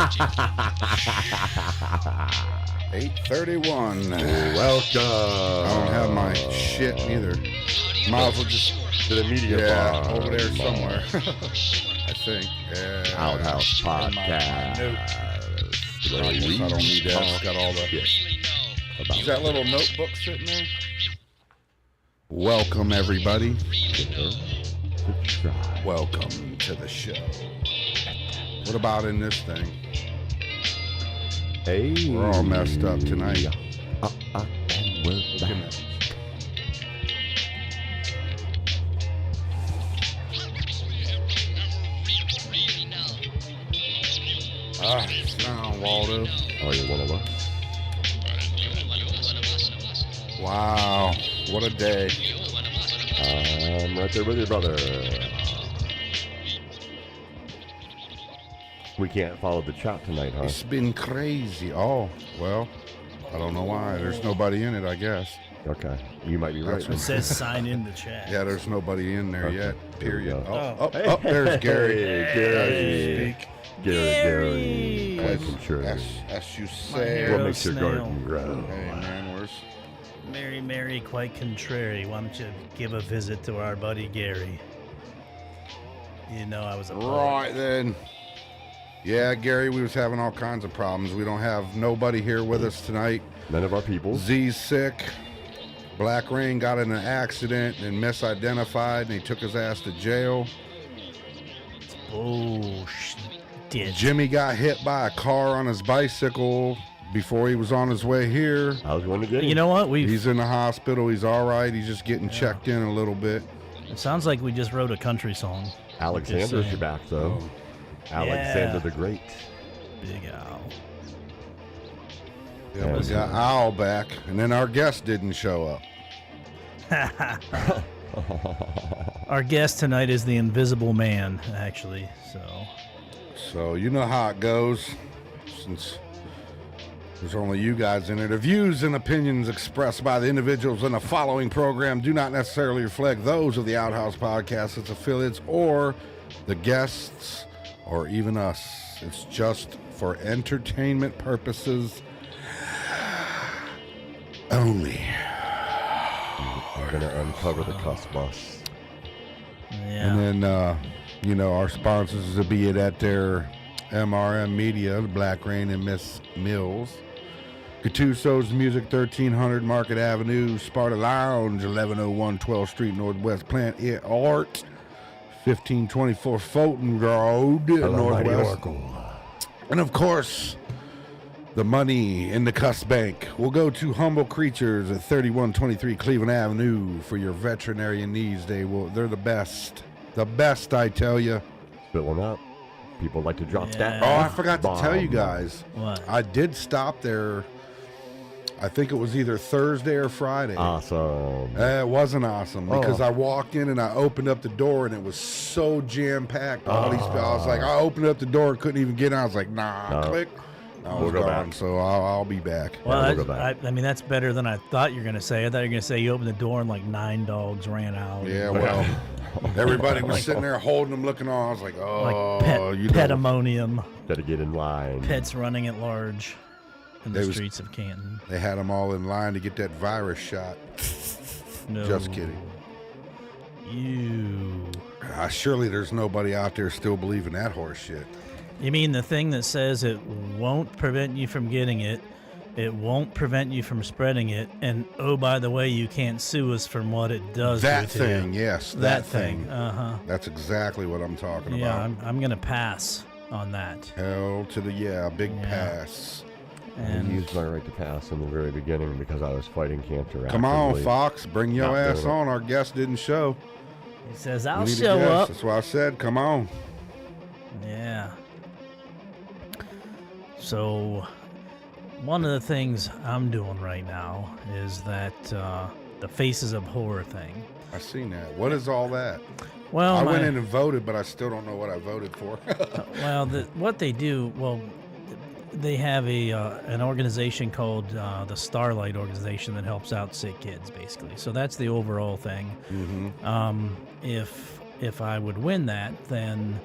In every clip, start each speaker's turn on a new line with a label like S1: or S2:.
S1: 8:31.
S2: Welcome.
S1: I don't have my shit neither. Might as well just
S2: to the media bar.
S1: over there somewhere. I think. Yeah.
S2: Outhouse Podcast.
S1: I don't need that. It's got all the. Is that little notebook sitting there? Welcome, everybody. Welcome to the show. What about in this thing?
S2: Hey.
S1: We're all messed up tonight.
S2: And we're back.
S1: Sound, Waldo.
S2: Are you one of us?
S1: Wow, what a day.
S2: I'm right there with you, brother. We can't follow the chat tonight, huh?
S1: It's been crazy. Oh, well, I don't know why. There's nobody in it, I guess.
S2: Okay, you might be right.
S3: It says sign in the chat.
S1: Yeah, there's nobody in there yet, period.
S2: There
S1: Oh, there's Gary.
S2: Gary. Gary.
S1: As you say.
S2: What makes your garden grow?
S1: Hey, man, where's...
S3: Mary, quite contrary. Why don't you give a visit to our buddy Gary? You know I was a poet.
S1: Right then. Yeah, Gary, we was having all kinds of problems. We don't have nobody here with us tonight.
S2: None of our people.
S1: Z's sick. Black Rain got in an accident and misidentified, and he took his ass to jail.
S3: Oh, did.
S1: Jimmy got hit by a car on his bicycle before he was on his way here.
S2: I was going to get him.
S3: You know what?
S1: He's in the hospital. He's all right. He's just getting checked in a little bit.
S3: It sounds like we just wrote a country song.
S2: Alexander's back, though. Alexander the Great.
S3: Big Al.
S1: Yeah, we got Al back, and then our guest didn't show up.
S3: Our guest tonight is the Invisible Man, actually.
S1: So you know how it goes. Since there's only you guys in it, the views and opinions expressed by the individuals in the following program do not necessarily reflect those of the Outhouse Podcast, its affiliates, or the guests, or even us. It's just for entertainment purposes only.
S2: We're going to uncover the cosmos.
S3: Yeah.
S1: And then, our sponsors will be at their MRM Media, Black Rain and Miss Mills. Gattuso's Music, 1300 Market Avenue. Sparta Lounge, 1101 12th Street Northwest. Plant It Art, 1524 Fulton Road, Northwest. And of course, the money in the Cuss Bank will go to Humble Creatures at 3123 Cleveland Avenue for your veterinarian needs. They're the best. The best, I tell you.
S2: Filling up. People like to drop that.
S1: Oh, I forgot to tell you guys.
S3: What?
S1: I did stop there. I think it was either Thursday or Friday.
S2: Awesome.
S1: It wasn't awesome because I walked in and I opened up the door and it was so jam-packed. I was like, I opened up the door, couldn't even get in. I was like, click.
S2: We'll go back.
S1: So I'll be back.
S3: Well,
S2: we'll go back.
S3: I mean, that's better than I thought you were going to say. I thought you were going to say you opened the door and like 9 dogs ran out.
S1: Yeah, well, everybody was sitting there holding them, looking on. I was like,
S3: petamonium.
S2: Better get in line.
S3: Pets running at large in the streets of Canton.
S1: They had them all in line to get that virus shot.
S3: No.
S1: Just kidding. Surely there's nobody out there still believing that horse shit.
S3: You mean the thing that says it won't prevent you from getting it, it won't prevent you from spreading it, and oh, by the way, you can't sue us from what it does
S1: that
S3: to
S1: thing,
S3: you.
S1: Yes,
S3: that thing.
S1: That's exactly what I'm talking
S3: yeah,
S1: about.
S3: I'm going to pass on that.
S1: Hell to the, big pass.
S2: I used my right to pass in the very beginning because I was fighting cancer.
S1: Come on, Fox, bring your ass on. Our guest didn't show.
S3: He says, I'll show up.
S1: That's why I said, come on.
S3: Yeah. So, one of the things I'm doing right now is that the Faces of Horror thing.
S1: I seen that. What is all that?
S3: Well,
S1: I went in and voted, but I still don't know what I voted for.
S3: Well, what they do, they have an organization called the Starlight Organization that helps out sick kids, basically. So that's the overall thing.
S1: Mm-hmm.
S3: If I would win that, then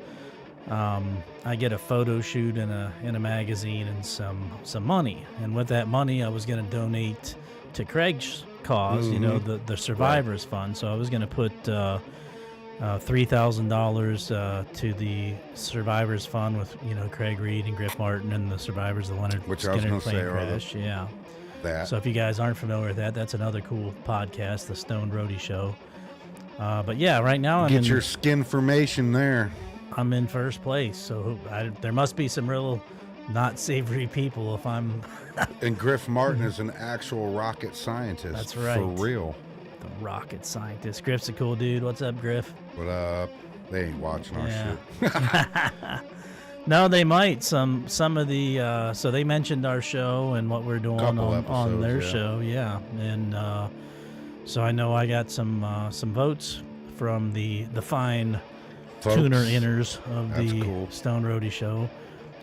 S3: I get a photo shoot in a magazine and some money. And with that money, I was going to donate to Craig's cause, the Survivors Fund. So I was going to put $3,000 to the Survivors Fund with Craig Reed and Griff Martin and the survivors of the Leonard Skinner plane crash. Yeah.
S1: That.
S3: So if you guys aren't familiar with that, that's another cool podcast, the Stone Roadie Show. But yeah, right now
S1: Get your skin formation there.
S3: I'm in first place, so there must be some real not savory people if I'm.
S1: And Griff Martin is an actual rocket scientist.
S3: That's right.
S1: For real.
S3: The rocket scientist. Griff's a cool dude. What's up, Griff?
S1: What up? They ain't watching our shit.
S3: No, they might. Some of the so they mentioned our show and what we're doing on their show. Yeah, and so I know I got some votes from the fine
S1: Folks,
S3: tuner inners of the
S1: cool.
S3: Stone Roadie Show.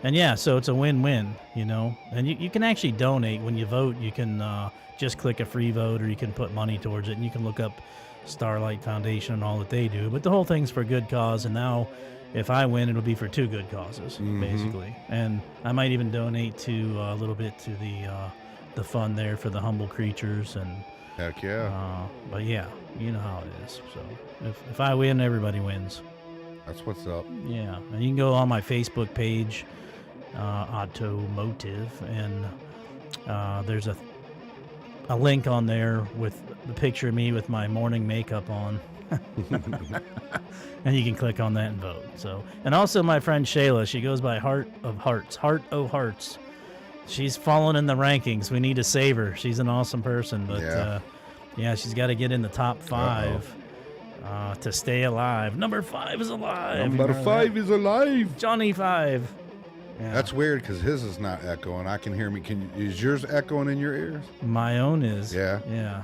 S3: And yeah, so it's a win-win, and you can actually donate when you vote. You can just click a free vote, or you can put money towards it, and you can look up Starlight Foundation and all that they do. But the whole thing's for a good cause, and now if I win, it'll be for two good causes, basically. And I might even donate to a little bit to the fund there for the humble creatures. And
S1: heck yeah.
S3: But yeah, you know how it is. So if I win, everybody wins.
S1: That's what's up.
S3: Yeah, and you can go on my Facebook page, Otto Motive, and there's a link on there with the picture of me with my morning makeup on. And you can click on that and vote. So, and also my friend Shayla, she goes by Heart of Hearts. She's fallen in the rankings. We need to save her. She's an awesome person, but yeah, she's got to get in the top 5 to stay alive. Number 5 is alive.
S1: Number 5 is alive.
S3: Johnny 5. Yeah.
S1: That's weird because his is not echoing. I can hear me. Is yours echoing in your ears?
S3: My own is.
S1: Yeah.
S3: Yeah.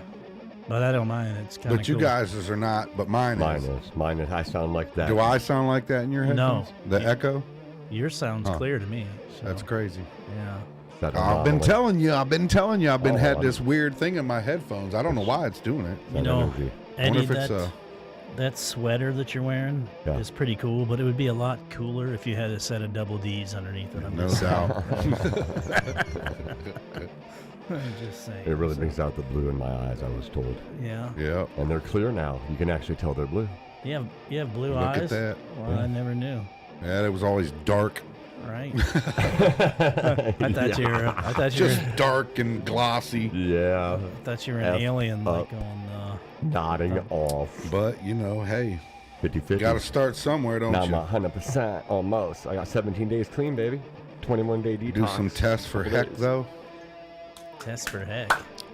S3: But I don't mind. It's kind of
S1: But you guys' are not, but mine is.
S2: Mine is. I sound like that.
S1: Do I sound like that in your headphones?
S3: No.
S1: The echo?
S3: Yours sounds clear to me. So.
S1: That's crazy.
S3: Yeah.
S1: I've been telling you. I've been had this weird thing in my headphones. I don't know why it's doing it.
S3: Eddie, that sweater that you're wearing is pretty cool, but it would be a lot cooler if you had a set of double D's underneath it.
S1: No doubt.
S3: I'm just saying.
S2: It really brings out the blue in my eyes, I was told.
S3: Yeah.
S1: Yeah.
S2: And they're clear now. You can actually tell they're blue.
S3: You have blue
S1: Look
S3: eyes?
S1: at that.
S3: Well, I never knew.
S1: Yeah, it was always dark.
S3: Right. I thought you were
S1: just dark and glossy.
S2: Yeah.
S3: I thought you were an alien, like on
S2: nodding off.
S1: But hey,
S2: 50-50.
S1: Got to start somewhere, don't
S2: now
S1: you?
S2: I'm 100% almost. I got 17 days clean, baby. 21-day detox.
S1: Do some tests for heck, though.
S3: Test for heck.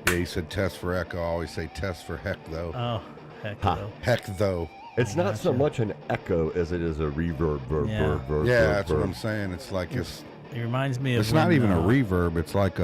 S1: Yeah, you said test for echo. I always say test for heck, though.
S3: Oh, heck, though.
S1: Heck, though.
S2: It's not so much an echo as it is a reverb.
S1: Yeah, that's what I'm saying. It's like
S3: It reminds me of.
S1: It's not even a reverb. It's like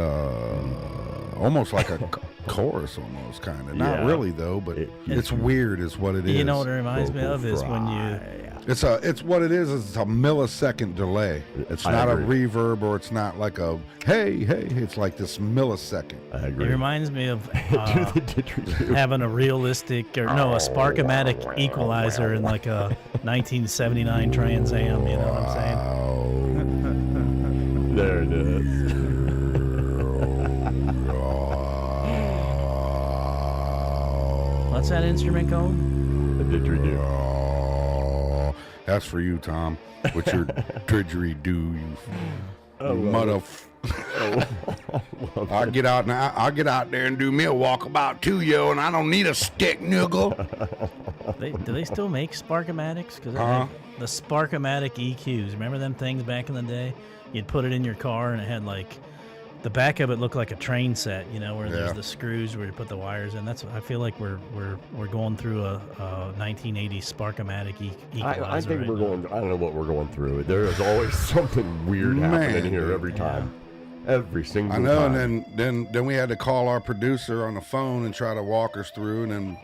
S1: almost like a chorus, almost kind of. Not really though, but it's weird, is what it is.
S3: You know what it reminds me of is when you.
S1: It's what it is. It's a millisecond delay. It's not a reverb, or it's not like a hey. It's like this millisecond.
S2: I agree.
S3: It reminds me of having a realistic a Sparkomatic equalizer in like a 1979 Trans Am. You know what I'm saying?
S2: There it is.
S3: What's that instrument called?
S2: A didgeridoo.
S1: That's for you, Tom, with your didgeridoo, you mother. I'll get out there and do me a walkabout too, yo, and I don't need a stick, nigga.
S3: Do they still make Sparkomatics? Because the Sparkomatic EQs, remember them things back in the day? You'd put it in your car and it had like the back of it looked like a train set, where there's the screws where you put the wires in. I feel like we're going through a 1980s Sparkomatic equalizer.
S2: I think we're going. I don't know what we're going through. There is always something weird happening here every time. Every single time.
S1: I know, and then we had to call our producer on the phone and try to walk us through, and then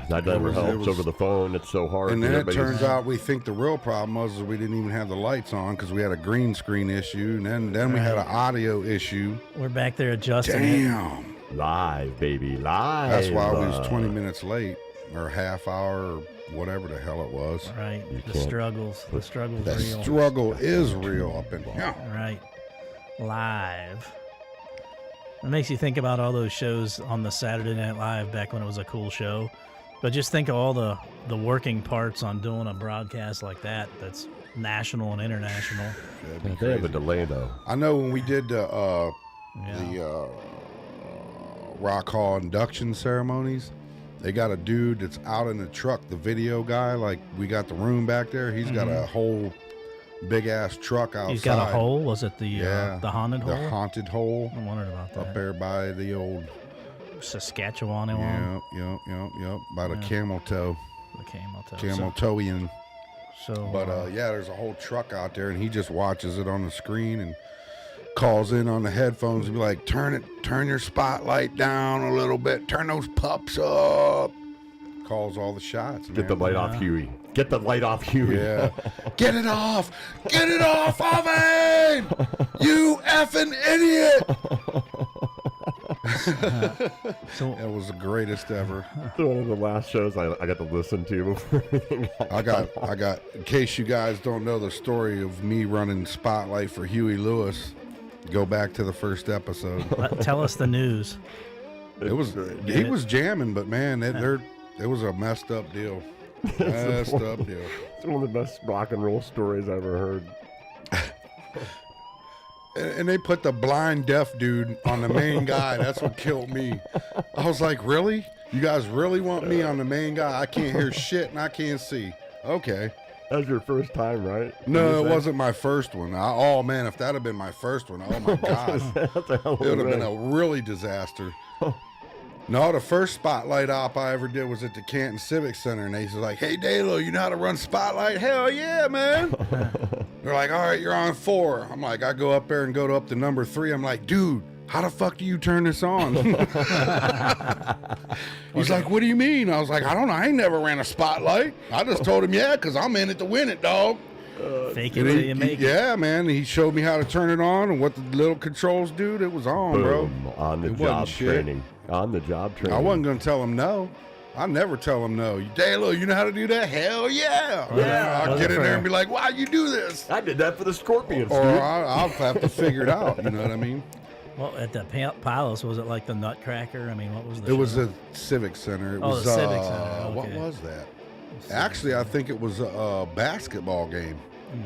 S2: that never helps over the phone. It's so hard.
S1: And then it turns out we think the real problem was we didn't even have the lights on because we had a green screen issue, and then we had an audio issue.
S3: We're back there adjusting.
S2: Damn. Live, baby, live.
S1: That's why we was 20 minutes late, or a half hour, or whatever the hell it was.
S3: Right.
S2: You
S3: The
S2: can't
S3: struggles. The struggles
S1: The
S3: real.
S1: struggle is real up in here.
S3: Right. Live. It makes you think about all those shows on the Saturday Night Live back when it was a cool show. But just think of all the working parts on doing a broadcast like that that's national and international.
S1: That'd be
S2: They have a
S1: crazy.
S2: delay though.
S1: I know when we did the Rock Hall induction ceremonies, they got a dude that's out in the truck, the video guy. Like, we got the room back there. He's got a whole big ass truck outside.
S3: He's got a hole. Was it the haunted hole?
S1: The haunted hole
S3: I wondered about that.
S1: up there by the old
S3: Saskatchewan.
S1: Yep. By the camel toe.
S3: The camel toe.
S1: Camel toeing.
S3: But
S1: there's a whole truck out there, and he just watches it on the screen and calls in on the headphones and be like, turn your spotlight down a little bit, turn those pups up. Calls all the shots.
S2: Get the
S1: man.
S2: light off Huey. Get the light off Huey.
S1: Yeah. Get it off of him! You effing idiot! That was the greatest ever.
S2: One of the last shows I got to listen to before everything
S1: I got, in case you guys don't know the story of me running Spotlight for Huey Lewis, go back to the first episode.
S3: tell us the news.
S1: He was jamming, but man, it was a messed up deal. Messed up deal.
S2: It's one of the best rock and roll stories I ever heard.
S1: And they put the blind deaf dude on the main guy. That's what killed me. I was like, really? You guys really want me on the main guy? I can't hear shit and I can't see. Okay.
S2: That was your first time, right?
S1: No, it wasn't my first one. Oh, man, if that had been my first one, oh, my God. It would have been a really disaster. No, the first Spotlight op I ever did was at the Canton Civic Center, and they was like, hey, Dalo, you know how to run Spotlight? Hell yeah, man. They're like, all right, you're on 4. I'm like, I go up there and go up to number 3. I'm like, dude, how the fuck do you turn this on? He's like, what do you mean? I was like, I don't know. I ain't never ran a Spotlight. I just told him, yeah, because I'm in it to win it, dog.
S3: Fake it till you make it.
S1: Yeah, man. He showed me how to turn it on and what the little controls do. It was on,
S2: Boom,
S1: bro.
S2: on the
S1: It
S2: job
S1: wasn't shit.
S2: training. On the job training.
S1: I wasn't going to tell him no. I never tell him no. Dalo, you know how to do that? Hell yeah. I'll get in there and be like, why you do this?
S2: I did that for the Scorpions,
S1: Or
S2: dude.
S1: I'll have to figure it out. You know what I mean?
S3: Well, at the Palace, was it like the Nutcracker? I mean, what was the
S1: It was
S3: show?
S1: a Civic Center. It
S3: Oh,
S1: was,
S3: the Civic Center.
S1: What
S3: Okay.
S1: was that? Actually, I think it was a basketball game.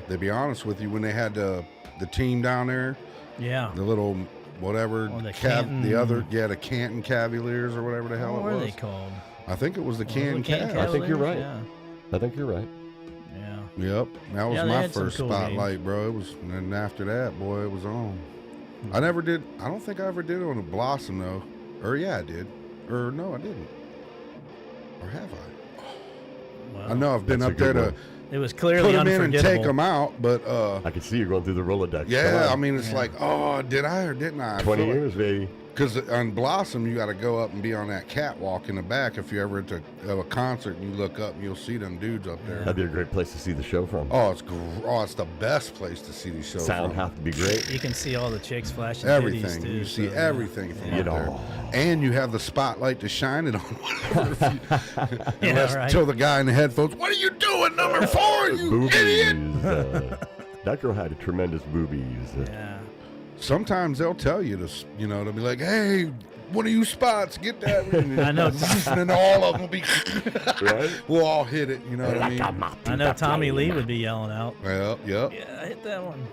S1: To be honest with you, when they had the team down there,
S3: Yeah.
S1: the little whatever,
S3: Oh, the
S1: the
S3: Canton-
S1: Canton Cavaliers or whatever the hell
S3: What
S1: it
S3: were
S1: was.
S3: they called?
S1: I think it was the
S3: Was it
S1: Canton
S3: Canton
S1: Cavs.
S2: I think you're right.
S3: Yeah.
S2: I think you're right.
S3: Yeah.
S1: Yep, that was
S3: Yeah, they
S1: my
S3: had some
S1: first
S3: cool
S1: Spotlight, bro. It was, and then after that, boy, it was on. I never did. I don't think I ever did it on a Blossom though. Or yeah, I did. Or no, I didn't. Or have I?
S3: Well,
S1: I know I've been
S2: That's a
S1: up there
S2: good
S1: to
S2: one.
S3: it was
S1: put
S3: clearly
S1: them in and
S3: unforgettable.
S1: take them out, but
S2: I can see you going through the Rolodex.
S1: yeah, I
S2: Come on.
S1: mean, it's like, oh, did I or didn't I?
S2: 20 years, baby.
S1: Because on Blossom, you got to go up and be on that catwalk in the back. If you're ever at a concert and you look up and you'll see them dudes up there.
S2: That'd be a great place to see the show from.
S1: Oh, it's the best place to see these shows.
S2: Sound
S1: from.
S2: have to be great.
S3: You can see all the chicks flashing
S1: Everything.
S3: titties, too,
S1: You see
S3: so,
S1: everything from
S2: You
S1: up there.
S2: know.
S1: And you have the spotlight to shine it on whatever.
S3: Yeah, right.
S1: Until the guy in the headphones, what are you doing, number 4, you idiot?
S2: That girl had tremendous boobies.
S3: Yeah.
S1: Sometimes they'll tell you this, they'll be like, hey, one of you spots, get that.
S3: I know.
S1: And then all of them will be,
S2: Right?
S1: we'll all hit it, you know what I mean?
S3: I know Tommy Lee would be yelling out.
S1: Yep.
S3: Yeah, I hit that one.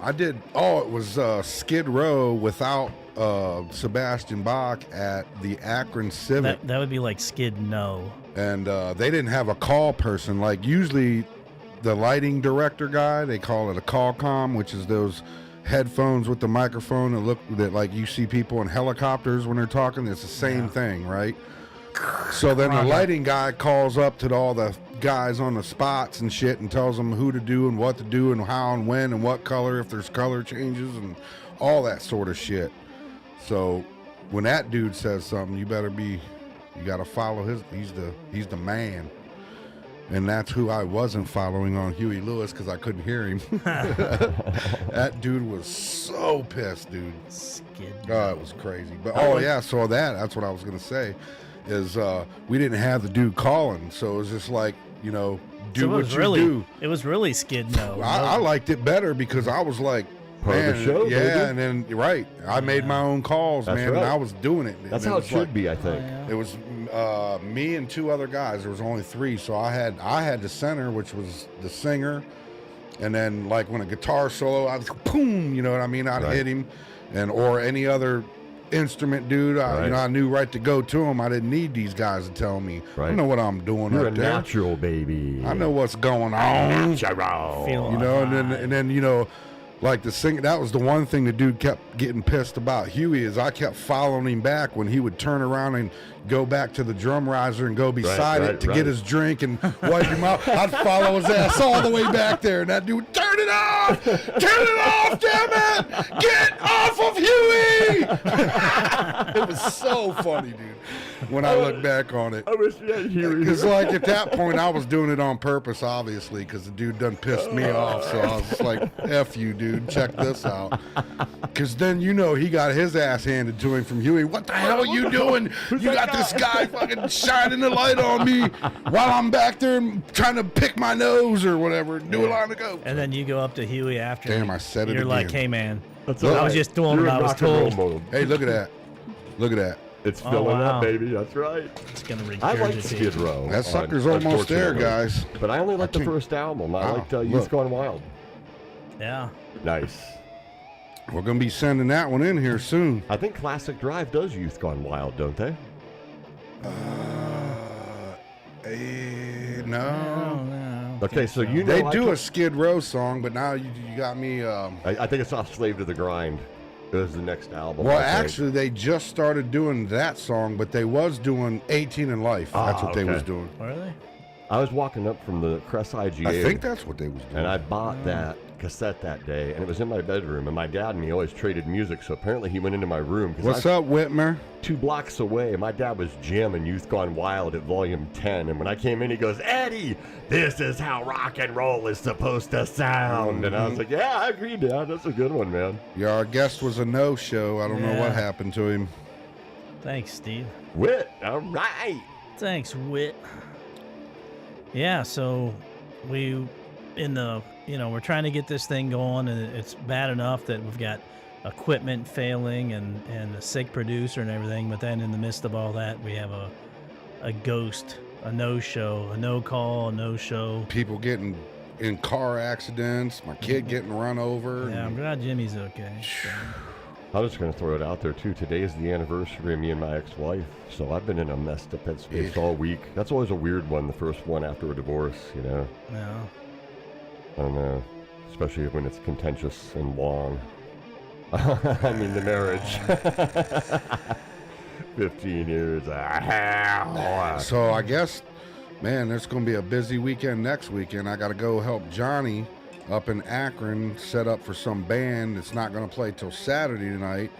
S1: It was Skid Row without Sebastian Bach at the Akron Civic.
S3: That would be like Skid No.
S1: And they didn't have a call person. Like usually the lighting director guy, they call it a call comm, which is those headphones with the microphone that like you see people in helicopters when they're talking. It's the same thing, right? So then the lighting guy calls up to all the guys on the spots and shit and tells them who to do and what to do and how and when and what color, if there's color changes and all that sort of shit. So when that dude says something, you got to follow he's the man. And that's who I wasn't following on Huey Lewis because I couldn't hear him. That dude was so pissed, dude.
S3: Skid.
S1: Oh, it was crazy. But that's what I was gonna say. is we didn't have the dude calling, so it was just like, you know, do what you do.
S3: It was really Skid No.
S1: I liked it better because I was like,
S2: part of the show,
S1: yeah,
S2: baby.
S1: and then I made my own calls,
S2: That's
S1: man,
S2: right.
S1: and I was doing it.
S2: That's
S1: and
S2: how it should
S1: like,
S2: be, I think.
S1: It was me and 2 other guys. There was only 3, so I had the center, which was the singer, and then like when a guitar solo, I was boom, you know what I mean? I'd hit him, or any other instrument dude. I knew right to go to him. I didn't need these guys to tell me. I know what I'm doing.
S2: You're
S1: up
S2: a
S1: there.
S2: natural, baby.
S1: I know what's going on.
S2: Natural.
S1: You know, and then you know, like the sing. That was the one thing the dude kept getting pissed about. Huey is I kept following him back when he would turn around and go back to the drum riser and go beside it to get his drink and wipe him out. I'd follow his ass all the way back there, and that dude would turn it off, damn it, get off of Huey. It was so funny, dude. When I look back on it,
S2: I wish you had Huey.
S1: because like at that point I was doing it on purpose, obviously, because the dude done pissed me off. So I was just like, "F you, dude. Check this out." Because then you know he got his ass handed to him from Huey. What the hell are you doing? You got this guy fucking shining the light on me while I'm back there trying to pick my nose or whatever. Do a line of go.
S3: And then you go up to Huey after.
S1: Damn, I said it
S3: You're like,
S1: again.
S3: "Hey, man,
S2: That's
S3: I
S2: all
S3: was
S2: right.
S3: just doing
S2: You're
S3: what I
S2: in
S3: was
S2: rock and roll
S3: told."
S2: mode.
S1: Hey, look at that. Look at that.
S2: It's filling
S3: wow.
S2: up, baby. That's right.
S3: It's gonna
S2: I like
S3: regurgitate.
S2: Skid Row.
S1: That sucker's almost there,
S2: unfortunately.
S1: guys.
S2: But I only liked the
S1: can't-
S2: first album. I
S1: Wow,
S2: liked Youth
S1: look.
S2: Gone Wild.
S3: Yeah.
S2: Nice.
S1: We're gonna be sending that one in here soon.
S2: I think Classic Drive does Youth Gone Wild, don't they?
S1: No.
S3: No.
S2: Okay, so you know
S1: They
S2: I
S1: do
S2: took-
S1: a Skid Row song, but now you got me.
S2: I think it's off Slave to the Grind. It was the next album.
S1: Well,
S2: I think.
S1: actually, they just started doing that song, but they was doing 18 in Life. That's what they
S2: okay.
S1: was doing.
S3: Were they?
S2: I was walking up from the Crest IGA.
S1: I think that's what they was doing.
S2: And I bought that cassette that day, and it was in my bedroom. And my dad and me always traded music, so apparently he went into my room.
S1: What's up, Whitmer?
S2: 2 blocks away, my dad was jamming Youth Gone Wild at volume 10. And when I came in, he goes, "Eddie, this is how rock and roll is supposed to sound." And I was like, "Yeah, I agree, Dad. That's a good one, man."
S1: Yeah, our guest was a no-show. I don't know what
S3: Yeah.
S1: happened to him.
S3: Thanks, Steve.
S2: Wit, all right.
S3: Thanks, Wit. Yeah, so we're trying to get this thing going, and it's bad enough that we've got equipment failing and a sick producer and everything, but then in the midst of all that, we have a ghost, a no-show, a no-call, a no-show.
S1: People getting in car accidents, my kid getting run over.
S3: Yeah, I'm glad Jimmy's okay. So.
S2: I'm just going to throw it out there, too. Today is the anniversary of me and my ex-wife, so I've been in a messed up headspace all week. That's always a weird one, the first one after a divorce, you know?
S3: No.
S2: I don't know, especially when it's contentious and long. I mean, the marriage. 15 years.
S1: So I guess, man, there's going to be a busy weekend next weekend. I got to go help Johnny up in Akron set up for some band that's not going to play till Saturday night.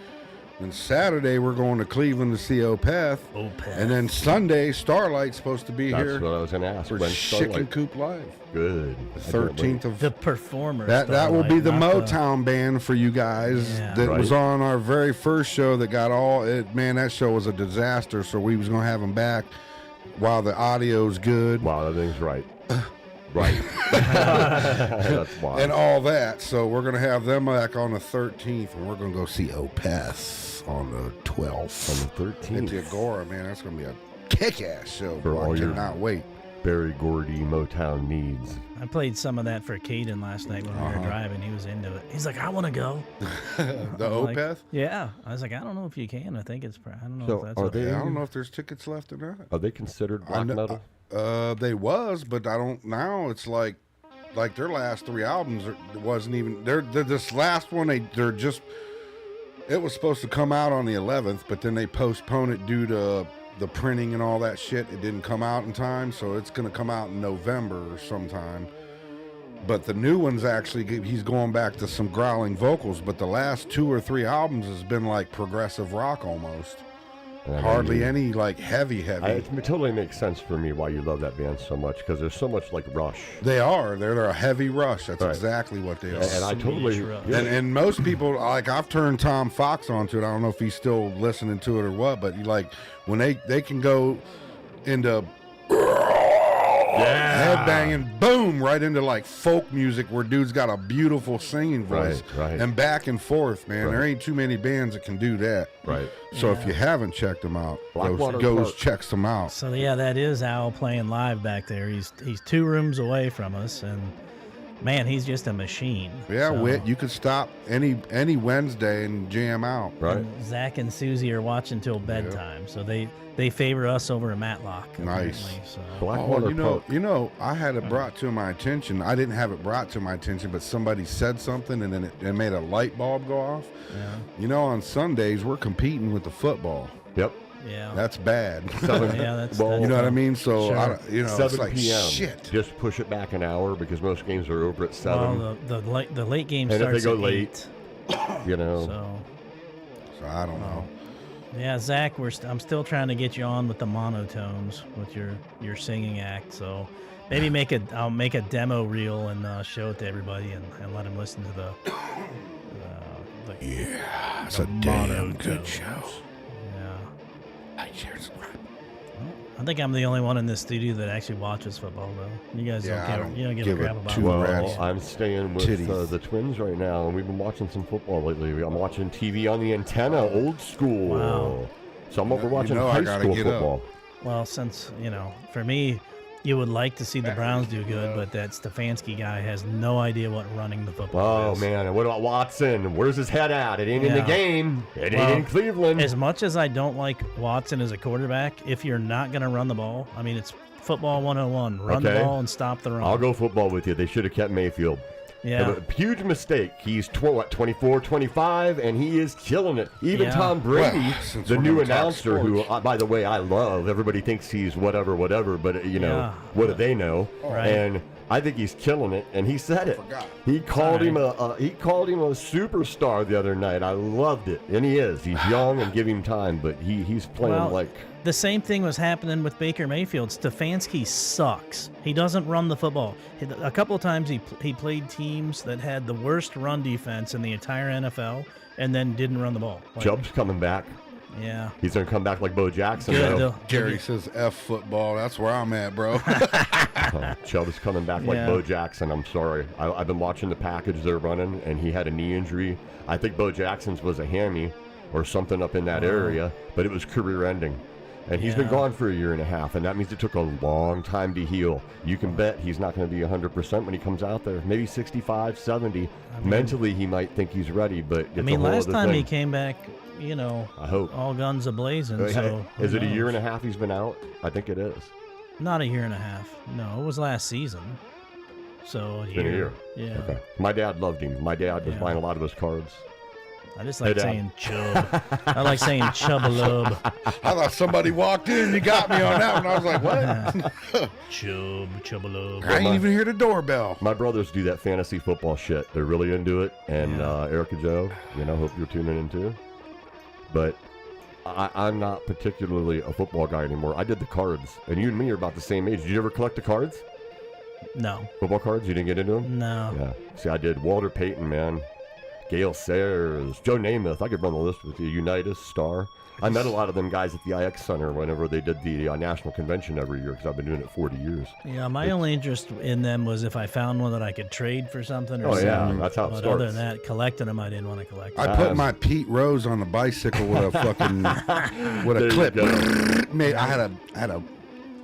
S1: And Saturday we're going to Cleveland to see Opeth. And then Sunday Starlight's supposed to be
S2: That's
S1: here
S2: what I was going to ask.
S1: for
S2: When's
S1: Chicken
S2: Starlight?
S1: Coop Live.
S2: Good.
S1: The
S2: I can't
S1: 13th
S2: wait.
S1: of
S3: The performer.
S1: that will be the
S3: Starlight, not
S1: Motown band for you guys.
S3: Yeah.
S1: That was
S2: Right.
S1: on our very first show that got all it. Man, that show was a disaster. So we was gonna have them back while the audio's good
S2: Wow, everything's right. Right. That's why.
S1: and all that. So we're gonna have them back on the 13th, and we're gonna go see Opeth on the 12th
S2: On the
S1: at
S2: 13th.
S1: the Agora. Man, that's gonna be a kick-ass show.
S2: For
S1: Bro.
S2: all
S1: I
S2: your-
S1: cannot wait.
S2: Barry Gordy Motown needs.
S3: I played some of that for Caden last night when we were driving. He was into it. He's like, "I want to go."
S1: The
S3: I'm like,
S1: Opeth.
S3: yeah. I was like, "I don't know if you can. I think it's. I don't know
S2: So
S3: if that's."
S2: are
S3: okay.
S2: they-
S1: Yeah, I don't know if there's tickets left or not.
S2: Are they considered black
S1: know-
S2: metal?
S1: They was, but I don't now. It's like their last 3 albums wasn't even. They're this last one. They're just. It was supposed to come out on the 11th, but then they postponed it due to the printing and all that shit. It didn't come out in time, so it's gonna come out in November or sometime. But the new one's actually he's going back to some growling vocals. But the last 2 or 3 albums has been like progressive rock almost. Hardly any like heavy.
S2: It totally makes sense for me why you love that band so much, because there's so much like Rush.
S1: They're a heavy Rush. That's exactly what they are.
S2: And I totally
S1: and most people, like, I've turned Tom Fox onto it. I don't know if he's still listening to it or what, but like when they can go into headbanging, boom, right into like folk music where dude's got a beautiful singing voice,
S2: right.
S1: and back and forth, man. There ain't too many bands that can do that.
S2: Right.
S1: So if you haven't checked them out,
S2: Blackwater
S1: goes checks them out.
S3: So yeah, that is Al playing live back there. He's 2 rooms away from us, and man, he's just a machine.
S1: Yeah,
S3: so,
S1: Whit, you could stop any Wednesday and jam out.
S2: Right.
S3: And Zach and Susie are watching till bedtime, so they favor us over a Matlock.
S1: Nice.
S3: So.
S2: Blackwater
S1: I had it brought to my attention. I didn't have it brought to my attention, but somebody said something, and then it made a light bulb go off.
S3: Yeah.
S1: On Sundays we're competing with the football.
S2: Yep.
S3: Yeah.
S1: That's bad.
S3: That's
S1: you know what I mean? So
S3: sure.
S1: It's
S2: 7
S1: like
S2: p.m.
S1: shit.
S2: Just push it back an hour because most games are over at 7.
S3: Well, the late game
S2: and
S3: starts
S2: if they go
S3: at
S2: late,
S3: 8.
S1: So I don't know.
S3: Yeah, Zach, I'm still trying to get you on with the monotones with your singing act. So maybe I'll make a demo reel and show it to everybody and let them listen to the
S1: it's a damn good
S3: monotones.
S1: show.
S3: Yeah. I think I'm the only one in this studio that actually watches football, though. You guys don't give a crap about it.
S2: Well, I'm staying with the Twins right now, and we've been watching some football lately. I'm watching TV on the antenna, old school.
S3: Wow.
S2: So we're watching high school football.
S3: Well, since, for me, you would like to see the Browns do good, but that Stefanski guy has no idea what running the football is.
S2: Oh, man. And what about Watson? Where's his head at? It ain't in the game. It ain't in Cleveland.
S3: As much as I don't like Watson as a quarterback, if you're not going to run the ball, I mean, it's football 101. Run the ball and stop the run.
S2: I'll go football with you. They should have kept Mayfield.
S3: Yeah.
S2: A huge mistake. He's 24, 25, and he is killing it. Even Tom Brady, the new announcer, who, by the way, I love. Everybody thinks he's whatever, but, what do they know?
S3: Right.
S2: And I think he's killing it, and he said it. He called him a superstar the other night. I loved it, and he is. He's young, and give him time, but he's playing like...
S3: The same thing was happening with Baker Mayfield. Stefanski sucks. He doesn't run the football. A couple of times he played teams that had the worst run defense in the entire NFL and then didn't run the ball.
S2: Chubb's coming back.
S3: Yeah.
S2: He's going to come back like Bo Jackson.
S3: Good.
S1: Gary says F football. That's where I'm at, bro.
S2: Chubb's coming back like Bo Jackson. I'm sorry. I've been watching the package they're running, and he had a knee injury. I think Bo Jackson's was a hammy or something up in that area, but it was career-ending. And he's been gone for a year and a half, and that means it took a long time to heal. You can bet he's not going to be 100% when he comes out there. Maybe 65, 70. Mentally, he might think he's ready, but it's a whole
S3: last
S2: other
S3: time
S2: thing.
S3: he came back,
S2: I hope.
S3: all guns a-blazing. So
S2: is it a year and a half he's been out? I think it is.
S3: Not a year and a half. No, it was last season. So
S2: It's been a year.
S3: Yeah.
S2: Okay. My dad loved him. My dad was buying a lot of his cards.
S3: I just like saying chub. I like saying chub-a-lub.
S1: I thought somebody walked in and you got me on that one. I was like, what?
S3: Chub-a-lub.
S1: I ain't even hear the doorbell.
S2: My brothers do that fantasy football shit. They're really into it. And Erica Joe, hope you're tuning in too. But I'm not particularly a football guy anymore. I did the cards. And you and me are about the same age. Did you ever collect the cards?
S3: No.
S2: Football cards? You didn't get into them?
S3: No.
S2: Yeah. See, I did Walter Payton, man. Gail Sayers, Joe Namath. I could run the list with you. Unitas, Star. I met a lot of them guys at the IX Center whenever they did the national convention every year because I've been doing it 40 years.
S3: Yeah, my only interest in them was if I found one that I could trade for something or something.
S2: Yeah, that's how it
S3: but
S2: starts.
S3: Other than that, collecting them, I didn't want to collect them.
S1: I put my Pete Rose on the bicycle with a fucking clip. I had a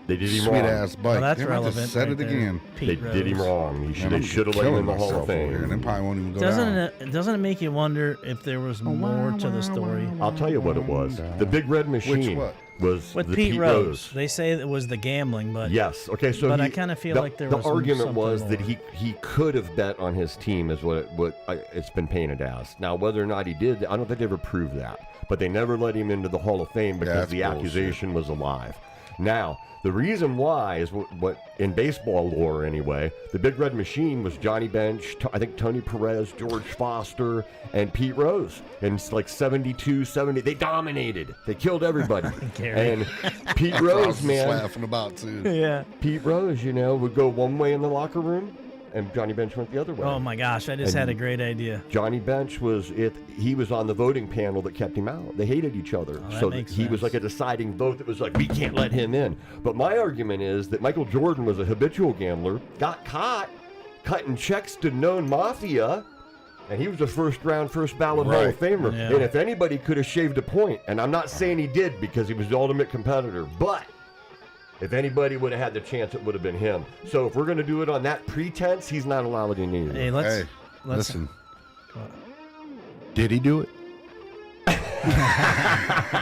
S2: they did him
S1: sweet
S2: wrong.
S1: ass bike.
S3: Well, that's
S1: I
S3: relevant.
S1: just said
S3: right
S1: it again.
S3: Pete
S2: They did him
S3: Rose.
S2: wrong. They should have let him in the Hall of Fame.
S1: And they probably won't even go down.
S3: Doesn't it make you wonder if there was more to the story?
S2: I'll tell you what it was. The Big Red Machine was
S3: With
S2: the
S3: Pete Rose. They say it was the gambling, but
S2: yes. Okay, so
S3: but I kind of feel like there was
S2: the argument was
S3: something
S2: that
S3: more.
S2: he could have bet on his team is what it's been painted as. Now whether or not he did, I don't think they ever proved that. But they never let him into the Hall of Fame because
S1: That's
S2: the
S1: bullshit.
S2: accusation was alive. Now, the reason why is what in baseball lore anyway, the Big Red Machine was Johnny Bench, I think Tony Perez, George Foster, and Pete Rose. And it's like 72, 70. They dominated. They killed everybody. And Pete Rose, man.
S1: laughing about too.
S3: Yeah.
S2: Pete Rose, would go one way in the locker room, and Johnny Bench went the other way.
S3: Oh my gosh, I just had a great idea.
S2: Johnny Bench he was on the voting panel that kept him out. They hated each other. So he was like a deciding vote that was like, we can't let him in. But my argument is that Michael Jordan was a habitual gambler, got caught cutting checks to known mafia, and he was a first ballot Hall of Famer.
S3: Yeah.
S2: And if anybody could have shaved a point, and I'm not saying he did because he was the ultimate competitor, but if anybody would have had the chance, it would have been him. So if we're going to do it on that pretense, he's not allowed in either.
S3: Hey, let's
S1: listen. Did he do it?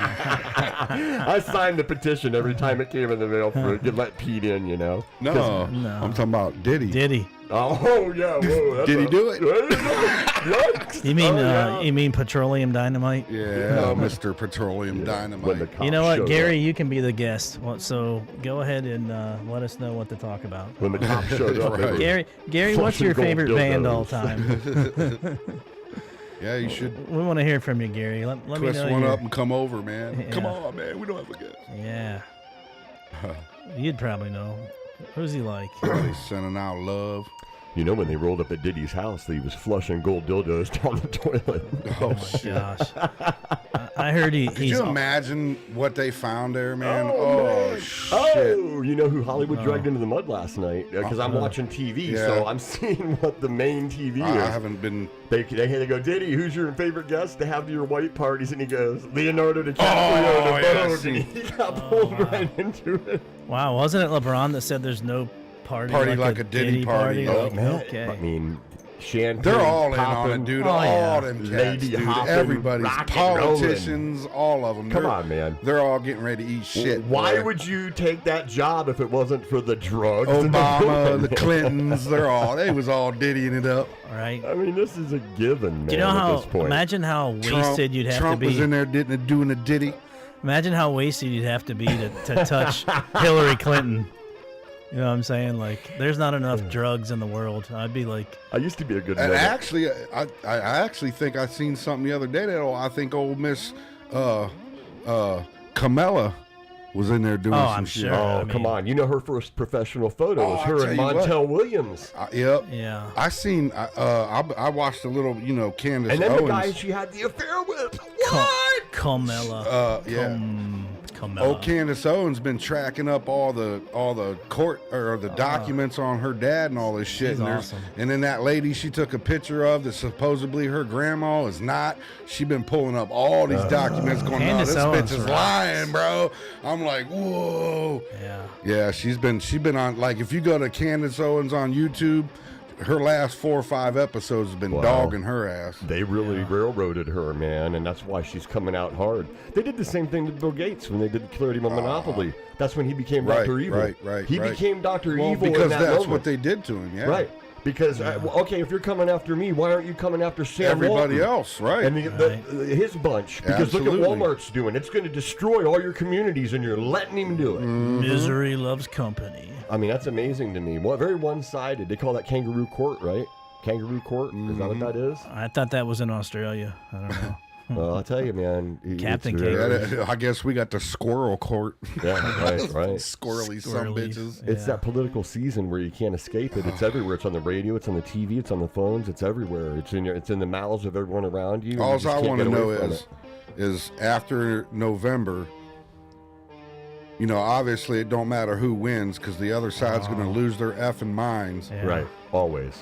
S2: I signed the petition every time it came in the mail for to let Pete in,
S1: No.
S3: No.
S1: I'm talking about did he?
S3: Did he?
S2: Oh yeah, whoa.
S1: Did he do it?
S3: You mean petroleum dynamite?
S1: Yeah, Mr. Petroleum Dynamite.
S2: When
S3: You know what, Gary? You can be the guest. So go ahead and let us know what to talk about.
S2: When the cops showed up,
S1: Right.
S3: Gary, what's your
S2: Flushing
S3: favorite
S2: gold
S3: band all
S2: dildos.
S3: time?
S1: Yeah, you should
S3: We want to hear from you, Gary. Let me
S1: twist
S3: know.
S1: one up and come over, man.
S3: Yeah.
S1: Come on, man. We don't have a guest.
S3: Yeah. You'd probably know. Who's he like?
S1: He's sending out love.
S2: When they rolled up at Diddy's house, he was flushing gold dildos down the toilet.
S1: Oh,
S3: my
S1: shit.
S3: gosh. I heard
S1: Could
S3: he's.
S1: you imagine what they found there, man?
S2: man.
S1: Shit.
S2: Oh, you know who Hollywood dragged into the mud last night? Because I'm watching TV,
S1: Yeah.
S2: so I'm seeing what the main TV
S1: I
S2: is.
S1: haven't been.
S2: They go, Diddy, who's your favorite guest to have to your white parties? And he goes, Leonardo DiCaprio
S1: Oh,
S2: to
S1: yeah,
S2: Vogue.
S1: see.
S2: And he got pulled right into it.
S3: Wow, wasn't it LeBron that said there's no party
S1: like a Diddy party?
S3: Like,
S1: Oh,
S3: okay.
S2: I mean, champagne
S1: They're all in
S2: popping,
S1: on it, dude.
S3: Oh,
S1: all
S3: yeah.
S1: them cats,
S2: Lady
S1: dude.
S2: hopping,
S1: Everybody's
S2: rock and
S1: politicians, all of them.
S2: Come
S1: They're-
S2: on, man.
S1: They're all getting ready to eat shit.
S2: Why
S1: boy.
S2: would you take that job if it wasn't for the drugs? and
S1: Obama, the
S2: the
S1: Clintons, they was all diddying it up.
S3: Right.
S2: I mean, this is a given, man.
S3: Do you know
S2: at
S3: how?
S2: this point.
S3: Imagine how wasted you'd have
S1: Trump
S3: to
S1: was
S3: be.
S1: in there doing a diddy.
S3: Imagine how wasted you'd have to be to touch Hillary Clinton. You know what I'm saying? Like, there's not enough drugs in the world. I'd be like,
S2: I used to be a good
S1: And
S2: man.
S1: actually, I actually think I seen something the other day that I think old Miss Camilla was in there doing
S3: Oh,
S1: some
S3: I'm
S1: shit.
S3: sure.
S2: Oh,
S3: I mean-
S2: come on. You know her first professional photo was
S1: I'll
S2: her
S1: tell
S2: and
S1: you what.
S2: Montel Williams.
S1: Yep.
S3: yeah.
S1: I seen. I watched a little. Candace
S2: And then
S1: Owens.
S2: the guy she had the affair with. What?
S3: Carmella.
S1: Yeah.
S3: Carmella.
S1: Oh, Candace Owens been tracking up all the court or the documents on her dad and all this shit.
S3: She's
S1: And,
S3: awesome.
S1: and then that lady she took a picture of that supposedly her grandma is not. She been pulling up all these documents, going, "No,
S3: Candace
S1: this
S3: Owens
S1: bitch is
S3: rocks.
S1: lying, bro." I'm like, whoa.
S3: Yeah.
S1: Yeah, she's been on, like, if you go to Candace Owens on YouTube, her last 4 or 5 episodes have been
S2: Wow.
S1: dogging her ass.
S2: They really railroaded her, man, and that's why she's coming out hard. They did the same thing to Bill Gates when they did the Clarity Monopoly. That's when he became
S1: Right,
S2: Dr. Evil.
S1: right.
S2: He became Dr.
S1: Well,
S2: Evil
S1: because
S2: in that
S1: that's
S2: moment.
S1: what they did to him, yeah.
S2: Right. Because, okay, if you're coming after me, why aren't you coming after Sam
S1: Everybody
S2: Walton?
S1: else, right.
S2: And his bunch. Because look
S1: Absolutely.
S2: at Walmart's doing. It's going to destroy all your communities, and you're letting him do it.
S3: Misery loves company.
S2: I mean, that's amazing to me. Well, very one-sided. They call that kangaroo court, right? Kangaroo court? Is that what that is?
S3: I thought that was in Australia. I don't know.
S2: Well, I'll tell you, man.
S3: Captain
S2: it's
S3: Kangaroo.
S1: I guess we got the squirrel court.
S2: Yeah, right.
S1: Squirrely some
S3: Squirrelies.
S1: bitches.
S2: It's
S3: Yeah.
S2: that political season where you can't escape it. It's everywhere. It's on the radio. It's on the TV. It's on the phones. It's everywhere. It's in the mouths of everyone around you.
S1: All
S2: You just
S1: I
S2: can't
S1: want to
S2: get away
S1: know
S2: from
S1: is after November, obviously it don't matter who wins because the other side's going to lose their effing minds.
S3: Yeah.
S2: Right. Always.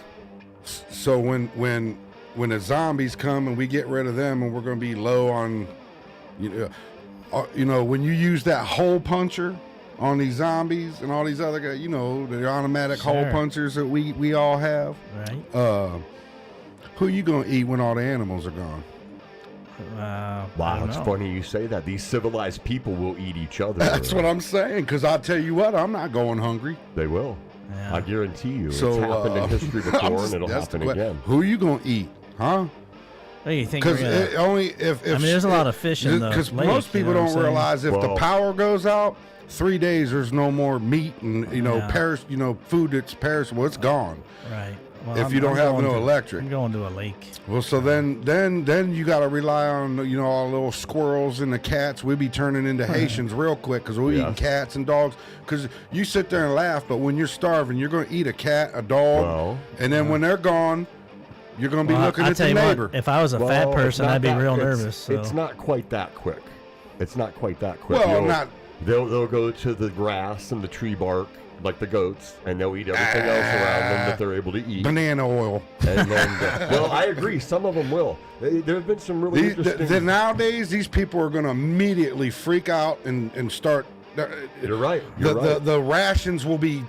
S1: So when the zombies come and we get rid of them and we're going to be low on, when you use that hole puncher on these zombies and all these other guys, the automatic hole
S3: Sure.
S1: punchers that we all have.
S3: Right.
S1: Who you going to eat when all the animals are gone?
S3: I
S2: Wow,
S3: don't
S2: it's
S3: know.
S2: funny you say that. These civilized people will eat each other.
S1: That's what I'm saying, because I'll tell you what, I'm not going hungry.
S2: They will.
S3: Yeah.
S2: I guarantee you.
S1: So
S2: it's happened in history before, and it'll
S1: that's the
S2: happen again.
S1: Who you going to eat, huh?
S3: Oh, you think we're
S1: Because
S3: gonna,
S1: only if
S3: I mean, there's a lot of fish in the
S1: because
S3: lake,
S1: most people
S3: you know what
S1: don't
S3: I'm saying?
S1: realize if the
S2: Well-
S1: power goes out, 3 days there's no more meat and
S3: Yeah.
S1: food that's perishable. It's gone.
S3: Right. Well,
S1: If you don't have no electric.
S3: I'm going to a lake.
S1: Well, so then you got to rely on all the little squirrels and the cats. We be turning into Haitians real quick because we're eating cats and dogs. Because you sit there and laugh, but when you're starving, you're going to eat a cat, a dog, and then when they're gone, you're going to be looking at the neighbor.
S3: If I was a fat person, I'd be real nervous. So.
S2: It's not quite that quick. It's not quite that quick.
S1: Well, not.
S2: They'll go to the grass and the tree bark like the goats, and they'll eat everything else around them that they're able to eat.
S1: Banana oil.
S2: And then, well, I agree. Some of them will. There have been some really interesting.
S1: Nowadays, these people are going to immediately freak out and start.
S2: You're right. You're right.
S1: The rations will be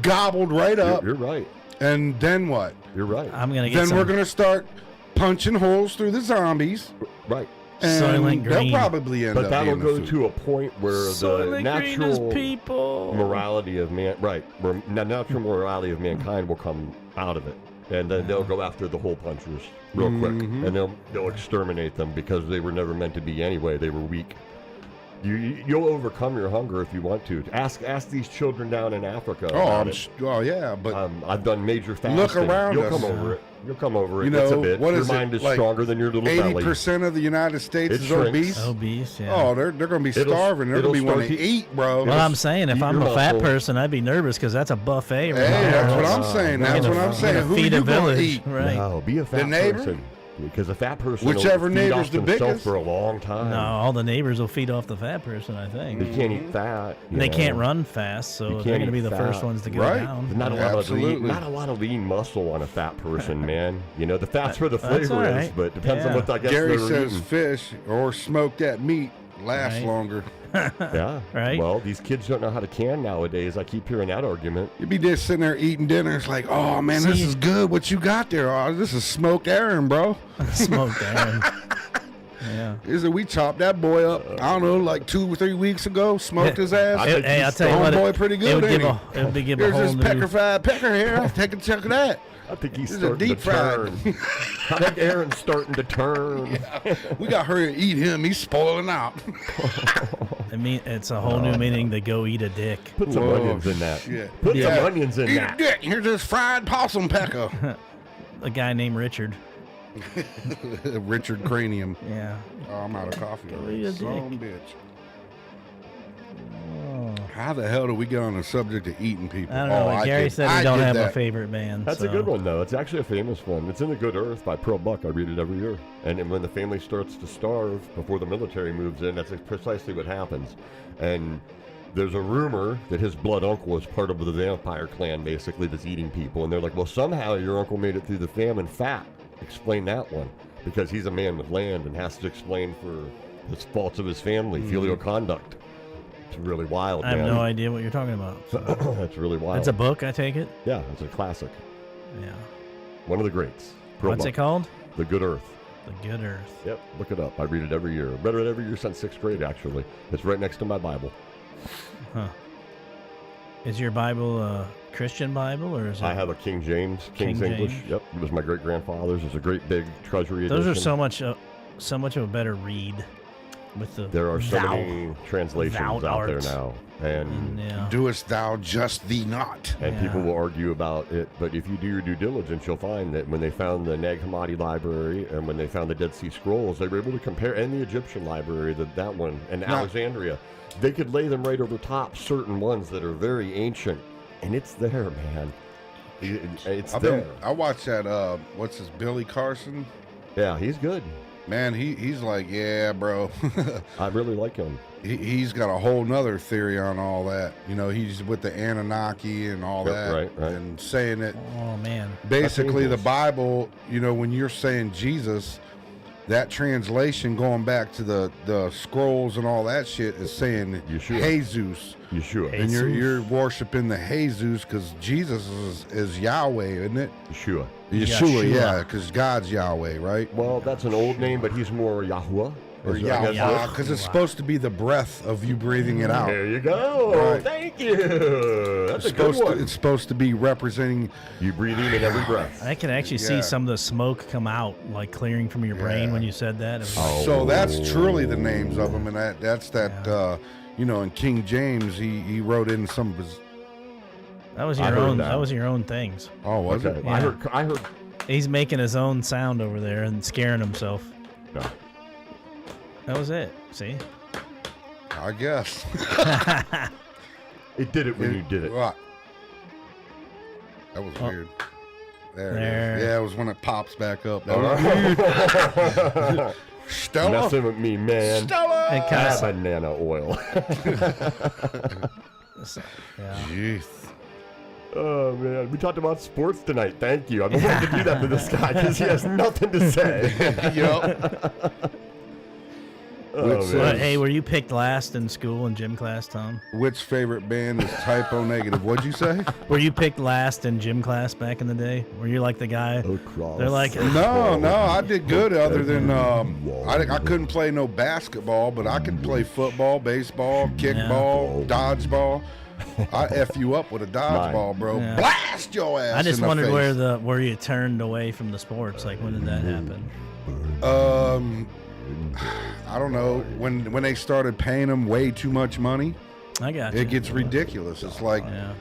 S1: gobbled right up.
S2: You're right.
S1: And then what?
S2: You're right.
S3: I'm gonna get.
S1: Then we're going to start punching holes through the zombies.
S2: Right.
S1: And they'll probably end up.
S2: But that'll
S1: being the
S2: go
S1: food.
S2: to a point where the natural
S3: people.
S2: morality of man, natural morality of mankind will come out of it, and then they'll go after the hole punchers real quick, and they'll exterminate them because they were never meant to be anyway. They were weak. You'll overcome your hunger if you want to. Ask these children down in Africa.
S1: Yeah, but
S2: I've done major fasting.
S1: look around
S2: You'll
S1: us.
S2: come over it. You'll come over it.
S1: You know,
S2: That's a bit.
S1: what
S2: Your
S1: is it,
S2: mind is
S1: like
S2: stronger than your little belly.
S1: 80% of the United States
S2: It
S1: is
S2: shrinks.
S1: obese.
S3: Obese, yeah.
S1: Oh, they're going to be starving. They're going to be
S2: it'll
S1: wanting
S2: start
S1: to eat, bro.
S3: Well, I'm saying if
S2: eat
S3: I'm
S2: your
S3: a fat
S2: muscle.
S3: person, I'd be nervous because that's a buffet. Right
S1: Hey,
S3: there.
S1: that's what I'm saying. That's what I'm saying. Who
S3: Feed
S1: you
S3: a
S1: going to
S3: village,
S1: eat?
S3: right?
S2: No, be a fat
S1: neighbor?
S2: person. Because a fat person
S1: Whichever
S2: will feed
S1: neighbor's
S2: off
S1: the
S2: themselves
S1: biggest.
S2: for a long time.
S3: No, all the neighbors will feed off the fat person, I think.
S2: They can't eat fat.
S3: And they can't run fast, so they're
S2: can't
S3: going to be
S2: eat
S3: the
S2: fat.
S3: first ones to go
S1: Right.
S3: down.
S2: There's not a
S1: Yeah,
S2: lot
S1: absolutely.
S2: of not a lot of lean muscle on a fat person, man. You know, the fat's where the
S3: That's
S2: flavor
S3: all
S2: is,
S3: right.
S2: but depends on
S3: Yeah.
S2: what I guess
S1: Gary
S2: they're
S1: says
S2: eating.
S1: fish or smoked that meat lasts
S3: Right.
S1: longer.
S2: Yeah.
S3: Right.
S2: Well, these kids don't know how to can nowadays. I keep hearing that argument.
S1: You'd be just sitting there eating dinner. It's like, oh, man, this
S3: See?
S1: is good. What you got there? Oh, this is smoked Aaron, bro.
S3: Smoked Aaron. Yeah.
S1: Is it we chopped that boy up, I don't know, like 2 or 3 weeks ago, smoked his ass.
S3: Hey, I'll tell you what.
S1: Homeboy pretty good,
S3: It would
S1: ain't
S3: give
S1: he?
S3: it would give a
S1: Here's
S3: whole
S1: this
S3: new.
S1: pecker-fried pecker here. Take a chunk of that.
S2: I think he's
S1: This is a
S2: starting
S1: deep
S2: to turn. I think Aaron's starting to turn.
S1: We got to hurry and eat him. He's spoiling out.
S3: I mean, it's a whole new meaning to go eat a dick.
S2: Put some
S1: Whoa,
S2: onions in that.
S1: shit.
S2: Put
S1: Yeah.
S2: some onions in
S1: Eat
S2: that.
S1: a dick. Here's this fried possum pecker.
S3: A guy named Richard.
S1: Richard Cranium.
S3: Yeah.
S1: Oh, I'm out of coffee
S3: eat
S1: already.
S3: a
S1: Son
S3: dick.
S1: bitch.
S3: Oh.
S1: How the hell do we get on the subject of eating people?
S3: I don't know.
S1: I
S3: Gary
S1: did-
S3: said
S1: I
S3: he don't
S1: did
S3: have a
S1: that.
S3: favorite band.
S2: That's
S3: so.
S2: a good one, though. It's actually a famous one. It's in The Good Earth by Pearl Buck. I read it every year. And then when the family starts to starve before the military moves in, that's precisely what happens. And there's a rumor that his blood uncle is part of the vampire clan, basically, that's eating people. And they're like, well, somehow your uncle made it through the famine fat. Explain that one. Because he's a man with land and has to explain for the faults of his family, filial conduct. It's really wild,
S3: I have
S2: man.
S3: no idea what you're talking about.
S2: That's really wild.
S3: It's a book, I take it.
S2: Yeah, it's a classic.
S3: Yeah.
S2: One of the greats. Pearl
S3: What's
S2: Buck.
S3: it called?
S2: The Good Earth.
S3: The Good Earth.
S2: Yep, look it up. I read it every year. Read it every year since 6th grade, actually. It's right next to my Bible.
S3: Huh. Is your Bible a Christian Bible or is it?
S2: I have a King James, King's
S3: King
S2: English.
S3: James?
S2: Yep, it was my great-grandfather's. It's a great big treasury
S3: Those are
S2: edition.
S3: so much of a better read with the.
S2: There are so
S3: thou.
S2: many translations
S3: Thou
S2: out there
S3: art.
S2: now. And
S3: Yeah.
S1: Doest thou just thee not?
S2: And
S3: Yeah.
S2: people will argue about it, but if you do your due diligence, you'll find that when they found the Nag Hammadi library and when they found the Dead Sea Scrolls, they were able to compare, and the Egyptian library, that one, and Alexandria, they could lay them right over top certain ones that are very ancient, and it's there, man. It's there.
S1: I watched that. What's this? Billy Carson.
S2: Yeah, he's good.
S1: Man, he's like, yeah, bro.
S2: I really like him.
S1: He's got a whole nother theory on all that. You know, he's with the Anunnaki and all
S2: Yep,
S1: that,
S2: right.
S1: and saying that
S3: Oh man.
S1: basically the
S2: dangerous.
S1: Bible. You know, when you're saying Jesus, that translation going back to the scrolls and all that shit is saying
S2: Yeshua.
S1: Jesus,
S2: Yeshua.
S1: and you're worshiping the Jesus because Jesus is Yahweh, isn't it?
S2: Yeshua.
S1: Yeshua,
S3: Yeshua.
S1: yeah, because God's Yahweh, right?
S2: Well, that's an old name, but he's more Yahuwah.
S1: Or
S2: Yeah,
S1: Yahweh, because it's supposed to be the breath of you breathing it out.
S2: There you go.
S1: Right.
S2: Thank you. That's
S1: It's
S2: a good
S1: supposed
S2: one.
S1: to, it's supposed to be representing.
S2: You breathing in every breath.
S3: I can actually see
S1: Yeah.
S3: some of the smoke come out, like clearing from your brain when you said that. It was like,
S1: So that's truly the names of them, and that's that.
S3: Yeah.
S1: In King James, he wrote in some of his.
S3: that was
S2: I
S3: your
S2: heard
S3: own.
S2: that.
S3: That was your own things.
S1: Oh, was
S2: Okay.
S1: it?
S3: Yeah.
S2: I heard.
S3: He's making his own sound over there and scaring himself.
S2: No.
S3: That was it. See?
S1: I guess.
S2: It did it when you did it.
S1: Right. That was
S3: Oh.
S1: weird. There
S3: There.
S1: it is. Yeah, it was when it pops back up. That was weird. Stella.
S2: Messing with me, man.
S1: Stella.
S3: It kinda
S2: Ah, banana oil.
S3: Yeah.
S1: Jeez.
S2: Oh man, we talked about sports tonight. Thank you. I've been wanting to do that to this guy because he has nothing to say.
S1: Yep.
S2: Oh,
S1: Which,
S2: man.
S3: But hey, were you picked last in school in gym class, Tom?
S1: Which favorite band is typo negative? What'd you say?
S3: Were you picked last in gym class back in the day? Were you like the guy?
S2: Across
S3: They're like,
S1: No, I did good. Other than I couldn't play no basketball, but I could play football, baseball, kickball, dodgeball. I f you up with a dodgeball, bro.
S3: Yeah.
S1: Blast your ass.
S3: I just
S1: in the
S3: wondered
S1: face.
S3: where you turned away from the sports. Like, when did that happen?
S1: I don't know when they started paying them way too much money.
S3: I got you.
S1: It gets ridiculous. It's like
S3: Yeah.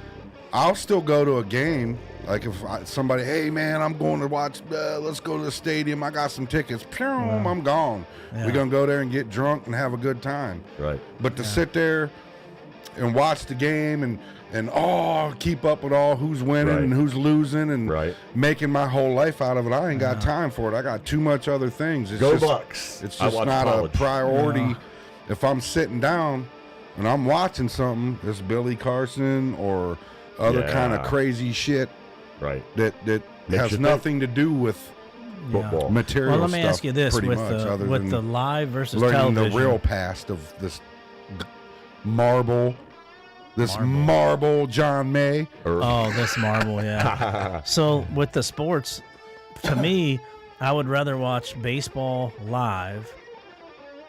S1: I'll still go to a game. Like if somebody, hey man, I'm going to watch. Let's go to the stadium. I got some tickets. I'm gone.
S3: Yeah.
S1: We're gonna go there and get drunk and have a good time.
S2: Right.
S1: But to sit there and watch the game and keep up with all who's winning
S2: Right.
S1: and who's losing and
S2: Right.
S1: making my whole life out of it, I ain't got time for it. I got too much other things. It's
S2: Go
S1: just,
S2: Bucks.
S1: It's
S2: I
S1: just
S2: watched
S1: not
S2: college.
S1: a priority.
S3: Yeah.
S1: If I'm sitting down and I'm watching something, it's Billy Carson or other
S2: Yeah.
S1: kind of crazy shit
S2: Right.
S1: that
S2: Makes
S1: has
S2: you
S1: nothing to do with
S2: Football.
S1: material
S3: Well, let me
S1: stuff,
S3: ask you this:
S1: pretty
S3: with
S1: much, other
S3: the
S1: than
S3: the live versus
S1: learning
S3: television,
S1: the real past of this marble John May.
S3: Oh, this marble, yeah. So with the sports, to me, I would rather watch baseball live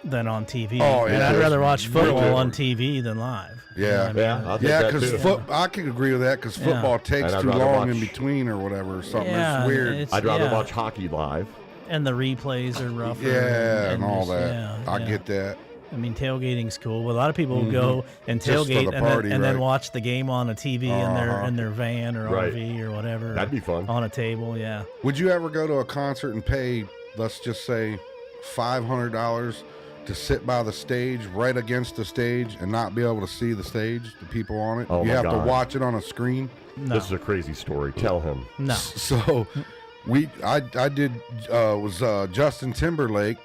S3: than on TV.
S1: Oh,
S3: and
S1: yeah.
S3: I'd rather watch
S1: Really
S3: football on
S1: different.
S3: TV than live.
S1: Yeah.
S3: You know what I mean?
S2: Yeah, I'll take
S1: Yeah,
S2: that
S1: because
S2: too.
S1: I can agree with that because
S3: Yeah.
S1: football takes
S2: And I'd
S1: too
S2: rather
S1: long in
S2: watch-
S1: between or whatever. Something
S3: Yeah,
S1: that's weird.
S3: it's-
S2: I'd rather
S3: yeah.
S2: watch hockey live.
S3: And the replays are rougher.
S1: Yeah, and all
S3: just-
S1: that.
S3: yeah,
S1: I
S3: yeah.
S1: get that.
S3: I mean, tailgating's cool, but a lot of people will go and
S1: Just for
S3: tailgate
S1: the
S3: and,
S1: party,
S3: then, and then
S1: right.
S3: watch the game on a TV in their van or
S2: Right.
S3: RV or whatever.
S2: That'd be fun.
S3: On a table, yeah.
S1: Would you ever go to a concert and pay, let's just say, $500 to sit by the stage, right against the stage, and not be able to see the stage, the people on it?
S2: Oh,
S1: you
S2: my
S1: have
S2: God.
S1: to watch it on a screen.
S3: No,
S2: This is a crazy story. Tell him.
S3: no.
S1: So, I did Justin Timberlake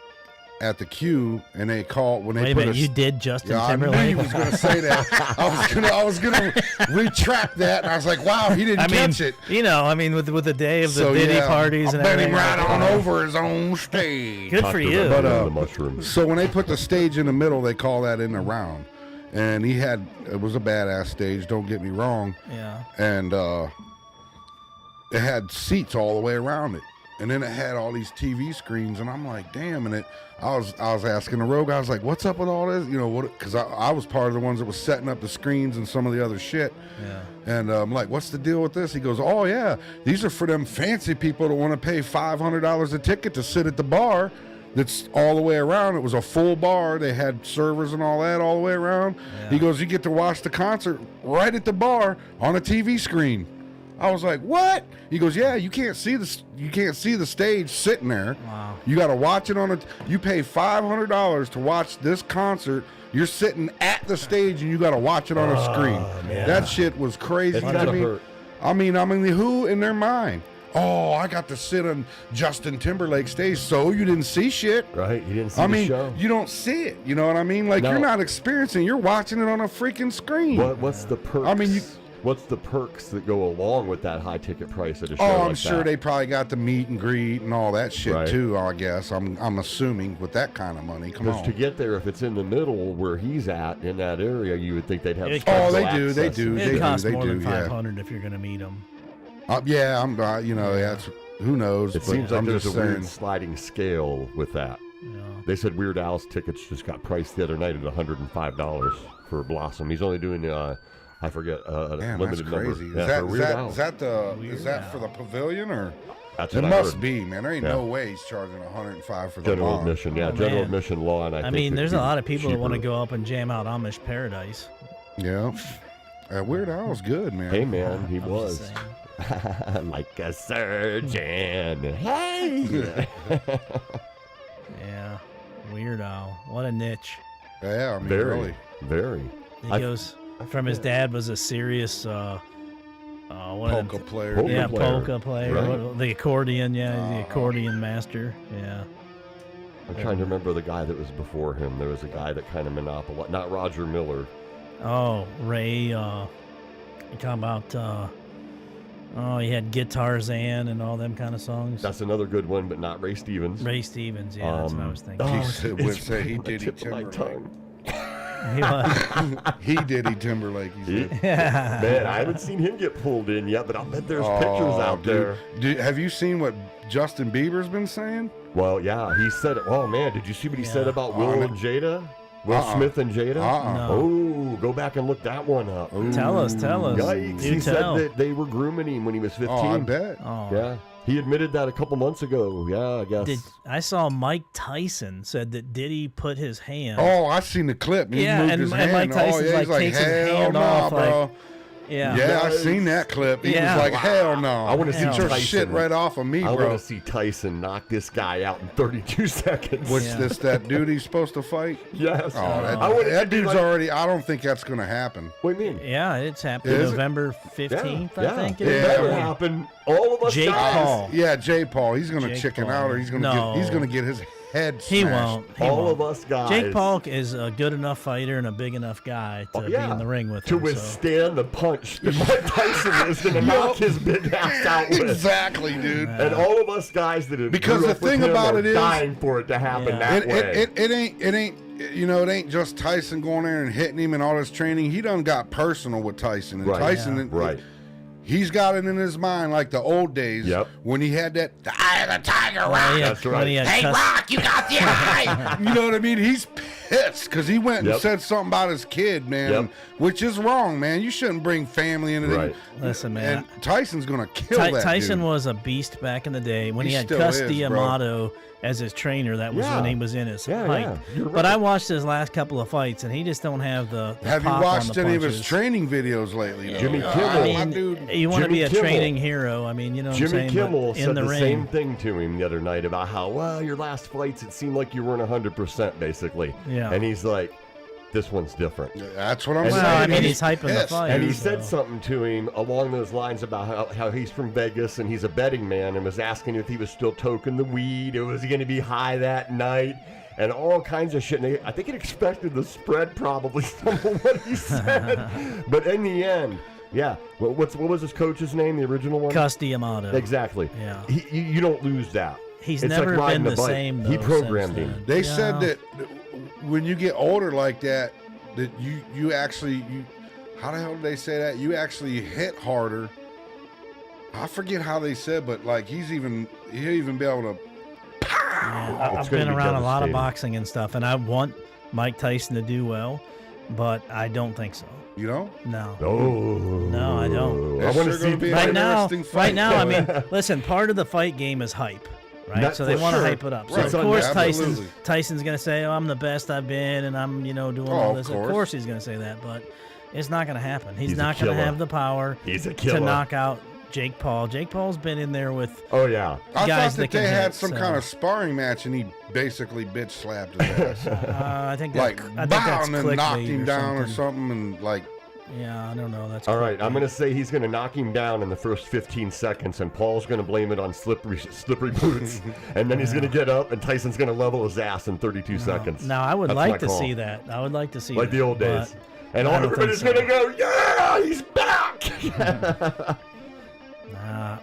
S1: at the Q, and they called when they
S3: Wait a
S1: put
S3: minute, you did Justin
S1: Yeah, I knew
S3: Timberlake?
S1: he was going to say that. I was gonna retract that, and I was like, "Wow, he didn't
S3: I mean,
S1: catch it."
S3: with the day of the Diddy parties
S1: I
S3: and
S1: bet
S3: everything.
S1: him right on over his own stage.
S3: Good
S2: Talk
S3: for
S2: to
S3: you.
S2: them
S1: But,
S2: about the mushrooms.
S1: So when they put the stage in the middle, they call that in the round, and it was a badass stage. Don't get me wrong,
S3: Yeah.
S1: and it had seats all the way around it, and then it had all these TV screens, and I'm like, damn. And I was asking the rogue, I was like, what's up with all this? You know what? Because I was part of the ones that was setting up the screens and some of the other shit.
S3: Yeah.
S1: And I'm like, what's the deal with this? He goes, oh yeah, these are for them fancy people that want to pay $500 a ticket to sit at the bar. That's all the way around. It was a full bar. They had servers and all that all the way around.
S3: Yeah.
S1: He goes, you get to watch the concert right at the bar on a TV screen. I was like, what? He goes, yeah, you can't see the stage sitting there.
S3: Wow.
S1: You got to watch it you pay $500 to watch this concert. You're sitting at the stage and you got to watch it on a screen.
S2: man.
S1: That shit was crazy
S2: It's
S1: to
S2: gotta
S1: me.
S2: hurt.
S1: I mean, who in their mind? Oh, I got to sit on Justin Timberlake stage, so you didn't see shit.
S2: Right? You didn't see
S1: I
S2: the
S1: mean,
S2: show.
S1: you don't see it. You know what I mean? Like,
S2: No.
S1: you're not experiencing. You're watching it on a freaking screen.
S2: What's the perks?
S1: I mean,
S2: what's the perks that go along with that high ticket price at a show
S1: Oh, I'm
S2: like
S1: sure
S2: that?
S1: they probably got the meet and greet and all that shit
S2: Right.
S1: too. I guess I'm assuming with that kind of money. Come
S2: Because
S1: on.
S2: to get there, if it's in the middle where he's at in that area, you would think they'd have.
S3: It-
S2: special
S1: Oh, they do, they
S2: access
S1: do,
S2: and
S1: they
S3: It
S2: shit.
S3: costs
S1: they
S3: more than
S1: do, yeah.
S3: $500 if you're going to meet them.
S1: Yeah, that's who knows.
S2: It
S1: but
S2: seems like
S1: I'm
S2: there's a
S1: just
S2: weird
S1: saying.
S2: sliding scale with that. They said Weird Al's tickets just got priced the other night at $105 for Blossom. He's only doing I forget
S1: Man,
S2: limited
S1: that's crazy.
S2: number. Yeah, for Weird Al.
S1: Is that for the pavilion or?
S2: That's
S1: It
S2: what I
S1: must
S2: heard.
S1: be, man. There ain't no way he's charging $105 for the
S2: General
S1: lawn.
S2: admission, yeah,
S3: Oh,
S2: general
S3: man.
S2: admission law, and
S3: I mean, there's a lot of people that want to
S2: cheaper.
S3: go up and jam out Amish Paradise.
S1: Yeah. Weird Al's good, man.
S2: Hey man, he
S3: I'm just
S2: was
S3: saying.
S2: like a surgeon. Hey.
S3: Yeah, Weird Al. What a niche.
S1: Yeah, I mean,
S2: Very,
S1: really.
S2: very.
S3: He
S2: I-
S3: goes from his dad was a serious one of
S1: Polka
S3: them,
S1: player.
S2: Polka
S3: yeah,
S2: player.
S3: polka player.
S2: Right.
S3: The accordion, yeah, the accordion master. Yeah.
S2: I'm trying to remember the guy that was before him. There was a guy that kind of monopolized, not Roger Miller.
S3: Oh, Ray. You talking about? He had Guitarzan and all them kind of songs.
S2: That's another good one, but not Ray Stevens.
S3: Ray Stevens. Yeah, that's what I was thinking.
S1: He
S2: Oh,
S1: said-
S2: it's
S1: would say he
S2: on the
S1: did
S2: tip of my
S1: Timberlake.
S2: tongue.
S3: He was.
S1: He Diddy Timberlake. He said.
S2: Man, I haven't seen him get pulled in yet, but I'll bet there's pictures out there.
S1: Have you seen what Justin Bieber's been saying?
S2: Well, yeah, he said, oh man, did you see what he said
S3: Yeah.
S2: about Will and Jada? Will Smith and Jada?
S3: No.
S2: Oh, go back and look that one up.
S3: Tell us.
S2: Yikes.
S3: Do
S2: He
S3: tell.
S2: said that they were grooming him when he was 15.
S1: Oh, I bet.
S3: Oh.
S2: Yeah. He admitted that a couple months ago. Yeah, I guess.
S3: I saw Mike Tyson said that Diddy put his hand.
S1: Oh, I seen the clip. He
S3: Yeah,
S1: moved
S3: and
S1: his
S3: Mike
S1: hand.
S3: Tyson's
S1: he's
S3: like, takes his
S1: hell
S3: hand
S1: no,
S3: off,
S1: bro.
S3: like- yeah.
S1: Yeah, I
S2: Nice.
S1: seen that clip. He
S3: Yeah.
S1: was like, hell no.
S2: I want to see
S1: Get your
S2: Tyson.
S1: shit right off of me,
S2: I
S1: bro.
S2: want to see Tyson knock this guy out in 32 seconds.
S1: What's
S3: Yeah.
S1: that dude he's supposed to fight?
S2: Yes.
S1: Oh,
S2: I want
S1: that dude's already, I don't think that's going to happen.
S2: What do you mean?
S3: Yeah, it's happening
S1: Is it?
S3: November 15th, I think.
S2: It
S1: Yeah.
S2: better happen. All of us
S3: Jake
S2: guys.
S3: Paul.
S1: Yeah, Jay Paul. He's going to
S3: Jake
S1: chicken
S3: Paul.
S1: out or he's going to
S3: No.
S1: get his head
S3: He
S1: smashed.
S3: won't. He
S2: All
S3: won't.
S2: of us guys.
S3: Jake Paul is a good enough fighter and a big enough guy to be in the ring with
S2: to
S3: him.
S2: withstand the punch that Mike Tyson is going to knock his big ass out with.
S1: Exactly, dude.
S2: And all of us guys that have
S1: Because
S2: grew
S1: the
S2: up with
S1: thing
S2: him
S1: about
S2: are
S1: it is-
S2: dying for it to happen that way.
S1: It ain't it ain't just Tyson going there and hitting him and all his training. He done got personal with Tyson. And
S2: Right.
S1: Tyson,
S2: Right.
S1: He's got it in his mind like the old days when he had that the eye of the tiger, Rock.
S2: That's right.
S3: when he had
S1: Hey, Rock, you got the eye. You know what I mean? He's pissed because he went and said something about his kid, man, which is wrong, man. You shouldn't bring family into
S2: Right.
S1: it.
S3: Listen, man.
S1: And Tyson's going to kill that
S3: Tyson
S1: dude.
S3: was a beast back in the day when he, had
S1: still
S3: Cus
S1: is,
S3: D'Amato as his trainer. That was when he was in his height.
S2: Yeah, you're
S3: But
S2: right.
S3: I watched his last couple of fights, and he just don't have the
S1: Have you
S3: pop on
S1: watched
S3: the
S1: any of his
S3: punches.
S1: training videos lately? Though?
S2: Jimmy
S1: Oh,
S2: Kimmel.
S1: my
S3: I mean,
S1: dude.
S3: you want to
S2: Jimmy
S3: be a
S2: Kimmel.
S3: training hero. I mean, you know what I'm
S2: Jimmy
S3: saying?
S2: Kimmel
S3: But in
S2: said
S3: the
S2: the
S3: ring.
S2: same thing to him the other night about how, well, your last fights, it seemed like you weren't 100% basically.
S3: Yeah.
S2: And he's like, this one's different.
S1: That's what I'm
S2: And
S1: saying.
S3: Well, I mean, he's hyping the
S1: pissed.
S3: fight.
S2: And he
S3: so-
S2: said something to him along those lines about how he's from Vegas and he's a betting man and was asking if he was still toking the weed or was he going to be high that night and all kinds of shit. And I think he expected the spread probably some of what he said. But in the end, yeah. What was his coach's name, the original one?
S3: Cus D'Amato.
S2: Exactly.
S3: Yeah.
S2: You don't lose that.
S3: He's
S2: It's
S3: never
S2: like riding
S3: been
S2: a
S3: the
S2: bike.
S3: same, though.
S2: He programmed
S3: since
S2: him.
S3: then.
S1: They
S3: Yeah.
S1: said that when you get older like that, that you actually how the hell did they say that? You actually hit harder. I forget how they said, but like he'll even be able to.
S3: Yeah,
S2: It's
S3: I've
S2: gonna
S3: been
S2: be
S3: around a lot of
S2: devastating.
S3: boxing and stuff, and I want Mike Tyson to do well, but I don't think so.
S1: You know,
S3: No.
S2: No,
S3: I don't.
S2: I
S1: That's
S2: want to
S1: sure
S2: see
S1: gonna be
S3: Right
S1: an
S3: now,
S1: interesting fight,
S3: I
S1: though.
S3: mean, listen, part of the fight game is hype, right?
S2: That
S3: so they
S2: for
S3: want to
S2: sure.
S3: hype it up. So
S1: Right.
S3: of course
S1: Absolutely.
S3: Tyson's going to say, "Oh, I'm the best I've been, and I'm, doing all
S1: of
S3: this."
S1: course.
S3: Of course he's going to say that, but it's not going to happen. He's
S2: He's a
S3: not going to
S2: killer.
S3: have the power
S2: He's a
S3: to
S2: killer.
S3: knock out Jake Paul. Jake Paul's been in there with
S2: Oh yeah.
S1: I
S3: guys
S1: thought that
S3: can
S1: they had
S3: hit,
S1: some
S3: so-
S1: kind of sparring match, and he basically bitch slapped his ass,
S3: I think
S1: like
S3: that, I think
S1: bow,
S3: that's
S1: and then knocked
S3: clickbait
S1: him down or something, and like.
S3: Yeah, I don't know. That's
S2: All right, I'm
S3: clickbait.
S2: going to say he's going to knock him down in the first 15 seconds, and Paul's going to blame it on slippery boots, and then he's going to get up, and Tyson's going to level his ass in 32 seconds.
S3: Now I would
S2: That's
S3: like
S2: my
S3: to
S2: call.
S3: see that. I would like to see
S2: Like
S3: that,
S2: the old
S3: but
S2: days. And
S3: I
S2: all
S3: don't think
S2: everybody's
S3: so.
S2: going to go, yeah, he's back.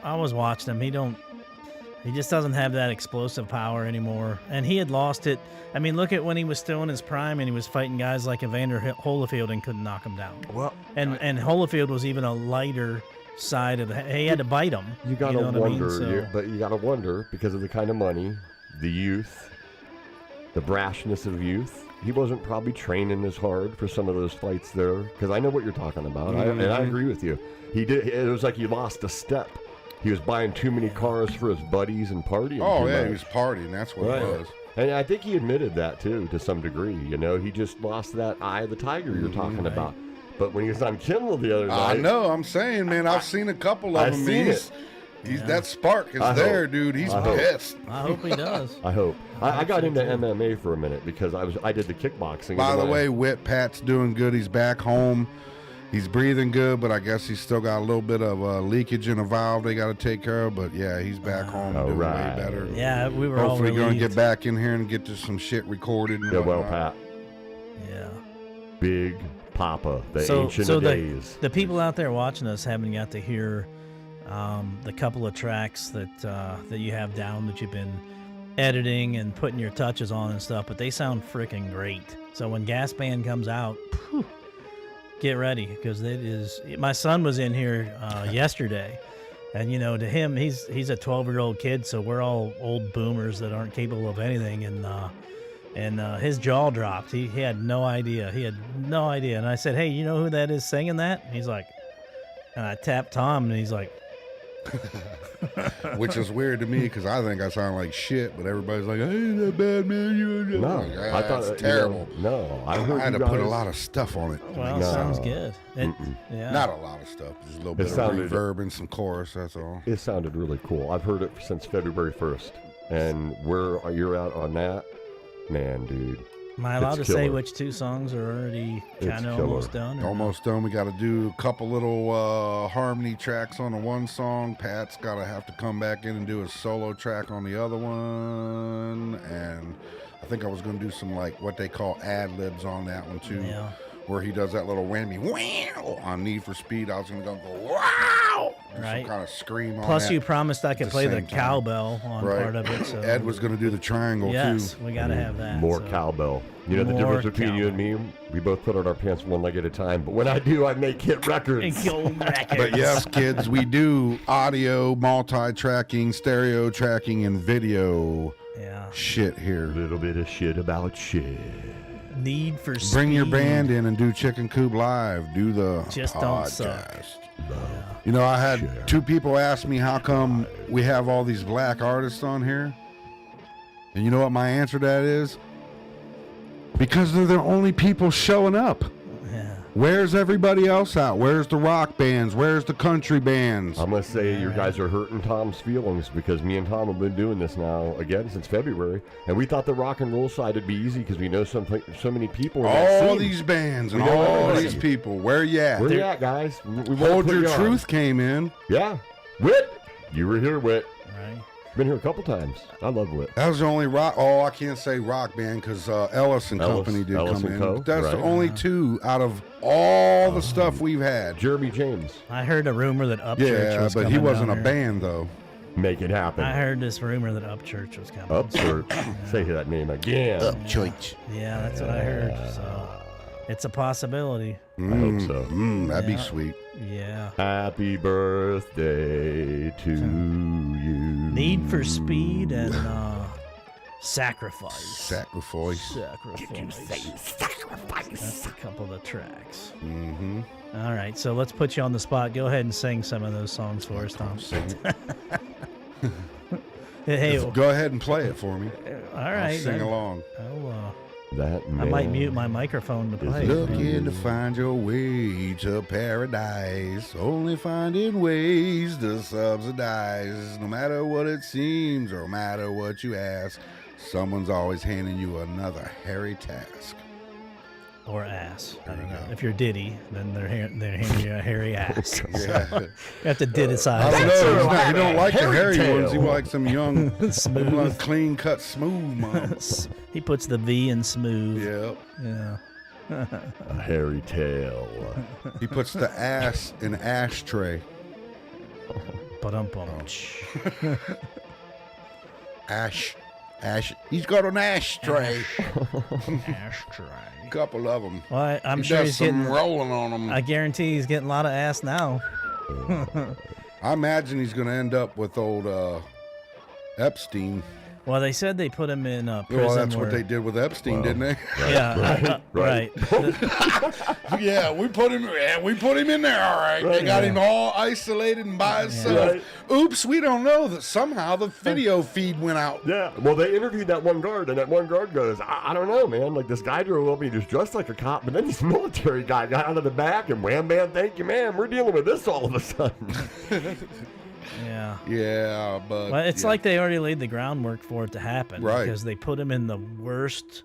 S3: I was watching him. He just doesn't have that explosive power anymore. And he had lost it. I mean, look at when he was still in his prime and he was fighting guys like Evander Holyfield and couldn't knock him down.
S2: Well,
S3: And Holyfield was even a lighter side of the. He had to bite him.
S2: you got to
S3: know what I mean?
S2: wonder,
S3: So-
S2: but you got to wonder because of the kind of money, the youth, the brashness of youth. He wasn't probably training as hard for some of those fights there, because I know what you're talking about, and I agree with you. He did. It was like he lost a step. He was buying too many cars for his buddies and partying.
S1: Oh,
S2: too
S1: yeah,
S2: much.
S1: he was partying. That's what it was.
S2: And I think he admitted that, too, to some degree. You know, he just lost that eye of the tiger you're talking about. But when he was on Kimmel the other night...
S1: I know, I'm saying, man, I've seen a couple of them. That spark is there, dude. He's pissed.
S3: I hope he does.
S2: I hope. I got into MMA for a minute because I did the kickboxing.
S1: By the way, Whit Pat's doing good. He's back home. He's breathing good, but I guess he's still got a little bit of leakage in a valve they got to take care of. But yeah, he's back home doing way better.
S3: Yeah, we were
S1: hopefully
S3: all
S1: going to get back in here and get to some shit recorded. And
S2: well, Pat.
S3: Yeah.
S2: Big Papa, the ancient of days.
S3: The people out there watching us haven't got to hear the couple of tracks that you have down that you've been editing and putting your touches on and stuff, but they sound freaking great. So when Gas Band comes out, get ready, because it is. My son was in here yesterday, and you know, to him, he's a 12-year-old kid, so we're all old boomers that aren't capable of anything, and his jaw dropped. He had no idea. And I said, "Hey, you know who that is singing that?" And he's like, and I tapped Tom, and he's like.
S1: Which is weird to me because I think I sound like shit, but everybody's like, "Hey, that bad man."
S2: No,
S1: I thought it's terrible.
S2: I
S1: had to put a lot of stuff on it.
S3: Well, sounds good. Yeah.
S1: Not a lot of stuff, just a little bit of reverb and some chorus. That's all.
S2: It sounded really cool. I've heard it since February 1st, and where you're out on that, man, dude.
S3: Am I allowed to say which two songs are already kind of almost done?
S1: Almost done. We got to do a couple little harmony tracks on the one song. Pat's got to have to come back in and do a solo track on the other one. And I think I was going to do some, like, what they call ad-libs on that one, too.
S3: Yeah.
S1: Where he does that little whammy, wow, on Need for Speed. I was going to go, wow!
S3: Right.
S1: Some kind of scream on
S3: Plus,
S1: that
S3: you promised I could play the cowbell on
S1: right.
S3: part of it. So.
S1: Ed was going to do the triangle, too.
S3: Yes, we got to have that.
S2: More cowbell. You know the difference between you and me? We both put on our pants one leg at a time, but when I do, I make hit records.
S1: But yes, kids, we do audio, multi-tracking, stereo tracking, and video shit here.
S2: A little bit of shit about shit.
S3: Need for Speed.
S1: Bring your band in and do Chicken Coop Live. Do the
S3: Just
S1: podcast.
S3: Don't suck.
S1: You know, I had two people ask me how come we have all these black artists on here. And you know what my answer to that is? Because they're the only people showing up.
S3: Yeah.
S1: Where's everybody else out? Where's the rock bands? Where's the country bands?
S2: I'm going to say you guys are hurting Tom's feelings because me and Tom have been doing this now, again, since February. And we thought the rock and roll side would be easy because we know so many people.
S1: All these bands and all these people. Where you at?
S2: Where you at, guys? We
S1: Hold Your Truth came in.
S2: Yeah. Whit. You were here, Whit.
S3: Right.
S2: Been here a couple times. I love Whit.
S1: That was the only rock. Oh, I can't say rock band because Ellis and Company did come in.
S2: Co,
S1: That's the only two out of all the stuff we've had.
S2: Jeremy James.
S3: I heard a rumor that Upchurch was coming.
S1: Yeah, but he wasn't a
S3: here.
S1: band though.
S2: Make it happen.
S3: I heard this rumor that Upchurch was coming.
S2: Upchurch. Say that name again.
S1: Upchurch.
S3: Yeah, that's what I heard. So it's a possibility.
S2: I hope so.
S1: That'd be sweet.
S3: Yeah.
S2: Happy birthday to you.
S3: Need for Speed and Sacrifice.
S1: Sacrifice.
S2: Did you say sacrifice?
S3: That's a couple of the tracks.
S1: Mm-hmm.
S3: All right, so let's put you on the spot. Go ahead and sing some of those songs for us, Tom. Hey,
S1: go ahead and play it for me.
S3: All right.
S1: I'll sing along.
S3: I might mute my microphone to play.
S1: Looking to find your way to paradise, only finding ways to subsidize. No matter what it seems or no matter what you ask, someone's always handing you another hairy task.
S3: Or ass.
S1: There you go.
S3: If you're Diddy, then they're handing you a hairy ass.
S1: Yeah.
S3: You have to Diddy-size.
S1: I don't know. He don't like the hairy
S2: tail.
S1: ones. He likes some young,
S3: Smooth.
S1: clean cut, smooth mom.
S3: He puts the V in smooth.
S1: Yep.
S3: Yeah.
S2: A hairy tail.
S1: He puts the ass in ashtray.
S3: Ba-dum-bum.
S1: Ash. He's got an ashtray.
S3: Ashtray.
S1: Couple of them.
S3: Well, I'm
S1: He
S3: sure
S1: does
S3: he's
S1: some
S3: getting.
S1: rolling on them.
S3: I guarantee he's getting a lot of ass now.
S1: I imagine he's going to end up with old Epstein.
S3: Well, they said they put him in prison.
S1: Well, that's
S3: where,
S1: what they did with Epstein, didn't they?
S3: Yeah, right.
S1: Yeah, we put him in there. All right, they got him all isolated and by himself.
S2: Right.
S1: Oops, we don't know that somehow the video feed went out.
S2: Yeah, well, they interviewed that one guard, and that one guard goes, I don't know, man. Like, this guy drove up, he was dressed like a cop, but then this military guy got out of the back, and wham, bam, thank you, man. We're dealing with this all of a sudden.
S3: Yeah.
S1: Yeah, but
S3: Well, it's like they already laid the groundwork for it to happen.
S1: Right.
S3: Because they put him in the worst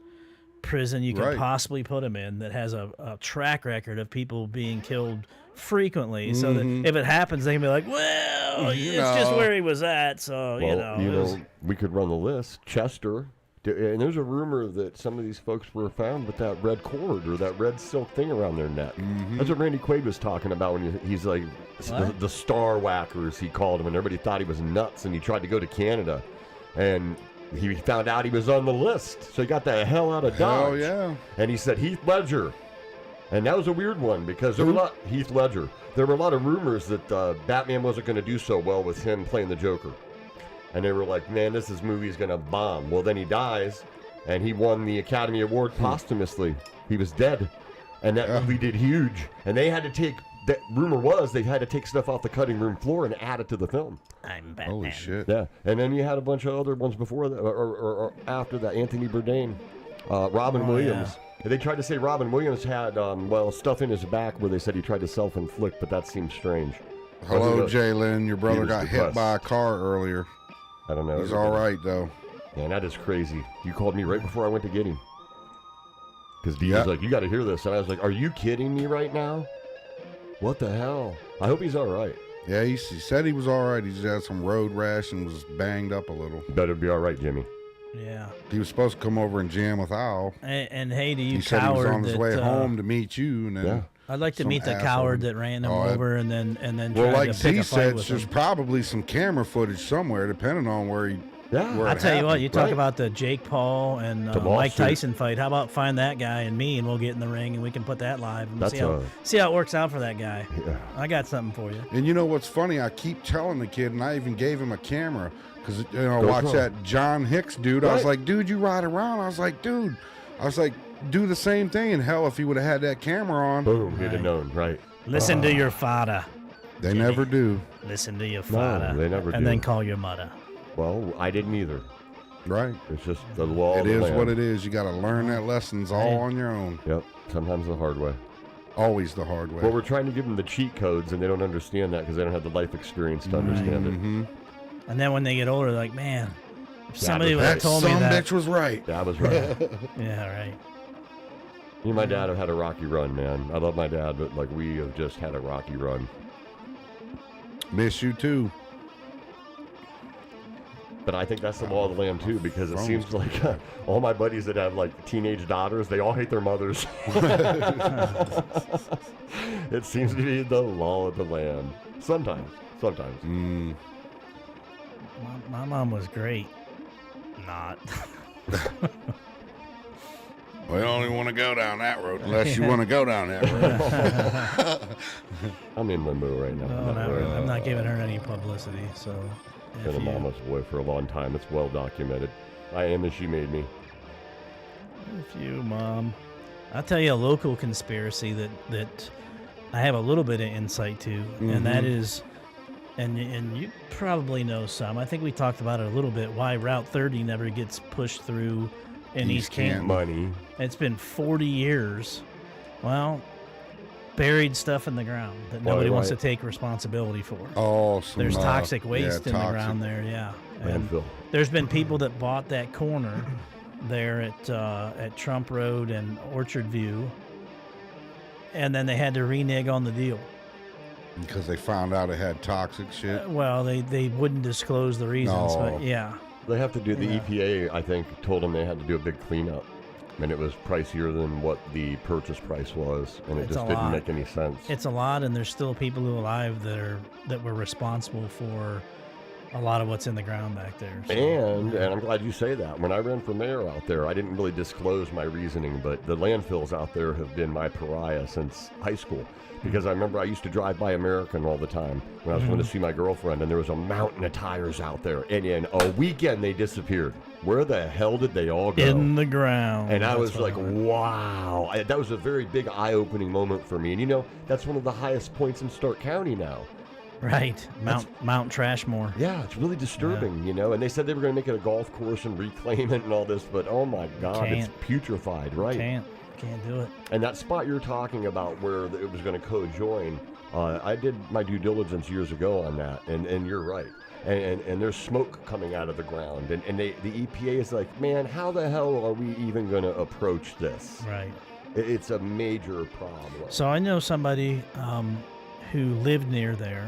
S3: prison you could
S1: Right.
S3: possibly put him in that has a track record of people being killed frequently. So that if it happens, they can be like, well,
S1: You
S3: it's just
S1: know.
S3: where he was at. So,
S2: Well,
S3: it was-
S2: we could run the list. Chester. And there's a rumor that some of these folks were found with that red cord or that red silk thing around their neck. That's what Randy Quaid was talking about when he's like the star whackers, he called them, and everybody thought he was nuts, and he tried to go to Canada, and he found out he was on the list, so he got the hell out of
S1: hell
S2: Dodge.
S1: yeah.
S2: And he said Heath Ledger, and that was a weird one because there were Heath Ledger. There were a lot of rumors that Batman wasn't going to do so well with him playing the Joker. And they were like, man, this movie's going to bomb. Well, then he dies, and he won the Academy Award posthumously. He was dead, and that movie did huge. And they had to take, that rumor was, they had to take stuff off the cutting room floor and add it to the film.
S3: I'm Batman.
S1: Holy shit.
S2: Yeah, and then you had a bunch of other ones before that, or after that, Anthony Bourdain, Robin Williams. They tried to say Robin Williams had, stuff in his back where they said he tried to self-inflict, but that seems strange.
S1: Hello, Jalen. Your brother
S2: was
S1: got hit
S2: depressed.
S1: by a car earlier.
S2: I don't know.
S1: He's all right, though.
S2: Man, that is crazy. You called me right before I went to get him. Because Dee
S1: Yeah.
S2: was like, you got to hear this. And I was like, are you kidding me right now? What the hell? I hope he's all right.
S1: Yeah, he said he was all right. He just had some road rash and was banged up a little.
S2: Better be all right, Jimmy.
S3: Yeah.
S1: He was supposed to come over and jam with Al.
S3: And hey, to you
S1: He said he was
S3: coward
S1: on his
S3: that,
S1: way home to meet you, and then
S2: Yeah.
S3: I'd like to
S1: some
S3: meet the
S1: asshole.
S3: coward that ran him
S1: Oh,
S3: over and then
S1: well,
S3: tried
S1: like
S3: to pick
S1: Z
S3: a fight
S1: said,
S3: with
S1: there's
S3: him.
S1: probably some camera footage somewhere, depending on where he.
S2: Yeah.
S1: Where
S3: I
S1: it
S3: tell you what,
S1: happened.
S3: you talk
S2: Right.
S3: about the Jake Paul and
S2: Wall
S3: Mike
S2: Street.
S3: Tyson fight. How about find that guy and me, and we'll get in the ring and we can put that live and
S2: That's
S3: see how it works out for that guy.
S2: Yeah.
S3: I got something for you.
S1: And you know what's funny? I keep telling the kid, and I even gave him a camera because
S2: Go
S1: watch
S2: for it.
S1: that John Hicks dude. I was
S2: Right.
S1: like, dude, you ride around. I was like, do the same thing. And hell, if he would have had that camera on,
S2: Boom. He'd have known. Right.
S3: Listen to your father.
S1: they never do.
S3: Listen to your father.
S2: they never
S3: and
S2: do.
S3: then call your mother.
S2: Well, I didn't either.
S1: Right?
S2: It's just the law
S1: It
S2: of the
S1: is
S2: land.
S1: what it is. You got to learn that lessons all on your own.
S2: Yep. Sometimes the hard way.
S1: Always the hard way.
S2: Well, we're trying to give them the cheat codes, and they don't understand that because they don't have the life experience to understand it.
S1: Mhm.
S3: And then when they get older, they're like, man, if somebody would have
S1: That
S3: told me
S1: some
S3: that.
S1: bitch was right.
S2: That was right.
S3: Yeah, right.
S2: Me and my dad have had a rocky run, man. I love my dad, but like we have just had a rocky run.
S1: Miss you too.
S2: But I think that's the law of the land too, because it seems like all my buddies that have like teenage daughters, they all hate their mothers. It seems to be the law of the land. Sometimes.
S1: Mm.
S3: My mom was great. Not.
S1: We don't even want to go down that road unless you want to go down that road.
S2: I'm in limbo right now.
S3: No, not really. I'm not giving her any publicity. So,
S2: Been
S3: if
S2: a
S3: you-
S2: mama's boy for a long time. It's well documented. I am as she made me.
S3: If you, Mom. I'll tell you a local conspiracy that I have a little bit of insight to, and that is, and you probably know some. I think we talked about it a little bit, why Route 30 never gets pushed through in East Canton.
S2: Money.
S3: It's been 40 years. Well, buried stuff in the ground that nobody wants to take responsibility for.
S1: Oh,
S3: There's toxic waste in the
S1: toxic.
S3: ground there, yeah. And
S2: Landfill.
S3: there's been people that bought that corner there at Trump Road and Orchard View, and then they had to renege on the deal.
S1: Because they found out it had toxic shit.
S3: Well, they wouldn't disclose the reasons,
S1: No.
S3: but yeah.
S2: They have to do, the
S3: Yeah.
S2: EPA, I think, told them they had to do a big cleanup. And it was pricier than what the purchase price was. And it
S3: It's
S2: just
S3: a
S2: didn't
S3: lot.
S2: make any sense.
S3: It's a lot, and there's still people who are alive that were responsible for a lot of what's in the ground back there. So.
S2: And I'm glad you say that. When I ran for mayor out there, I didn't really disclose my reasoning, but the landfills out there have been my pariah since high school. Because I remember I used to drive by American all the time when I was going to see my girlfriend, and there was a mountain of tires out there. And in a weekend, they disappeared. where the hell did they all go?
S3: In the ground.
S2: And I
S3: That's
S2: was
S3: what
S2: like,
S3: went.
S2: wow. That was a very big eye-opening moment for me. And, you know, that's one of the highest points in Stark County now.
S3: Right. Mount Trashmore.
S2: Yeah, it's really disturbing, you know. And they said they were going to make it a golf course and reclaim it and all this, but oh my God, it's putrefied, right?
S3: Can't do it.
S2: And that spot you're talking about where it was going to co-join, I did my due diligence years ago on that, and you're right. And there's smoke coming out of the ground, and the EPA is like, man, how the hell are we even going to approach this?
S3: Right.
S2: It's a major problem.
S3: So I know somebody who lived near the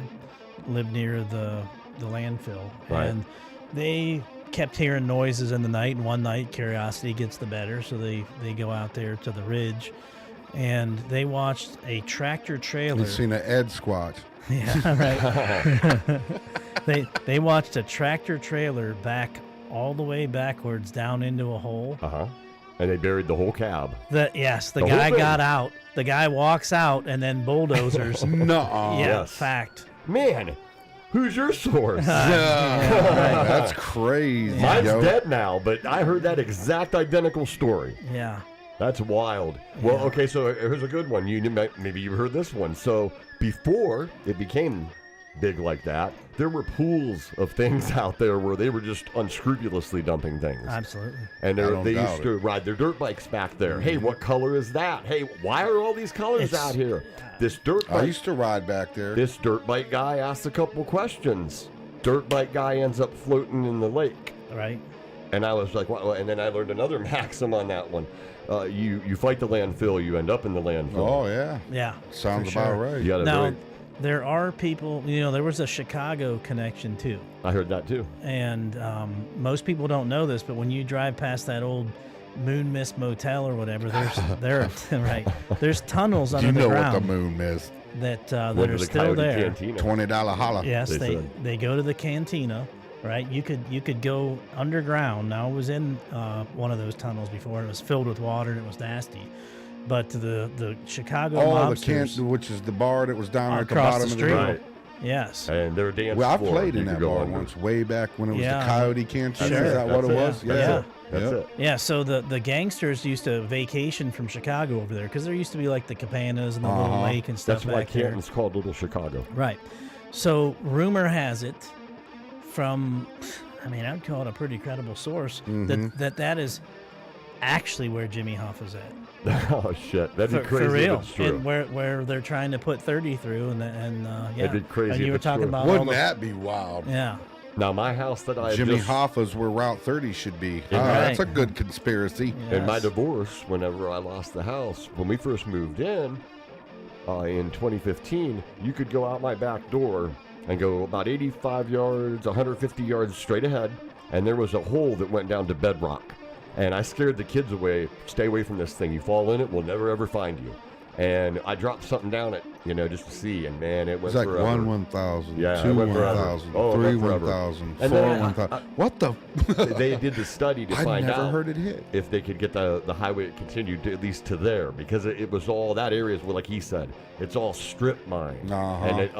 S3: landfill,
S2: Right.
S3: and they kept hearing noises in the night. And one night, curiosity gets the better, so they go out there to the ridge, and they watched a tractor trailer.
S1: You seen an Ed squat.
S3: Yeah, right. They watched a tractor trailer back all the way backwards down into a hole.
S2: And they buried the whole cab.
S3: The
S2: whole
S3: guy
S2: thing.
S3: got out. The guy walks out, and then bulldozers.
S1: Nuh-uh.
S3: Yeah,
S2: Yes.
S3: fact.
S2: Man, who's your source?
S1: That's crazy.
S2: Mine's
S1: yo.
S2: dead now, but I heard that exact identical story.
S3: Yeah.
S2: That's wild. Well, okay, so here's a good one. Maybe you heard this one. So before it became big like that, there were pools of things out there where they were just unscrupulously dumping things.
S3: Absolutely.
S2: And
S1: I don't
S2: they
S1: doubt
S2: used to ride their dirt bikes back there. Hey, what color is that? Hey, why are all these colors out here? This dirt
S1: I
S2: bike.
S1: used to ride back there.
S2: This dirt bike guy asked a couple questions. Dirt bike guy ends up floating in the lake.
S3: Right.
S2: And I was like, wow. And then I learned another maxim on that one. You fight the landfill, you end up in the landfill.
S1: Oh, yeah.
S3: Yeah.
S1: Sounds
S3: for
S1: about
S3: sure.
S1: right.
S2: You gotta
S3: Now,
S2: really-
S3: there are people, there was a Chicago connection too.
S2: I heard that too.
S3: And most people don't know this, but when you drive past that old Moon Mist Motel or whatever, there's tunnels
S1: You
S3: under the
S1: know
S3: ground
S1: what the moon missed.
S3: that
S2: Went
S3: are
S2: to the
S3: still
S2: Coyote
S3: there.
S2: Cantina.
S1: $20 holla.
S3: Yes,
S2: They
S3: they
S2: said.
S3: go to the cantina, right? You could go underground. Now, I was in one of those tunnels before, and it was filled with water, and it was nasty. But the Chicago mobsters,
S1: which is the bar that was down there at the
S3: across
S1: bottom
S3: the
S1: of the
S3: street.
S1: road.
S2: Right.
S3: Yes.
S2: And their dance
S1: Well, I
S2: floor,
S1: played in
S2: you
S1: that
S2: could go
S1: bar
S2: under.
S1: once, way back when it was
S3: Yeah.
S1: the Coyote Cantina.
S3: Sure.
S1: Is that what it
S2: That's
S1: was?
S2: it.
S3: Yeah.
S2: That's
S1: Yep.
S2: it.
S3: Yeah, so the gangsters used to vacation from Chicago over there because there used to be like the cabanas and the little lake and stuff
S2: That's why
S3: back there.
S2: Canton's called Little Chicago.
S3: Right. So rumor has it from, I would call it a pretty credible source, that is actually where Jimmy Hoff is at.
S2: Oh shit, that'd be crazy
S3: For real.
S2: if it's true.
S3: And where they're trying to put 30 through yeah.
S2: That'd be crazy
S3: And
S2: if
S3: you were
S2: it's
S3: talking
S2: true.
S3: about all
S1: Wouldn't
S3: the,
S1: that be wild?
S3: yeah.
S2: Now my house that I
S1: Jimmy
S2: just,
S1: Hoffa's where Route 30 should be.
S2: Yeah.
S1: That's a
S3: Right.
S1: good conspiracy.
S2: in my
S3: Yes.
S2: divorce, whenever I lost the house, when we first moved in 2015, you could go out my back door and go about 85 yards, 150 yards straight ahead, and there was a hole that went down to bedrock. And I scared the kids away. Stay away from this thing. You fall in it, we'll never ever find you. And I dropped something down it, just to see, and man, it went
S1: It's like
S2: forever.
S1: 1,000,
S2: Yeah, it
S1: 2
S2: went forever.
S1: 1,000,
S2: Oh, it
S1: 3
S2: went forever.
S1: 1,000,
S2: And
S1: 4
S2: then
S1: 1,000. What the?
S2: They did the study to
S1: I
S2: find
S1: never
S2: out
S1: heard it hit.
S2: if they could get the highway continued to, at least to there, because it was all that area is like he said, it's all strip mine, and it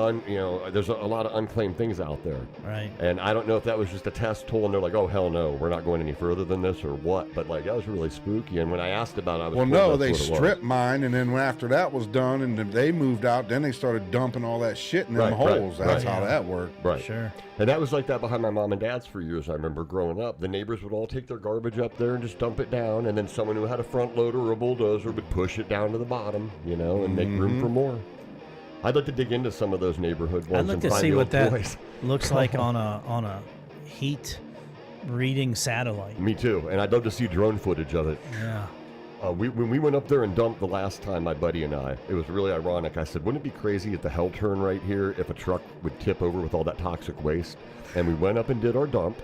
S2: there's a lot of unclaimed things out there.
S3: Right.
S2: And I don't know if that was just a test hole, and they're like, oh hell no, we're not going any further than this or what. But like that was really spooky. And when I asked about it, I was
S1: Well,
S2: told
S1: no,
S2: that's
S1: they
S2: what it was.
S1: strip mine, and then after that was done, and they moved out, then they started dumping all that shit in them
S2: Right, right,
S1: holes. That's
S2: right.
S1: how that worked.
S2: Right.
S3: Sure.
S2: And that was like that behind my mom and dad's for years. I remember growing up, the neighbors would all take their garbage up there and just dump it down, and then someone who had a front loader or a bulldozer would push it down to the bottom, and make room for more. I'd like to dig into some of those neighborhood ones
S3: I'd like
S2: and
S3: to
S2: find
S3: see
S2: the
S3: what
S2: old
S3: that
S2: boys.
S3: looks like on a heat reading satellite.
S2: Me too, and I'd love to see drone footage of it.
S3: Yeah.
S2: When we went up there and dumped the last time, my buddy and I, it was really ironic. I said, wouldn't it be crazy at the hell turn right here if a truck would tip over with all that toxic waste? And we went up and did our dump,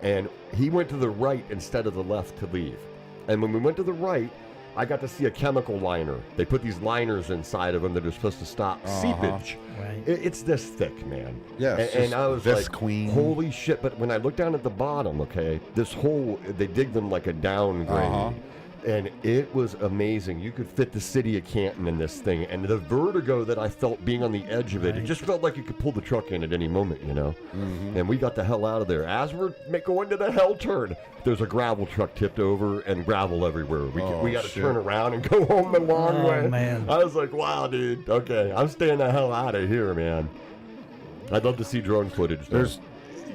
S2: and he went to the right instead of the left to leave. And when we went to the right, I got to see a chemical liner. They put these liners inside of them that are supposed to stop seepage.
S3: Right.
S2: It's this thick, man.
S1: Yeah, it's
S2: and
S1: just
S2: I was
S1: Visqueen.
S2: like, holy shit. But when I looked down at the bottom, okay, this hole, they dig them like a downgrade. and it was amazing. You could fit the city of Canton in this thing, and the vertigo that I felt being on the edge of it, it just felt like you could pull the truck in at any moment, you know. And we got the hell out of there. As we're going to the hell turn, there's a gravel truck tipped over and gravel everywhere. We got to turn around and go home the long way.
S3: Man.
S2: I was like, wow, dude. Okay, I'm staying the hell out of here, man. I'd love to see drone footage.
S1: There's,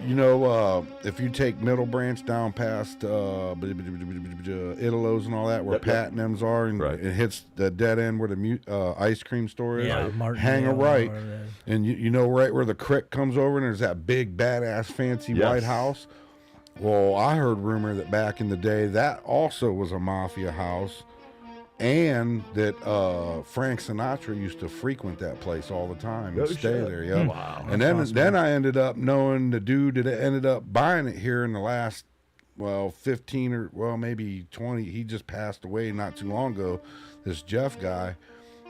S1: you know, if you take Middle Branch down past Italos and all that, where Pat and them's are, and it hits the dead end where the ice cream store is, hang a right, and you know right where the creek comes over, and there's that big, badass, fancy white house. Well, I heard rumor that back in the day, that also was a mafia house, and that Frank Sinatra used to frequent that place all the time and stay there. Yeah.
S2: Wow.
S1: And then I ended up knowing the dude that ended up buying it here in the last, 15 or maybe 20. He just passed away not too long ago. This Jeff guy,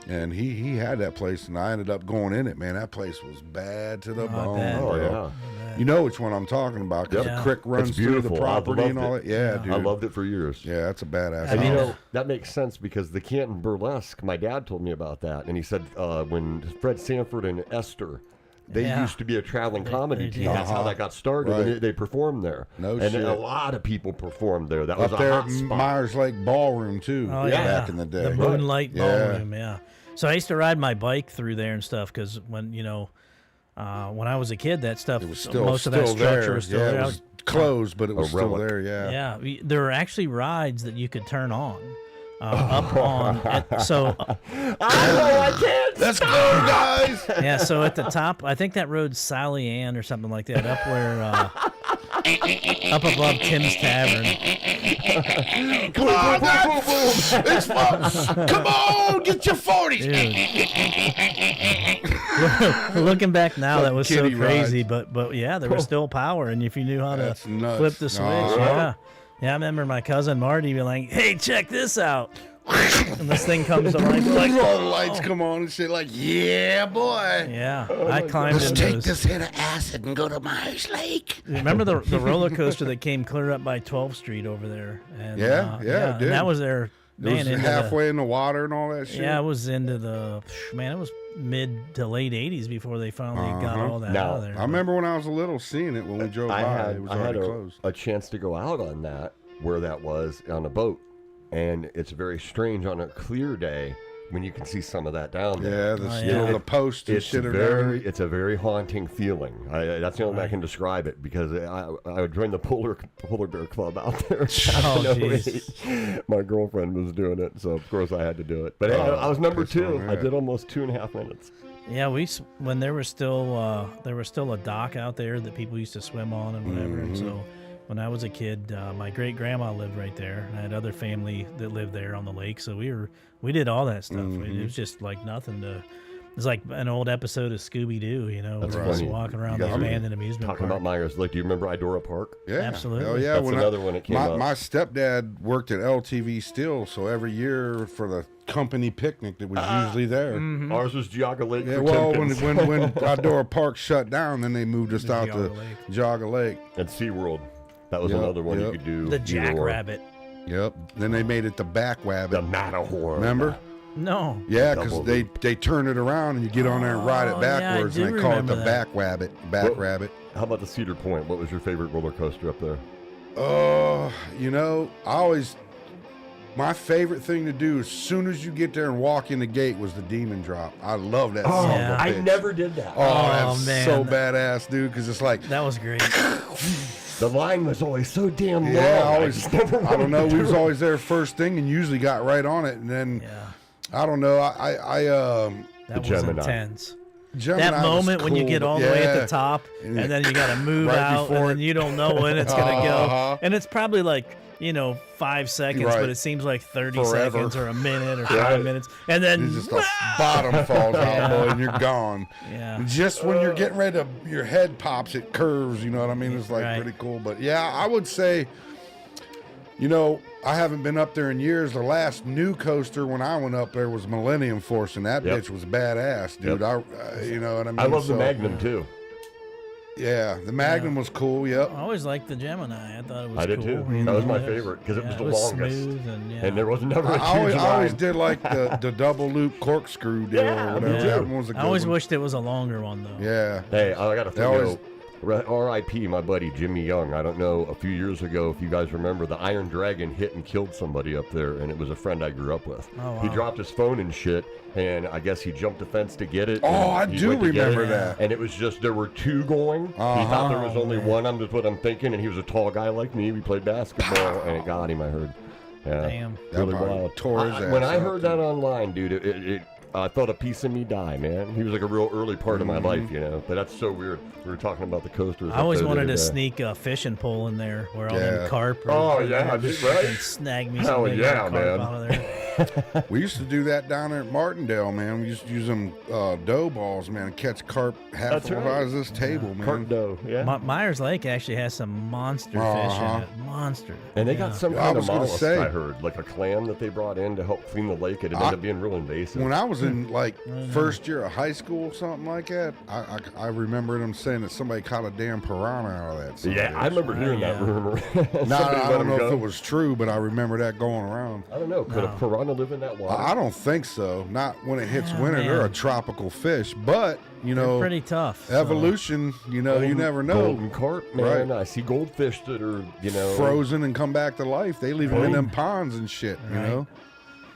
S1: and he had that place, and I ended up going in it. Man, that place was bad to the bone.
S2: Oh yeah.
S1: You know which one I'm talking about, because the creek runs through the property and all that. Yeah, dude.
S2: I loved it for years.
S1: Yeah, that's a badass
S2: And
S1: house.
S2: you know, that makes sense because the Canton Burlesque, my dad told me about that. And he said when Fred Sanford and Esther, they used to be a traveling comedy team. That's how that got started.
S1: Right.
S2: And they performed there.
S1: No
S2: and
S1: shit.
S2: a lot of people performed there. That was
S1: up
S2: a
S1: there
S2: hot
S1: at
S2: spot.
S1: Myers Lake Ballroom, too, back in the day.
S3: The Moonlight Ballroom,
S1: Yeah.
S3: So I used to ride my bike through there and stuff, because when, when I was a kid, that stuff,
S1: It was still,
S3: most of that structure
S1: there.
S3: was still
S1: Yeah,
S3: there.
S1: it was closed, but it was still there,
S3: Yeah, there were actually rides that you could turn on. Up on,
S2: I can't.
S1: Let's go, guys!
S3: yeah, so at the top, I think that road's Sally Ann or something like that, up where, up above Tim's Tavern.
S1: Come on, guys! It's fun! Come on, get your 40s!
S3: Dude. Looking back now, that was so
S1: kiddie
S3: crazy, but yeah, there was still power, and if you knew how to flip the switch, yeah, I remember my cousin Marty being like, "Hey, check this out," and this thing comes to life, like,
S1: all the lights come on and shit, like, yeah, boy.
S3: Yeah, I climbed
S1: Let's
S3: into
S1: take
S3: those.
S1: this hit of acid and go to Myers Lake.
S3: Remember the roller coaster that came clear up by 12th Street over there? And,
S1: Yeah,
S3: and
S1: dude.
S3: that was there. Man,
S1: It was halfway in the water and all that shit.
S3: Yeah, it was into the it was mid to late 80s before they finally got all that out of there.
S1: I remember when I was little seeing it when we drove by. It was already closed.
S2: A chance to go out on that, where that was on a boat. And it's very strange on a clear day when you can see some of that down there.
S1: Yeah, the post and shit are there.
S2: It's a very haunting feeling. That's the only way I can describe it, because I joined the Polar Bear Club out there.
S3: Oh, jeez.
S2: My girlfriend was doing it, so of course I had to do it. But I was number 2. I did almost 2.5 minutes.
S3: Yeah, when there was still a dock out there that people used to swim on and whatever. And so when I was a kid, my great grandma lived right there, and I had other family that lived there on the lake. So we did all that stuff. It was just like nothing to. It's like an old episode of Scooby Doo,
S2: That's
S3: we're just walking around the abandoned amusement
S2: Talking
S3: park.
S2: about Myers Lake, do you remember Idora Park?
S1: Yeah,
S3: absolutely.
S1: Oh yeah,
S2: That's another one that came up.
S1: My stepdad worked at LTV Steel, so every year for the company picnic that was usually there.
S2: Ours was Geauga Lake.
S1: Yeah, well, when Idora Park shut down, then they moved us out to Geauga Lake.
S2: And SeaWorld. That was another one you could do.
S3: The Jackrabbit.
S1: Yep. Then they made it the Back Wabbit.
S2: The Matterhorn.
S1: Remember?
S3: No.
S1: Yeah, because they turn it around and you get on there and ride it backwards, and they call it the Back Wabbit. Rabbit.
S2: How about the Cedar Point? What was your favorite roller coaster up there?
S1: My favorite thing to do as soon as you get there and walk in the gate was the Demon Drop. I love that.
S2: Oh,
S3: Yeah.
S2: I never did that.
S1: That's
S3: man.
S1: so badass, dude, because it's like,
S3: That was great.
S2: The line was always so damn long.
S1: I don't know. We was always there first thing and usually got right on it, and then I don't know.
S3: That was
S2: Gemini.
S3: intense.
S1: Gemini
S3: That moment
S1: was
S3: when you get
S1: cool,
S3: all the way at the top, and then you got to move
S1: Right
S3: out, and
S1: before
S3: then you don't know when it's going to go. And it's probably like, 5 seconds,
S1: Right.
S3: but it seems like 30
S1: Forever.
S3: seconds or a minute or 5 minutes. And then
S1: it's just the bottom falls out, boy, and you're gone.
S3: Yeah.
S1: Just when you're getting ready to, your head pops, it curves. You know what I mean? It's like pretty cool. But yeah, I would say, I haven't been up there in years. The last new coaster when I went up there was Millennium Force, and that bitch was badass, dude. You know what I mean?
S2: I love the Magnum too.
S1: Yeah, the Magnum was cool. Yep.
S3: I always liked the Gemini. I thought it was
S2: I did
S3: cool.
S2: too.
S3: You
S2: That was
S3: know,
S2: my favorite because it was the longest.
S3: smooth and
S2: there was never a huge
S1: I always
S2: line.
S1: did like the double loop corkscrew deal.
S2: Yeah,
S1: or whatever.
S2: me
S1: That
S2: too.
S1: one was a good
S3: I always
S1: one.
S3: wished it was a longer one though.
S1: Yeah.
S2: Hey, I got to
S1: They always-
S2: throw R.I.P. my buddy Jimmy Young. I don't know, a few years ago, if you guys remember, the Iron Dragon hit and killed somebody up there, and it was a friend I grew up with.
S3: Oh, wow.
S2: He dropped his phone and shit, and I guess he jumped the fence to get it.
S1: Oh,
S2: and
S1: I
S2: he
S1: do
S2: went to get
S1: remember
S2: it,
S1: that.
S2: And it was just, there were two going. He thought there was only one, I'm just what I'm thinking, and he was a tall guy like me. We played basketball, and it got him, I heard. Yeah,
S3: Damn.
S2: really
S1: That probably
S2: wild.
S1: tore his
S2: When
S1: ass
S2: I
S1: up,
S2: heard that online, dude, it I felt a piece of me die, man. He was like a real early part of my life, you know. But that's so weird. We were talking about the coasters.
S3: I always
S2: up there
S3: wanted
S2: the
S3: to
S2: other day.
S3: sneak a fishing pole in there where all
S1: Yeah.
S3: them carp are.
S2: Oh, yeah, dude, right?
S3: And snag me
S2: Hell
S3: some big
S2: yeah,
S3: carp
S2: man.
S3: out of there.
S1: We used to do that down there at Martindale, man. We used to use them dough balls, man, and catch carp half
S2: That's
S1: the
S2: right.
S1: size of this table, man.
S2: Carp dough, yeah.
S3: Myers Lake actually has some monster fish
S1: Uh-huh.
S3: in it. Monster.
S2: And they
S3: Yeah.
S2: got some
S1: I
S2: kind of
S1: was gonna
S2: mollusk,
S1: say.
S2: I heard, like a clam that they brought in to help clean the lake. It ended up being real invasive.
S1: When I was in like first year of high school, something like that, I remember them saying that somebody caught a damn piranha out of that. son of
S2: yeah,
S1: a
S2: I
S1: bitch.
S2: remember hearing that
S3: yeah.
S2: rumor.
S1: No,
S2: Somebody
S1: I
S2: let
S1: don't
S2: him
S1: know
S2: go.
S1: if it was true, but I remember that going around.
S2: I don't know. Could
S3: No.
S2: a piranha live in that water?
S1: I don't think so. Not when it hits
S3: Yeah,
S1: winter. They're a
S3: man.
S1: tropical fish, but you
S3: They're
S1: know,
S3: pretty tough. so-
S1: evolution. You know, you never know.
S2: Golden carp, man.
S1: Right.
S2: I see goldfish that are, you know,
S1: Frozen and come back to life. They leave them in
S2: Right.
S1: them ponds and shit. You
S3: Right.
S1: know,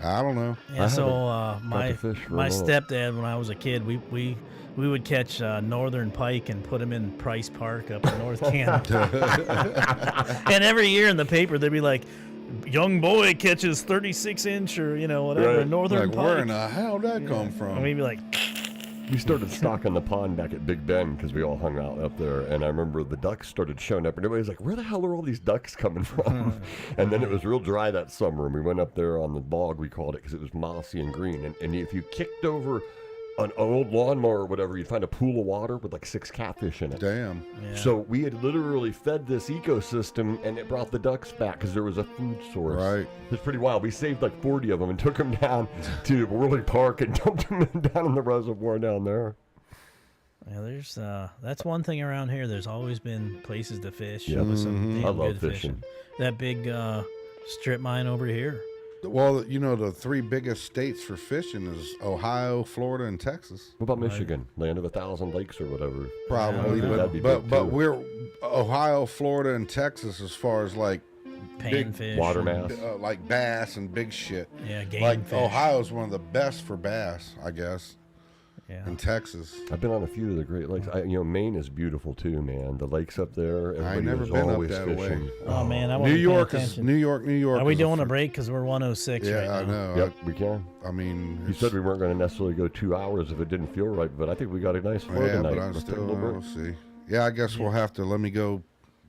S1: I don't know.
S3: Yeah,
S2: I
S3: so
S2: haven't
S3: my
S2: caught the fish for a
S3: my
S2: minute.
S3: stepdad, when I was a kid, we would catch northern pike and put them in Price Park up in North Canada. And every year in the paper, they'd be like, young boy catches 36-inch or, you know, whatever,
S2: Right.
S3: northern
S1: Like,
S3: pike.
S1: where in the hell did that come from?
S3: And we'd be like,
S2: We started stocking the pond back at Big Bend because we all hung out up there. And I remember the ducks started showing up, and everybody was like, where the hell are all these ducks coming from? And then it was real dry that summer, and we went up there on the bog, we called it, because it was mossy and green. And if you kicked over an old lawnmower or whatever, you'd find a pool of water with like 6 catfish in it.
S1: Damn.
S3: yeah.
S2: So we had literally fed this ecosystem, and it brought the ducks back because there was a food source.
S1: Right.
S2: It's pretty wild. We saved like 40 of them and took them down to Worley Park and dumped them down in the reservoir down there.
S3: Yeah, there's that's one thing around here. There's always been places to fish.
S2: Yeah.
S3: with some damn
S2: I love
S3: good
S2: fishing.
S3: That big strip mine over here.
S1: Well, you know, the 3 biggest states for fishing is Ohio, Florida, and Texas.
S2: What about Michigan? Land of 1,000 lakes or whatever.
S1: Probably,
S3: Yeah,
S2: that'd be
S1: but
S2: big,
S1: but
S2: too.
S1: we're Ohio, Florida, and Texas as far as like
S3: Panfish.
S2: Water
S3: and-
S2: mass.
S1: like bass and big shit.
S3: Yeah, game
S1: Like
S3: fish.
S1: Ohio's one of the best for bass, I guess.
S3: Yeah.
S1: In Texas,
S2: I've been on a few of the Great Lakes. Maine is beautiful too, man. The lakes up there.
S1: I ain't
S2: Everybody
S1: never
S2: was
S1: been up
S2: always
S1: that way.
S2: fishing.
S3: Oh, man, I
S1: New
S3: wasn't paying
S1: York is
S3: attention.
S1: New York.
S3: Are we
S1: is
S3: doing a
S1: fr-
S3: break? Because we're 106
S1: Yeah,
S3: right now.
S1: I know.
S2: Yep, we can.
S1: I mean,
S2: You
S1: it's-
S2: said we weren't going to necessarily go 2 hours if it didn't feel right, but I think we got a nice flow
S1: yeah,
S2: tonight.
S1: but I'm
S2: Let's take a
S1: still.
S2: little break.
S1: We'll see. Yeah, I guess we'll have to let me go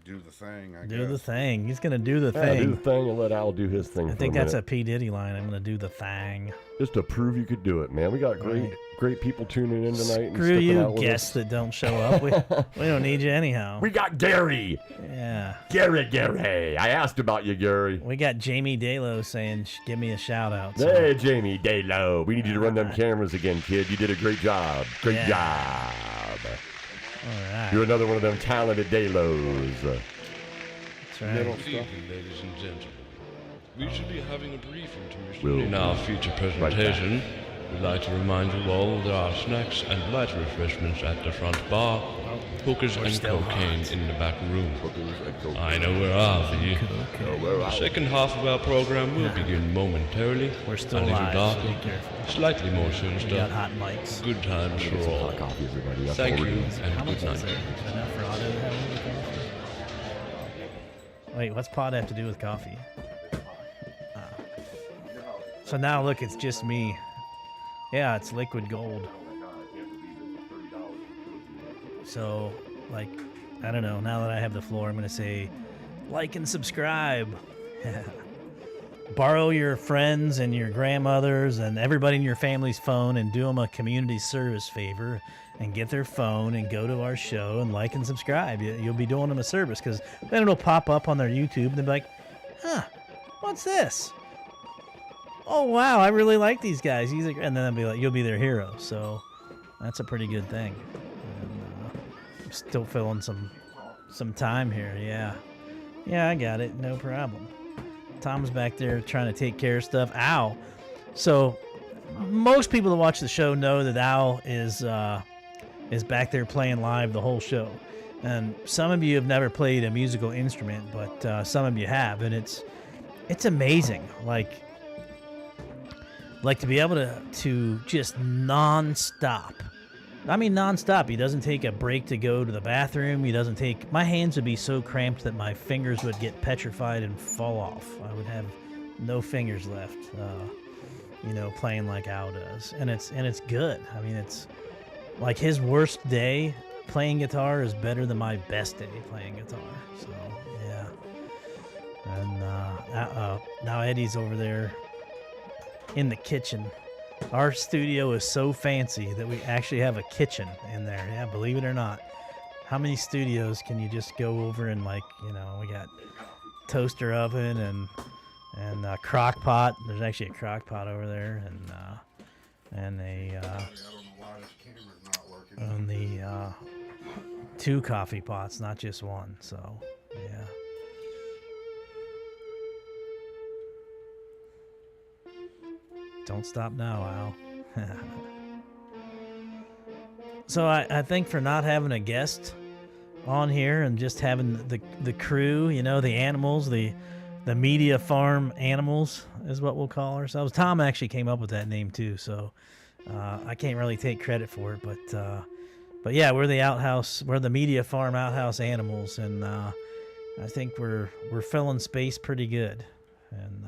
S1: do the thing. I
S3: Do
S1: guess.
S3: the thing. He's going to do the
S2: Yeah,
S3: thing.
S2: do the thing and let Al do his thing.
S3: I
S2: for
S3: think
S2: a
S3: that's a
S2: minute.
S3: P. Diddy line. I'm going to do the thing.
S2: Just to prove you could do it, man. We got great people tuning in tonight. and
S3: Screw
S2: sticking
S3: you,
S2: out with
S3: guests
S2: us.
S3: that don't show up. We don't need you anyhow.
S2: We got Gary.
S3: Yeah.
S2: Gary. I asked about you, Gary.
S3: We got Jamie Dalo saying, give me a shout out. So.
S2: Hey, Jamie Daylow. We need you to run them cameras again, kid. You did a great job. Great
S3: Yeah.
S2: job.
S3: All right.
S2: You're another one of them talented Daylows.
S3: That's right.
S1: Middle
S4: Good
S1: stuff.
S4: evening, ladies and gentlemen. We shall be having a brief intermission
S2: We'll
S4: in our future presentation. We'd like to remind you all there are snacks and light refreshments at the front bar, hookers and
S3: still
S4: cocaine
S3: hot.
S4: in the back room. I know where are thee. The second half of our program will begin momentarily.
S3: We're still
S4: a little
S3: live, so
S4: darker,
S3: be careful.
S4: slightly more
S3: We got
S4: sinister.
S3: hot mics.
S4: Good times for
S2: Hot
S4: all.
S2: coffee, everybody. That's
S4: Thank
S2: all we're
S4: you
S2: doing.
S3: How
S4: and
S3: much
S4: good
S3: is
S4: night.
S3: it? Is enough for Otto to have a little coffee? Wait, what's pod have to do with coffee? So now look, it's just me. Yeah, it's liquid gold. So, like, I don't know. Now that I have the floor, I'm going to say like and subscribe. Borrow your friends and your grandmothers and everybody in your family's phone and do them a community service favor and get their phone and go to our show and like and subscribe. You'll be doing them a service because then it'll pop up on their YouTube and they'll be like, huh, what's this? Oh, wow, I really like these guys. And then they'll be like, you'll be their hero. So that's a pretty good thing. And, still filling some time here. Yeah. Yeah, I got it. No problem. Tom's back there trying to take care of stuff. Ow. So most people that watch the show know that Al is back there playing live the whole show. And some of you have never played a musical instrument, but some of you have, and it's amazing. Like to be able to just non-stop. I mean non-stop. He doesn't take a break to go to the bathroom. He doesn't take... My hands would be so cramped that my fingers would get petrified and fall off. I would have no fingers left, playing like Al does. And it's good. I mean, it's like his worst day playing guitar is better than my best day playing guitar. So, yeah. And now Eddie's over there in the kitchen. Our studio is so fancy that we actually have a kitchen in there. Yeah, believe it or not. How many studios can you just go over and we got toaster oven and a crock pot. There's actually a crock pot over there and the two coffee pots, not just one. So, yeah. Don't stop now, Al. So I think for not having a guest on here and just having the crew, the animals, the media farm animals is what we'll call ourselves. Tom actually came up with that name too, so I can't really take credit for it, but yeah, we're the Outhouse, we're the media farm Outhouse animals, and I think we're filling space pretty good. And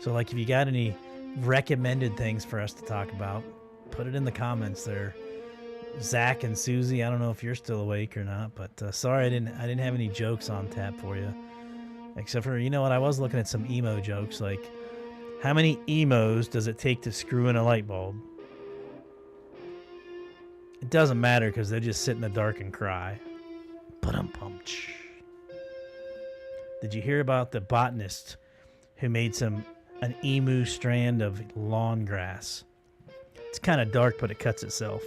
S3: so like if you got any recommended things for us to talk about, put it in the comments there. Zach and Susie, I don't know if you're still awake or not, but sorry I didn't have any jokes on tap for you, except for, I was looking at some emo jokes, like how many emos does it take to screw in a light bulb? It doesn't matter because they just sit in the dark and cry. Ba-dum-pum-ch. Did you hear about the botanist who made an emu strand of lawn grass? It's kind of dark, but it cuts itself.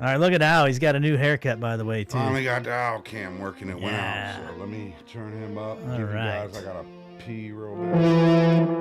S1: All
S3: right, look at Al. He's got a new haircut, by the way, too.
S1: Finally got the owl cam working. It went
S3: Yeah.
S1: out. So let me turn him up.
S3: All
S1: Give
S3: right.
S1: you guys, I gotta pee real bad.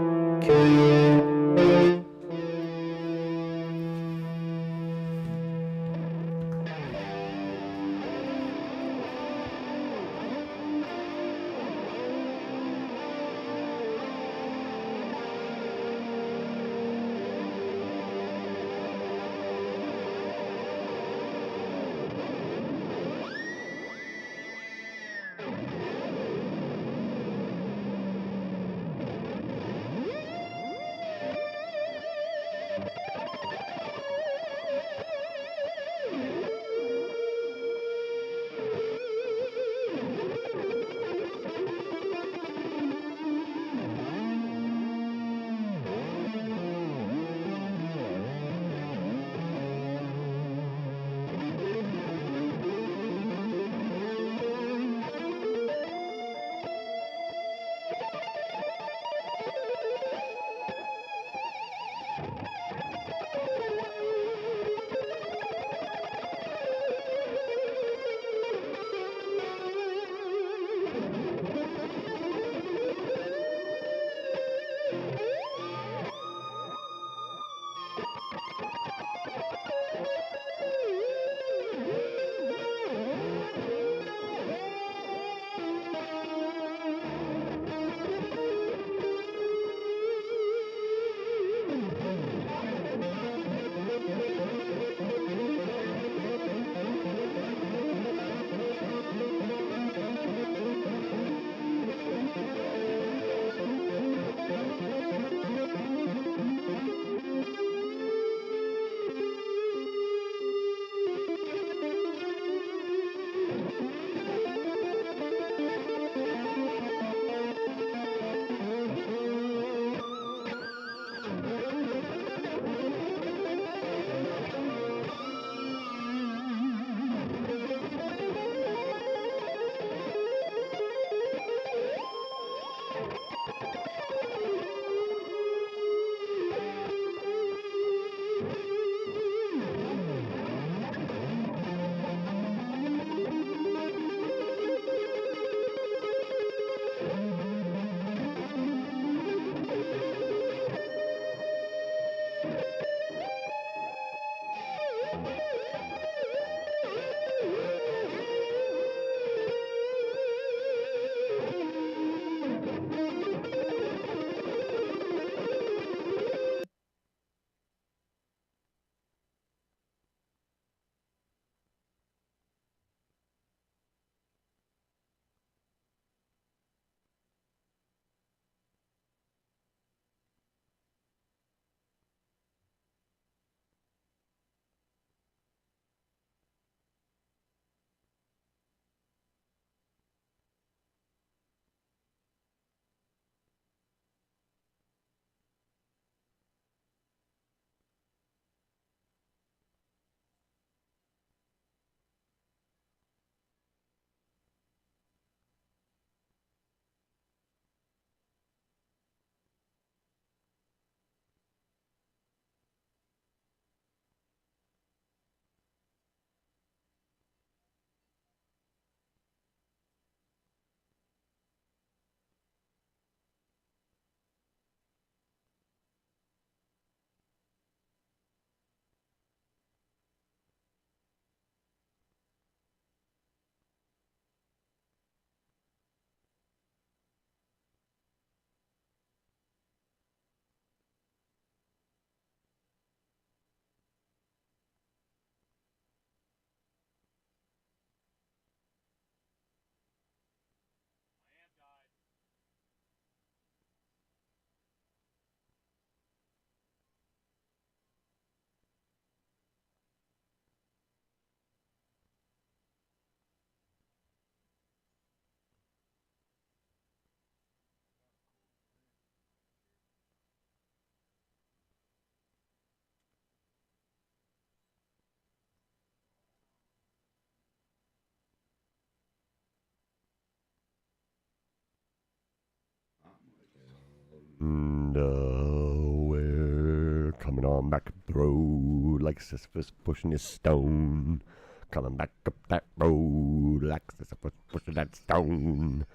S2: on back up the road like Sisyphus pushing his stone. Coming back up that road like Sisyphus pushing that stone.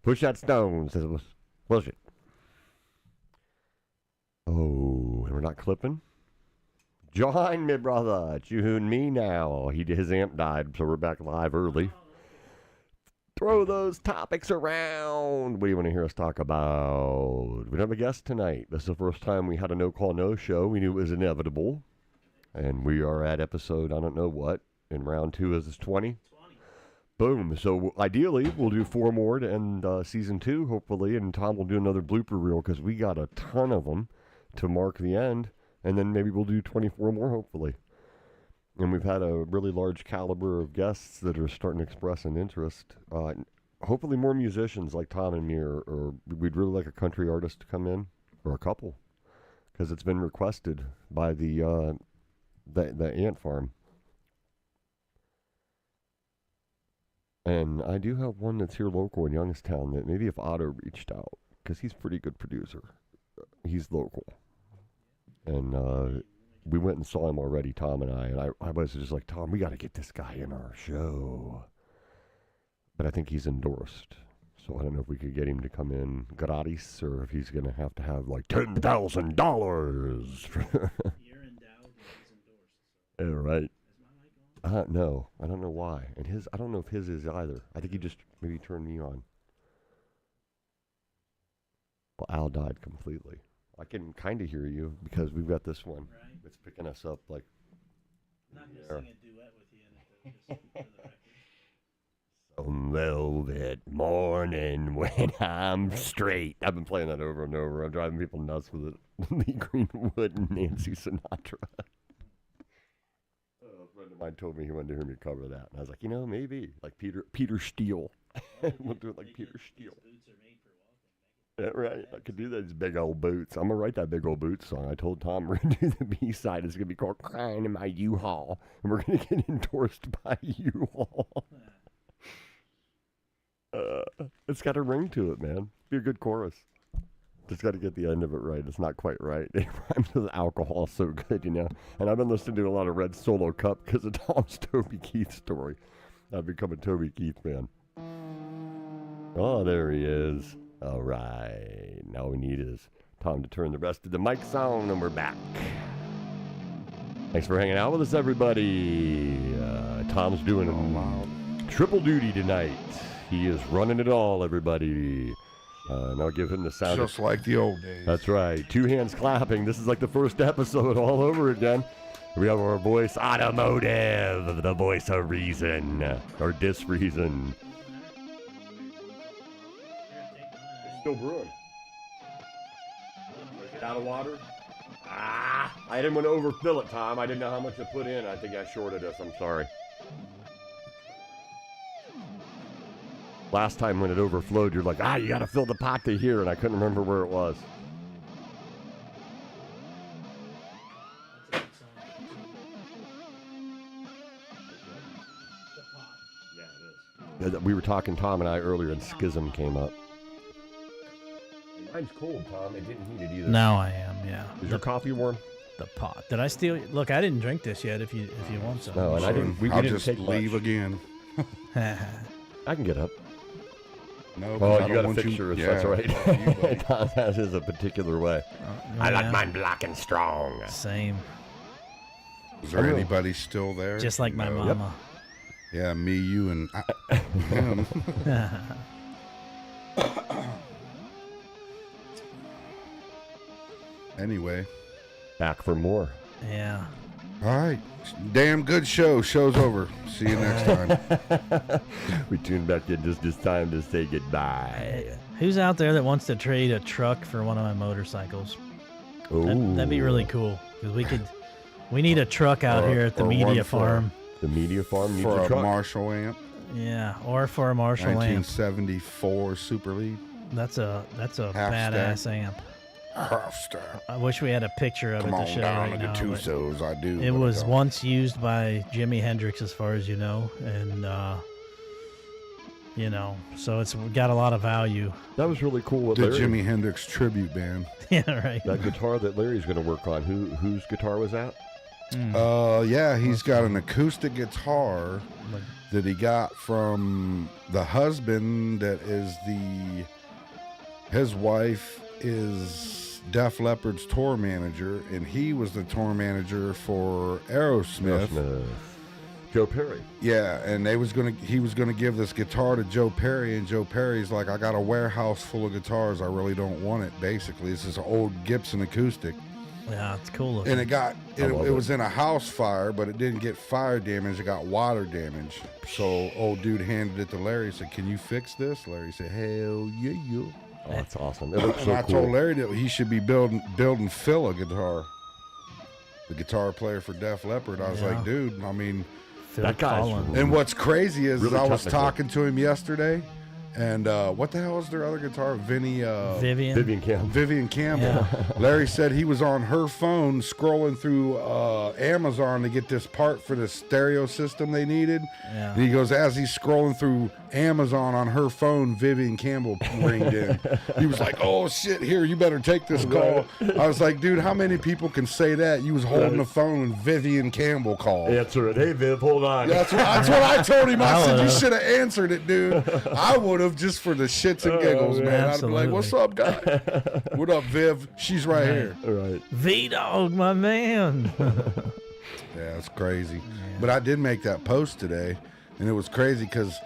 S2: Push that stone, Sisyphus. Push it. Oh, and we're not clipping? Join me, brother. It's you and me now. His amp died, so we're back live early. Throw those topics around. What do you want to hear us talk about? We don't have a guest tonight. This is the first time we had a no-call, no-show. We knew it was inevitable. And we are at episode, I don't know what, in round 2. Is this 20? 20. Boom. So ideally, we'll do 4 more to end season 2, hopefully. And Tom will do another blooper reel because we got a ton of them to mark the end. And then maybe we'll do 24 more, hopefully. And we've had a really large caliber of guests that are starting to express an interest. Hopefully more musicians like Tom and me, or we'd really like a country artist to come in, or a couple, because it's been requested by the ant farm. And I do have one that's here local in Youngstown that maybe if Otto reached out, because he's a pretty good producer. He's local. And we went and saw him already, Tom and I was just like, Tom, we got to get this guy in our show. But I think he's endorsed. So I don't know if we could get him to come in gratis or if he's going to have like $10,000.
S3: You're endowed and he's endorsed.
S2: So. Yeah, right.
S3: Is my mic on?
S2: No, I don't know why. And I don't know if his is either. I think he just maybe turned me on. Well, Al died completely. I can kind of hear you because we've got this one.
S3: Right.
S2: It's picking us up like.
S3: I'm not going to sing a duet with you in it, though, just for the record.
S2: Some velvet morning when I'm straight. I've been playing that over and over. I'm driving people nuts with it. Lee Greenwood and Nancy Sinatra. A friend of mine told me he wanted to hear me cover that. And I was like, maybe. Like Peter Steele. We'll do it like Peter Steele.
S3: Boots are made for walking.
S2: Yeah, right. I could do those big old boots. I'm going to write that big old boots song. I told Tom we're going to do the B-side. It's going to be called Crying in My U-Haul. And we're going to get endorsed by U-Haul. It's got a ring to it, man. Be a good chorus. Just got to get the end of it right. It's not quite right. It rhymes with alcohol so good, And I've been listening to a lot of Red Solo Cup because of Tom's Toby Keith story. I've become a Toby Keith fan. Oh, there he is. All right. Now all we need is Tom to turn the rest of the mics on, and we're back. Thanks for hanging out with us, everybody. Tom's doing triple duty tonight. He is running it all, everybody. And I'll give him the sound.
S1: Just like the old days.
S2: That's right. 2 hands clapping. This is like the first episode all over again. We have our voice automotive, the voice of reason, or disreason. Still brewing. Get out of water. I didn't want to overfill it, Tom. I didn't know how much to put in. I think I shorted us. I'm sorry. Last time when it overflowed, you're like, you got to fill the pot to here, and I couldn't remember where it was. Yeah, it is. We were talking, Tom and I, earlier, and Schism came up. Mine's cold, Tom. It didn't heat it either.
S3: Now I am, yeah.
S2: Is your coffee warm?
S3: The pot. Did I steal? Look, I didn't drink this yet. If you want some.
S2: No, and I didn't. We
S1: I'll
S2: didn't
S1: just
S2: take
S1: leave
S2: much.
S1: again.
S2: I can get up.
S1: No,
S2: Oh,
S1: I
S2: you
S1: don't
S2: got a
S1: want
S2: picture.
S1: you,
S2: That's
S1: yeah,
S2: right. Tom has his a particular way. I like mine black and strong.
S3: Same.
S1: Is there anybody still there?
S3: Just like my mama.
S1: Yeah, me, you, and him. Anyway.
S2: Back for more.
S3: Yeah.
S1: All right. Damn good show. Show's over. See you next time.
S2: We tune back in just this time to say goodbye.
S3: Who's out there that wants to trade a truck for one of my motorcycles? That'd be really cool. Because we need a truck out here at the media farm.
S2: The media farm needs
S1: for
S2: a truck.
S1: Marshall amp.
S3: Yeah, or for a Marshall amp.
S1: 1974 Super Lead.
S3: That's a badass amp. I wish we had a picture of
S1: Come
S3: it to
S1: on
S3: show
S1: down
S3: right
S1: to
S3: now.
S1: Tusos, I do.
S3: It was once used by Jimi Hendrix, as far as you know, and You know, so it's got a lot of value.
S2: That was really cool. With
S1: The
S2: Larry.
S1: Jimi Hendrix tribute band.
S3: Yeah, right.
S2: That guitar that Larry's going to work on. Whose guitar was that?
S1: Yeah, he's got an acoustic guitar that he got from the husband that is his wife is Def Leppard's tour manager, and he was the tour manager for Aerosmith.
S2: Joe Perry.
S1: Yeah, and he was gonna give this guitar to Joe Perry, and Joe Perry's like, I got a warehouse full of guitars, I really don't want it. Basically, it's this old Gibson acoustic.
S3: Yeah, it's cool looking.
S1: And it
S2: it.
S1: was in a house fire, but it didn't get fire damage. It got water damage. So old dude handed it to Larry. Said, "Can you fix this?" Larry said, "Hell yeah."
S2: Oh, that's awesome. It looks
S1: And
S2: so
S1: I
S2: cool.
S1: told Larry that he should be building Phil a guitar, the guitar player for Def Leppard. I was
S3: Yeah.
S1: like, dude, I mean,
S3: Phil
S2: that guy's
S3: Collins.
S1: and what's crazy is
S2: Really
S1: I was
S2: technical.
S1: talking to him yesterday, and what the hell is their other guitar?
S3: Vivian
S2: Campbell.
S1: Vivian Campbell. Larry said he was on her phone scrolling through Amazon to get this part for the stereo system they needed.
S3: Yeah.
S1: And he goes, as he's scrolling through Amazon on her phone, Vivian Campbell ringed in. He was like, oh shit, here, you better take this call. I was like, dude, how many people can say that? You was holding the phone and Vivian Campbell called.
S2: Answer it. Hey, Viv, hold on.
S1: That's what I told him. I said, you
S3: would've.
S1: should have answered it, dude. I would have, just for the shits and giggles, man. I'd be like, what's up, guy? What up, Viv? She's right here.
S2: All right.
S3: V-Dog, my man.
S1: Yeah, it's crazy. But I did make that post today, and it was crazy because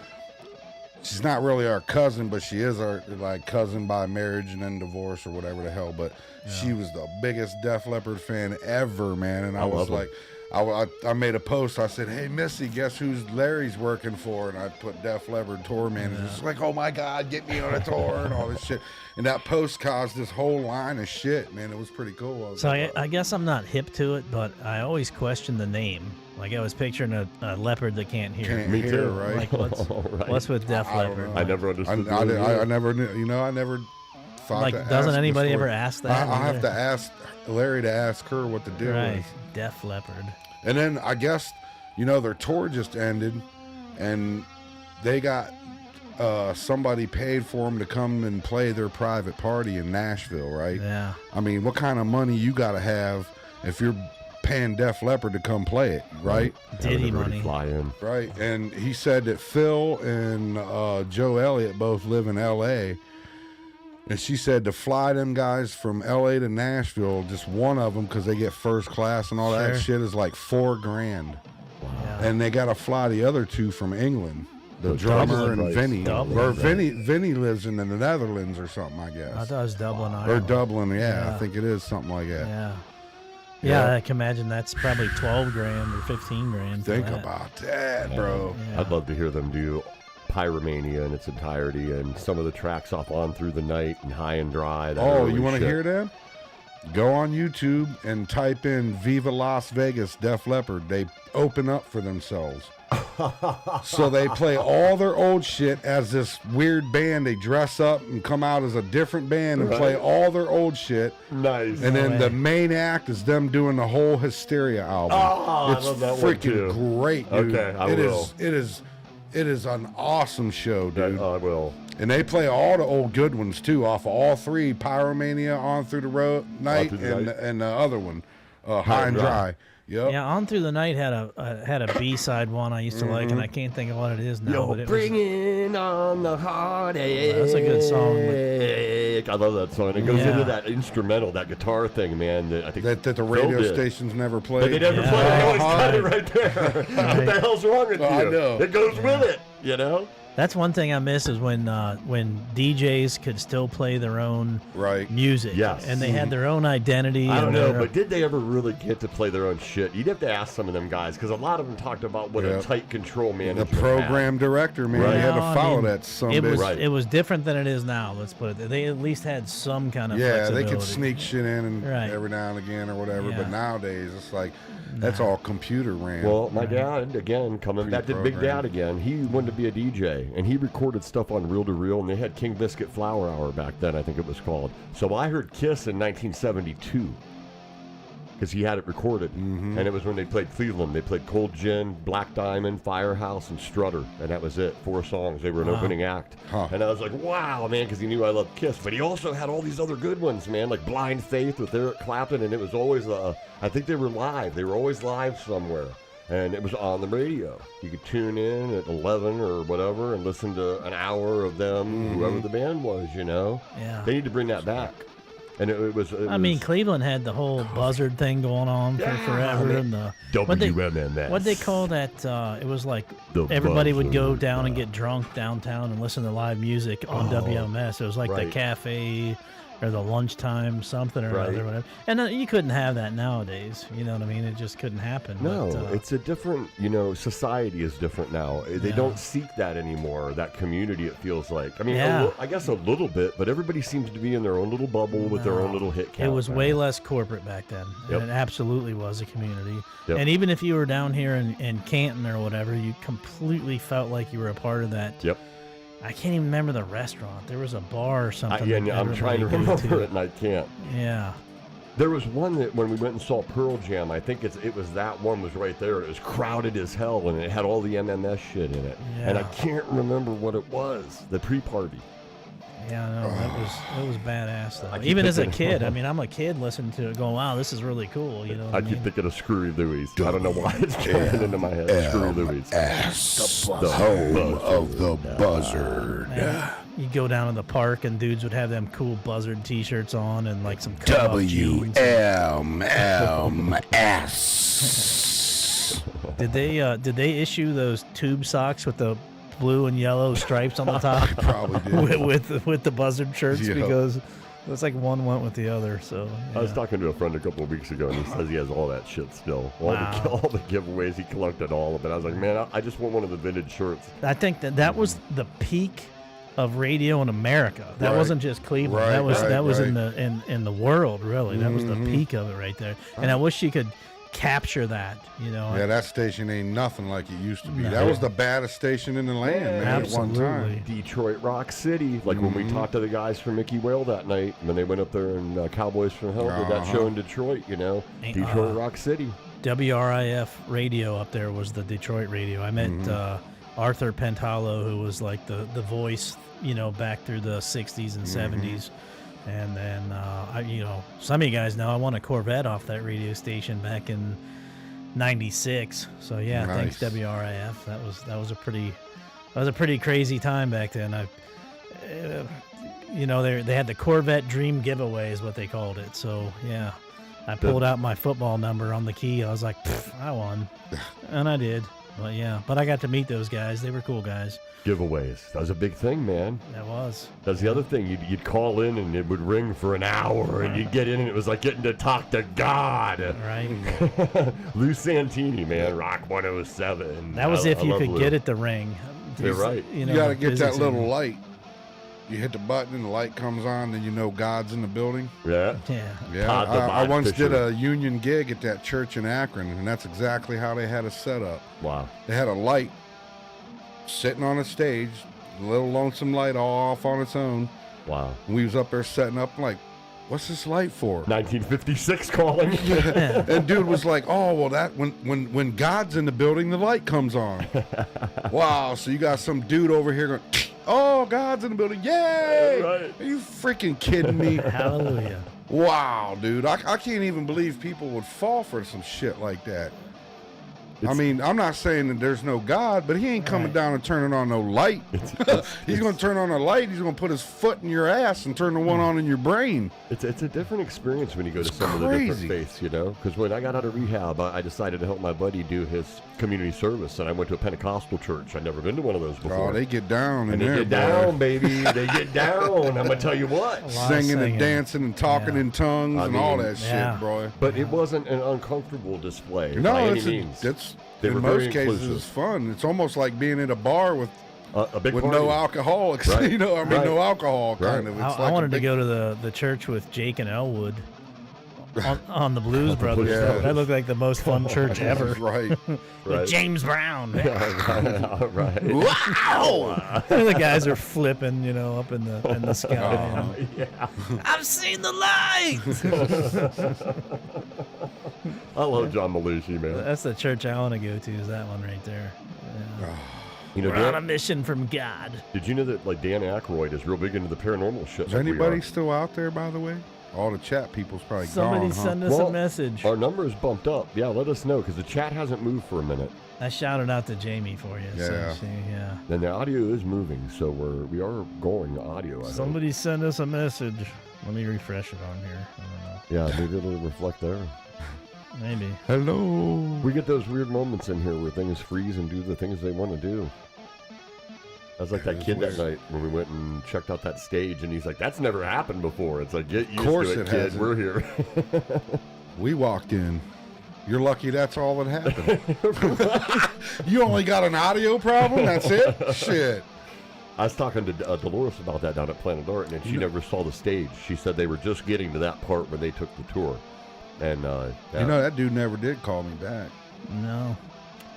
S1: she's not really our cousin, but she is our like cousin by marriage and then divorce or whatever the hell. But she was the biggest Def Leppard fan ever, man. And I was
S2: love them.
S1: like, I made a post. I said, hey, Missy, guess who's Larry's working for? And I put Def Leppard tour manager. She's like, oh, my God, get me on a tour and all this shit. And that post caused this whole line of shit, man. It was pretty cool.
S3: So I guess I'm not hip to it, but I always question the name. Like I was picturing a leopard that can't hear.
S1: Can't
S2: Me
S1: hear,
S2: too.
S1: right?
S3: Like
S2: Right.
S3: what's with Def
S1: I don't
S3: Leppard?
S1: know.
S2: I never understood.
S1: I never knew, I never thought
S3: Like,
S1: to
S3: doesn't
S1: ask
S3: anybody
S1: before.
S3: ever ask that
S1: I have
S3: either?
S1: to ask Larry to ask her what the deal
S3: Right,
S1: is.
S3: Def Leppard.
S1: And then I guess, their tour just ended, and they got somebody paid for them to come and play their private party in Nashville, right?
S3: Yeah.
S1: I mean, what kind of money you got to have if you're paying Def Leppard to come play it, right?
S3: Diddy
S2: Everybody
S3: money.
S2: Fly in.
S1: Right. And he said that Phil and Joe Elliott both live in L.A., and she said to fly them guys from L.A. to Nashville, just one of them, because they get first class and all that
S3: Sure.
S1: shit, is like $4,000.
S3: Yeah.
S1: And they got to fly the other two from England, the
S2: So
S1: drummer
S2: double the
S1: and
S2: price.
S1: Vinny.
S3: Double
S1: Or
S3: the
S1: Vinny lives in the Netherlands or something, I guess.
S3: I thought it was Dublin,
S1: Or
S3: Ireland.
S1: Dublin, yeah, I
S3: Yeah.
S1: think it is something like that.
S3: Yeah.
S1: Yeah.
S3: Yeah, I can imagine that's probably $12,000 or $15,000. for
S1: Think
S3: that.
S1: about that, bro.
S3: Yeah.
S2: I'd love to hear them do Pyromania in its entirety and some of the tracks off On Through the Night and High and Dry. That
S1: Oh,
S2: early
S1: you want to
S2: shit.
S1: hear that? Go on YouTube and type in Viva Las Vegas Def Leppard. They open up for themselves. So they play all their old shit as this weird band. They dress up and come out as a different band and play all their old shit.
S2: Nice.
S1: And then
S3: way.
S1: the main act is them doing the whole Hysteria album.
S2: Oh,
S1: It's
S2: I love that one
S1: freaking
S2: too.
S1: great, dude.
S2: Okay, I
S1: It
S2: will.
S1: is it is an awesome show, dude.
S2: I will.
S1: And they play all the old good ones too, off of all three: Pyromania, On Through the Night,
S2: Through the
S1: and
S2: Night.
S1: and the other one, High and Dry. Yep.
S3: Yeah, On Through the Night had a B-side one I used to like, and I can't think of what it is now. but it was,
S2: bringing on the heartache.
S3: That's a good song,
S2: I love that song. It goes
S3: Yeah.
S2: into that instrumental, that guitar thing, man. That I think
S1: That the
S2: Phil
S1: radio
S2: did.
S1: stations never
S2: But
S1: played.
S2: they never
S3: Yeah.
S2: play it. They always
S1: Uh-huh.
S2: cut it right there. What the hell's wrong with you?
S1: I know.
S2: It goes with it, you know?
S3: That's one thing I miss is when DJs could still play their own
S1: Right.
S3: music.
S2: Yes.
S3: And they had their own identity.
S2: I don't
S3: and
S2: know,
S3: their-
S2: but did they ever really get to play their own shit? You'd have to ask some of them guys, because a lot of them talked about what
S1: Yeah.
S2: a tight control
S1: The
S2: management
S1: program director, man,
S2: Right.
S1: you had to
S3: Well, I
S1: follow
S3: mean,
S1: that some
S3: it was
S1: bitch.
S2: Right.
S3: it was different than it is now. Let's put it. They at least had some kind of
S1: Yeah, they
S3: flexibility.
S1: could sneak shit in and
S3: Right.
S1: every now and again or whatever.
S3: Yeah.
S1: But nowadays, it's like that's all computer ran.
S2: Well, my dad, again, coming back to Big
S1: Pre-programmed.
S2: Dad again, he wanted to be a DJ, and he recorded stuff on reel to reel, and they had King Biscuit Flower Hour back then, I think it was called. So I heard Kiss in 1972. because he had it recorded. And it was when they played Cleveland. They played Cold Gin, Black Diamond, Firehouse, and Strutter, and that was it. 4 songs. They were an opening act. And I was like, wow, man, because he knew I loved Kiss. But he also had all these other good ones, man, like Blind Faith with Eric Clapton, and it was always, I think they were live. They were always live somewhere. And it was on the radio. You could tune in at 11 or whatever and listen to an hour of them, whoever the band was, you know?
S3: Yeah.
S2: They need to bring that back. And it was.
S3: I mean, Cleveland had the whole buzzard thing going on for forever. And the
S2: WMMS.
S3: What'd they call that? It was like
S2: The
S3: everybody would go
S2: buzzard.
S3: down and get drunk downtown and listen to live music on WMS. It was like the cafe or the lunchtime something or other, whatever. And you couldn't have that nowadays. You know what I mean? It just couldn't happen.
S2: No,
S3: but,
S2: it's a different, society is different now. They don't seek that anymore, that community, it feels like. I mean, I guess a little bit, but everybody seems to be in their own little bubble with their own little hit count.
S3: It was way less corporate back then.
S2: Yep.
S3: And it absolutely was a community.
S2: Yep.
S3: And even if you were down here in Canton or whatever, you completely felt like you were a part of that.
S2: Yep.
S3: I can't even remember the restaurant. There was a bar or something.
S2: I'm trying to remember it, and I can't.
S3: Yeah.
S2: There was one that when we went and saw Pearl Jam, I think it was that one was right there. It was crowded as hell, and it had all the MMS shit in it.
S3: Yeah.
S2: And I can't remember what it was, the pre-party.
S3: Yeah, no, that was badass though.
S2: keep
S3: Even as a
S2: thinking-
S3: kid, I mean, I'm a kid listening to it, going, "Wow, this is really cool." You know, what
S2: I
S3: I
S2: keep
S3: mean?
S2: thinking of Screwy Louie's. I don't know why it's coming into my head. Screwy Louie's.
S1: The home of the buzzard.
S3: Man, you go down to the park and dudes would have them cool buzzard T-shirts on and like some cut-off jeans.
S1: WMMS.
S3: Did they issue those tube socks with the blue and yellow stripes on the top?
S1: Probably did.
S3: with the buzzard shirts
S1: Yeah.
S3: because it's like one went with the other. So
S2: I was
S3: yeah.
S2: talking to a friend a couple of weeks ago, and he says he has all that shit still. All the giveaways, he collected all of it. I was like, man, I just want one of the vintage shirts.
S3: I think that was the peak of radio in America. That
S1: Right.
S3: wasn't just Cleveland.
S1: Right,
S3: that was
S1: right.
S3: in the world, really. That was the peak of it right there. And I wish you could capture that, you know.
S1: Yeah, that station ain't nothing like it used to be.
S3: No.
S1: That was the baddest station in the land, man, at one
S3: Absolutely.
S1: time.
S2: Detroit Rock City, like when we talked to the guys from Mickey Whale that night when they went up there and Cowboys from Hell did that show in Detroit, Detroit Rock City.
S3: WRIF radio up there was the Detroit radio. I met Arthur Pentalo, who was like the voice, back through the 60s and 70s. And then, some of you guys know I won a Corvette off that radio station back in '96. So yeah,
S1: Nice.
S3: thanks WRIF. That was a pretty crazy time back then. They had the Corvette Dream Giveaway is what they called it. So yeah, I pulled out my football number on the key. I was like, I won, and I did. But yeah, I got to meet those guys. They were cool guys.
S2: Giveaways. That was a big thing, man.
S3: That was.
S2: That's the other thing. You'd call in and it would ring for an hour, and you'd get in and it was like getting to talk to God.
S3: Right.
S2: Lou Santini, man, Rock 107.
S3: That was if you could get it to ring.
S2: You're right.
S1: You got to get that
S3: physics
S1: little
S3: in-
S1: light. You hit the button and the light comes on, then you know God's in the building.
S2: Yeah.
S3: Yeah.
S1: Yeah,
S2: Todd the
S1: I
S2: Bot
S1: once
S2: Fisher.
S1: did a union gig at that church in Akron, and that's exactly how they had it set up.
S2: Wow.
S1: They had a light sitting on a stage, a little lonesome light all off on its own.
S2: Wow.
S1: And we was up there setting up like, what's this light for?
S2: 1956 calling.
S1: And dude was like, oh, well, that when God's in the building, the light comes on. Wow, so you got some dude over here going, oh, God's in the building. Yay!
S2: Right.
S1: Are you freaking kidding me?
S3: Hallelujah.
S1: Wow, dude. I can't even believe people would fall for some shit like that. I mean, I'm not saying that there's no God, but he ain't coming
S3: Right.
S1: down and turning on no light. He's going to turn on a light. He's going to put his foot in your ass and turn the one on in your brain.
S2: It's a different experience when you go to
S1: It's
S2: some of the different
S1: crazy.
S2: faiths, Because when I got out of rehab, I decided to help my buddy do his community service, and I went to a Pentecostal church. I'd never been to one of those before.
S1: Oh, they get down in
S2: and they
S1: there,
S2: get
S1: boy.
S2: down, baby. They get down. I'm gonna tell you what.
S3: A lot of
S1: Singing and dancing and talking
S3: Yeah.
S1: in tongues
S2: I
S1: and all
S2: mean,
S1: that
S3: yeah.
S1: shit, bro.
S2: But it wasn't an uncomfortable display
S1: No,
S2: by any
S1: it's
S2: means. They
S1: in
S2: were
S1: most
S2: very
S1: cases
S2: inclusive.
S1: it's fun. It's almost like being at a bar with
S2: A big
S1: with
S2: party.
S1: no alcoholics.
S2: Right.
S1: No
S2: Right.
S1: alcohol kind
S2: Right.
S1: of. It's
S3: I
S1: like
S3: wanted
S1: a big,
S3: to go to the church with Jake and Elwood on the Blues Brothers.
S1: Yeah.
S3: That looked like the most fun church ever.
S1: Right.
S3: With James Brown.
S2: Right.
S1: Wow.
S3: The guys are flipping, up in the sky.
S2: Yeah.
S3: I've seen the light.
S2: I love John Belushi, man.
S3: That's the church I want to go to. Is that one right there? Yeah.
S2: You know,
S3: We're on a
S2: Dan,
S3: mission from God.
S2: did you know that like Dan Aykroyd is real big into the paranormal shit?
S1: Is
S2: like we
S1: anybody
S2: are?
S1: still out there, by the way? All the chat people's probably
S3: Somebody
S1: gone, huh?
S3: send us a message.
S2: Our number's bumped up. Yeah, let us know because the chat hasn't moved for a minute.
S3: I shouted out to Jamie for you.
S1: Yeah.
S3: So yeah.
S2: Then the audio is moving, so we are going audio. I hope.
S3: Somebody send us a message. Let me refresh it on here. I don't know.
S2: Yeah, maybe it'll reflect there.
S3: Maybe.
S1: Hello.
S2: We get those weird moments in here where things freeze and do the things they want to do. I was like that kid that night when we went and checked out that stage, and he's like, "That's never happened before." It's like, get used
S1: course
S2: to it,
S1: it
S2: kid.
S1: hasn't.
S2: We're here.
S1: We walked in. You're lucky that's all that happened. You only got an audio problem? That's it? Shit.
S2: I was talking to Dolores about that down at Planet Art, and she never saw the stage. She said they were just getting to that part when they took the tour. And
S1: You know, that dude never did call me back.
S3: No.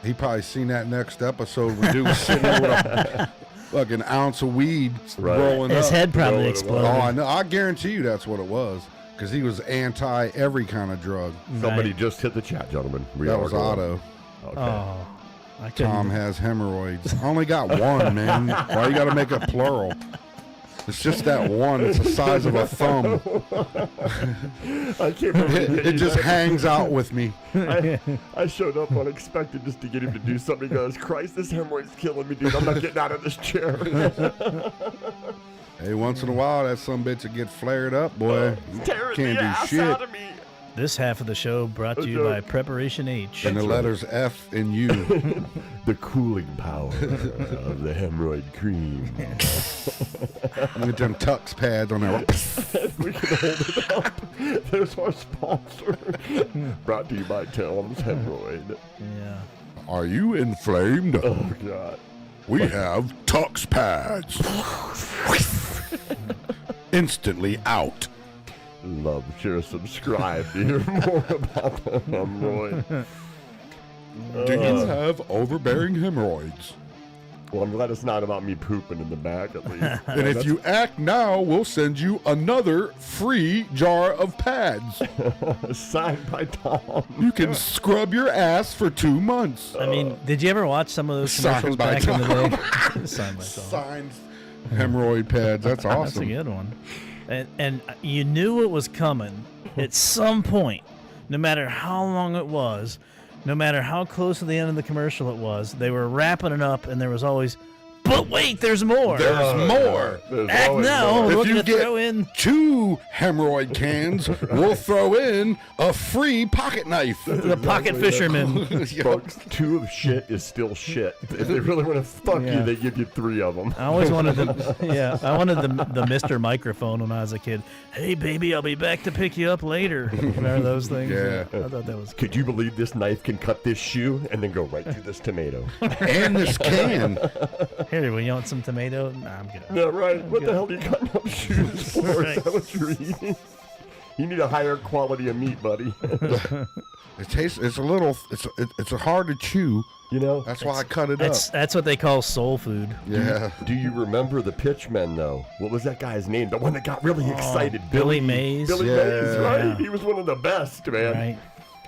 S1: He probably seen that next episode when dude was sitting there with a fucking ounce of weed rolling
S3: His
S1: up.
S3: head probably
S2: Rolling
S3: exploded.
S1: Oh, I know. I guarantee you that's what it was. Because he was anti every kind of drug.
S2: somebody
S3: Right.
S2: just hit the chat, gentlemen. We
S1: That
S2: are
S1: was
S2: going.
S1: Otto.
S2: Okay.
S3: Oh. I couldn't.
S1: Tom has hemorrhoids. I only got one, man. Why you got to make it plural? It's just that one. It's the size of a thumb.
S2: I can't believe
S1: It just hangs out with me.
S2: I showed up unexpected just to get him to do something. He goes, Christ, this hemorrhoid's killing me, dude. I'm not getting out of this chair.
S1: Hey, once in a while, that some bitch will get flared up, boy.
S2: Tearing
S1: Can't
S2: the
S1: do
S2: ass
S1: shit.
S2: out of me.
S3: This half of the show brought to you by Preparation H.
S1: And the letters F and U.
S2: The cooling power of the hemorrhoid cream.
S1: With them tux pads on there.
S2: We can hold it up. There's our sponsor. Brought to you by Tom's Hemorrhoid.
S3: Yeah.
S1: Are you inflamed?
S2: Oh, God.
S1: We have tux pads. Instantly out.
S2: Love, share, subscribe to hear more about the hemorrhoid.
S1: Do you have overbearing hemorrhoids?
S2: Well, I'm glad it's not about me pooping in the back, at least.
S1: And if you act now, we'll send you another free jar of pads.
S2: Signed by Tom.
S1: You can scrub your ass for 2 months.
S3: I mean, did you ever watch some of those
S1: Signed
S3: commercials
S1: by
S3: back in the day? Signed by Tom.
S1: Signed hemorrhoid pads. That's
S3: That's a
S1: awesome.
S3: good one. And you knew it was coming at some point, no matter how long it was, no matter how close to the end of the commercial it was. They were wrapping it up, and there was always, but wait, there's more.
S1: There's more.
S2: There's
S3: Act
S2: always
S3: now.
S2: more.
S1: If
S3: Looking
S1: you
S3: to throw
S1: get
S3: in
S1: 2 hemorrhoid cans, we'll throw in a free pocket knife.
S3: the pocket fisherman.
S2: Folks, 2 of shit is still shit. If they really want to fuck
S3: Yeah.
S2: you, they give you 3 of them.
S3: I always wanted I wanted the Mr. Microphone when I was a kid. Hey, baby, I'll be back to pick you up later. Remember those things?
S1: Yeah.
S3: I thought that was cool.
S2: Could you believe this knife can cut this shoe and then go right through this tomato?
S1: And this can.
S3: Here, well, you want some tomato? Nah, I'm good.
S2: No, right? What the hell are you cutting up shoes for? Is
S3: Right.
S2: that what you're eating? You need a higher quality of meat, buddy.
S1: It tastes. It's a little. It's hard to chew.
S2: You know?
S1: That's why I cut it up.
S3: That's what they call soul food.
S1: Yeah.
S2: Do you remember the pitchmen, though? What was that guy's name? The one that got really excited.
S3: Billy Mays.
S2: Billy
S1: Yeah.
S2: Mays, right?
S3: Yeah.
S2: He was one of the best, man.
S3: Right.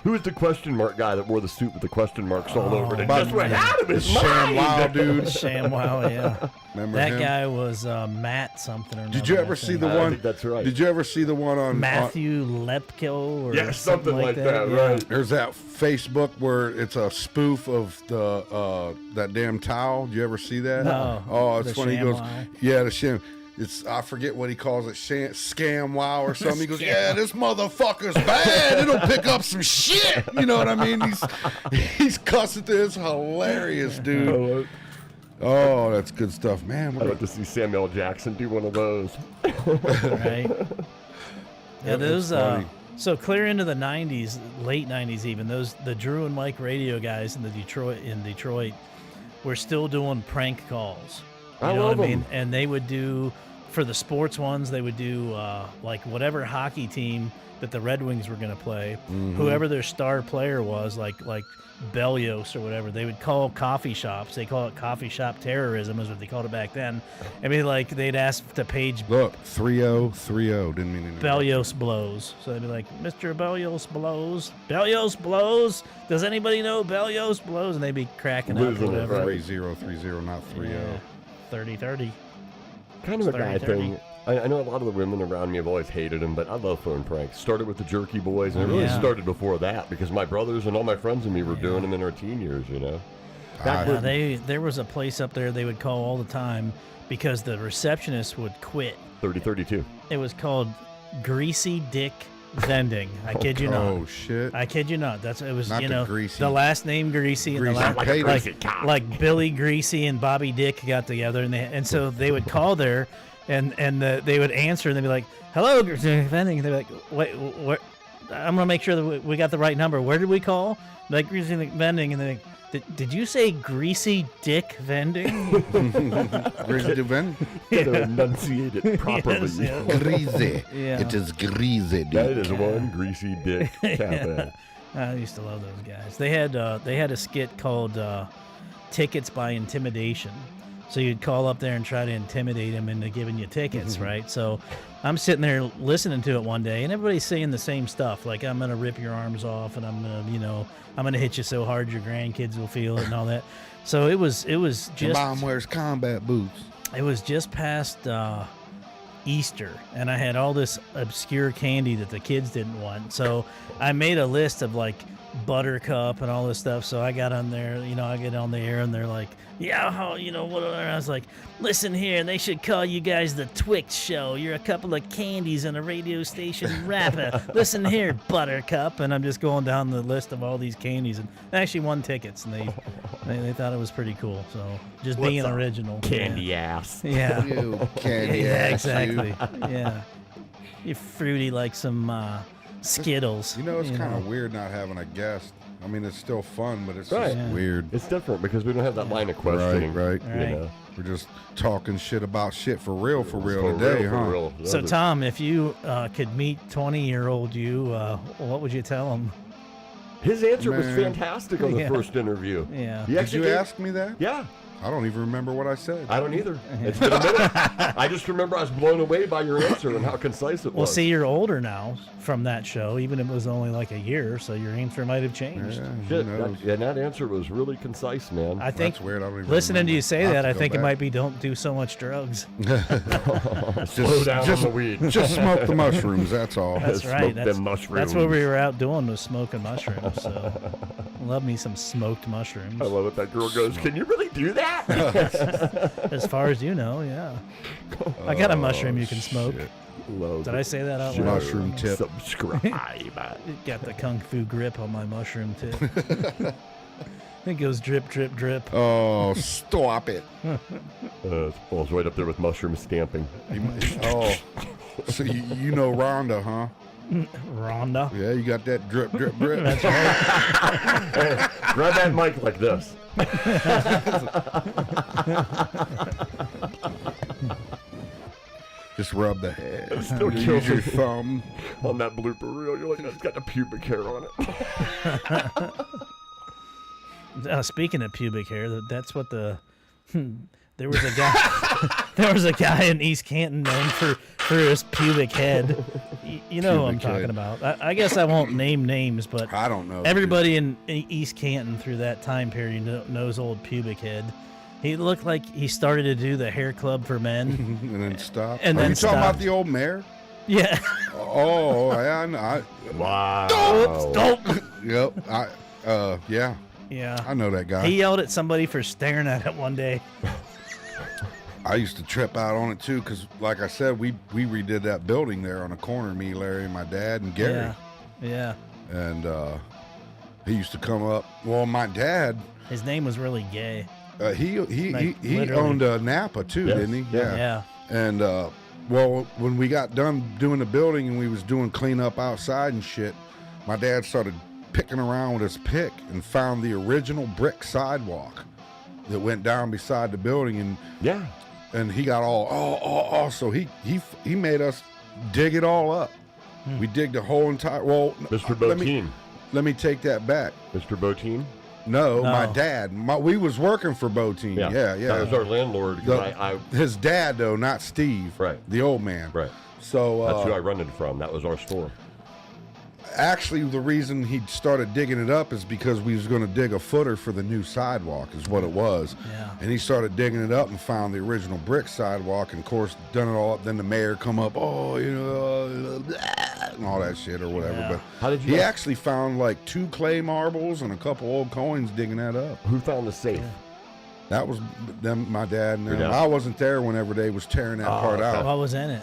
S2: Who was the question mark guy that wore the suit with the question marks all over it? It
S1: But-
S2: just went out of his
S1: Sham
S2: mind.
S1: Wow, dude.
S3: ShamWow, yeah.
S1: Remember
S3: That
S1: him?
S3: guy was Matt something or another.
S1: Did you
S3: I
S1: ever see
S3: think.
S1: the
S2: I
S1: one?
S2: think that's right.
S1: Did you ever see the one on
S3: Matthew Lepko or
S2: Yeah, something like that,
S3: yeah.
S2: right.
S1: There's that Facebook where it's a spoof of the that damn towel. Did you ever see that?
S3: No.
S1: Oh, it's
S3: The
S1: funny. He goes,
S3: ShamWow.
S1: yeah, the sham. It's I forget what he calls it, scam wow or something. He goes, yeah, this motherfucker's bad. It'll pick up some shit. You know what I mean? He's cussing to. It's hilarious, dude. Oh, that's good stuff, man.
S2: I'd
S1: What
S2: like to see Samuel L. Jackson do one of those.
S3: Right. Yeah, those.
S1: funny.
S3: So clear into the '90s, late '90s, even the Drew and Mike radio guys in Detroit were still doing prank calls. You
S2: I
S3: know
S2: love
S3: what I mean?
S2: 'em.
S3: And they would do for the sports ones, they would do like whatever hockey team that the Red Wings were going to play, whoever their star player was, like Bellios or whatever, they would call coffee shops. They call it coffee shop terrorism, is what they called it back then. I mean, like they'd ask to page.
S1: Look, 3-0. Didn't mean to.
S3: Bellios blows. So they'd be like, Mr. Bellios blows. Bellios blows. Does anybody know Bellios blows? And they'd be cracking up or
S2: Losing it,
S3: whatever.
S2: right.
S1: 3-0, not 3-0.
S3: 30-30.
S2: Kind of a guy
S3: 30-30.
S2: thing. I know a lot of the women around me have always hated him, but I love phone pranks. Started with the Jerky Boys, and it really started before that because my brothers and all my friends and me were doing them in our teen years, you know.
S3: There was a place up there they would call all the time because the receptionist would quit.
S2: 30-32.
S3: It was called Greasy Dick Vending. I kid you not.
S1: Oh shit!
S3: I kid you not. It was
S1: Not
S3: you
S1: the
S3: know
S1: Greasy.
S3: the last name Greasy and the
S1: Greasy
S3: last
S1: potatoes.
S3: like Billy Greasy and Bobby Dick got together and so they would call there and they would answer and they'd be like, "Hello, Greasy Vending." And they'd be like, "Wait, where?" I'm gonna make sure that we got the right number. Where did we call? Like Greasy Vending, and they're like, Did you say Greasy Dick Vending?
S1: Greasy Dick Vending.
S2: Gotta enunciate it properly.
S3: Yes, yeah.
S1: Greasy.
S3: Yeah.
S1: It is greasy.
S2: That
S1: Dick.
S2: is one greasy dick cafe.
S3: I used to love those guys. They had a skit called Tickets by Intimidation. So you'd call up there and try to intimidate them into giving you tickets, right? So I'm sitting there listening to it one day, and everybody's saying the same stuff, like I'm gonna rip your arms off, and I'm gonna hit you so hard your grandkids will feel it, and all that. So it was
S1: Your
S3: just
S1: mom wears combat boots.
S3: it was just past Easter, and I had all this obscure candy that the kids didn't want. So I made a list of like Buttercup and all this stuff. So I got on there, I get on the air, and they're like, "Yeah, what?" I was like, "Listen here, they should call you guys the Twix Show. You're a couple of candies on a radio station rapper. Listen here, Buttercup." And I'm just going down the list of all these candies, and I actually won tickets, and they thought it was pretty cool. So just being
S2: What's up,
S3: original,
S2: Candy ass.
S3: Yeah.
S1: You candy
S3: Yeah,
S1: ass,
S3: exactly.
S1: you.
S3: Yeah. You're fruity like some Skittles.
S1: It's kind of weird not having a guest. I mean, it's still fun, but it's
S2: Right.
S1: just
S3: Yeah.
S1: weird.
S2: It's different because we don't have that line of questioning.
S1: Right.
S2: You
S3: Right.
S2: know?
S1: We're just talking shit about shit for real
S2: For
S1: today,
S2: real,
S1: huh?
S2: for real.
S3: So,
S2: Love it.
S3: Tom, if you could meet 20-year-old you, what would you tell him?
S2: His answer was
S1: Man.
S2: fantastic on the
S3: Yeah.
S2: first interview.
S3: Yeah.
S2: He
S1: Did
S2: actually
S1: you
S2: gave-
S1: ask me that?
S2: Yeah.
S1: I don't even remember what I said.
S2: I don't either. It's been a minute. I just remember I was blown away by your answer and how concise it
S3: Well,
S2: was.
S3: see, you're older now from that show, even if it was only like a year, so your answer might have changed.
S1: Yeah, who
S2: Shit,
S1: knows?
S2: that answer was really concise, man.
S3: I think
S1: That's weird. I don't even
S3: listening to
S1: remember.
S3: you say
S1: I'll
S3: that, I
S1: have to
S3: think
S1: go
S3: it
S1: back.
S3: might be don't do so much drugs.
S2: Slow down on the weed.
S1: Just smoke the mushrooms. That's all.
S3: That's
S2: Smoke
S3: right.
S2: them mushrooms.
S3: That's what we were out doing, was smoking mushrooms. So love me some smoked mushrooms.
S2: I love it. That girl goes, "Can you really do that?"
S3: As far as you know, yeah. I got a mushroom you can smoke.
S1: Shit.
S2: Love
S3: Did
S2: it.
S3: I say that out
S2: Sure.
S3: loud?
S1: Mushroom tip.
S2: Subscribe.
S3: It got the kung fu grip on my mushroom tip. It goes drip, drip, drip.
S1: Oh, stop it.
S2: It falls right up there with mushroom stamping.
S1: Oh, so you know Rhonda, huh?
S3: Rhonda.
S1: Yeah, you got that drip, drip, drip.
S3: That's right.
S2: Grab that mic like this.
S1: Just rub the head.
S2: Still
S1: Use
S2: kills
S1: your
S2: me.
S1: thumb.
S2: On that blooper reel, you're like, "It's got the pubic hair on it."
S3: Speaking of pubic hair, that's what the there was a guy there was a guy in East Canton known for his pubic head. You know who I'm
S1: Pubic
S3: talking
S1: head.
S3: about. I guess I won't name names, but
S1: I don't know.
S3: everybody in East Canton through that time period knows old pubic head. He looked like he started to do the hair club for men.
S1: dude. And then stop.
S3: And
S1: Are
S3: then
S1: you talking about
S3: stopped.
S1: the old mayor?
S3: Yeah.
S1: Oh, yeah, I know.
S2: Wow.
S1: Yep. Yeah,
S3: Yeah.
S1: I know that guy.
S3: He yelled at somebody for staring at it one day.
S1: I used to trip out on it too, because like I said, we redid that building there on the corner, me, Larry, and my dad, and Gary.
S3: Yeah.
S1: And he used to come up. Well, my dad,
S3: His name was really gay.
S1: he
S3: Like,
S1: he
S3: literally.
S1: owned Napa too,
S2: Yes,
S1: didn't he?
S3: Yeah.
S1: And well, when we got done doing the building and we was doing cleanup outside and shit, my dad started picking around with his pick and found the original brick sidewalk that went down beside the building. And
S2: Yeah.
S1: and he got so he made us dig it all up. We digged the whole entire. Well,
S2: Mr. Botine.
S1: Let me take that back.
S2: Mr. Botine?
S1: No, my dad. We was working for Botine. Yeah.
S2: That was our landlord.
S1: His dad, though, not Steve.
S2: Right.
S1: The old man.
S2: Right.
S1: So
S2: that's who I rented from. That was our store.
S1: Actually, the reason he started digging it up is because we was going to dig a footer for the new sidewalk, is what it was.
S3: Yeah.
S1: And he started digging it up and found the original brick sidewalk, and of course done it all up. Then the mayor come up, and all that shit or whatever.
S3: Yeah.
S1: But
S2: How did you?
S1: he actually found like 2 clay marbles and a couple old coins digging that up.
S2: Who found the safe?
S3: Yeah.
S1: That was them, my dad and them.
S2: Your dad?
S1: I wasn't there whenever they was tearing that part out.
S3: What was in it?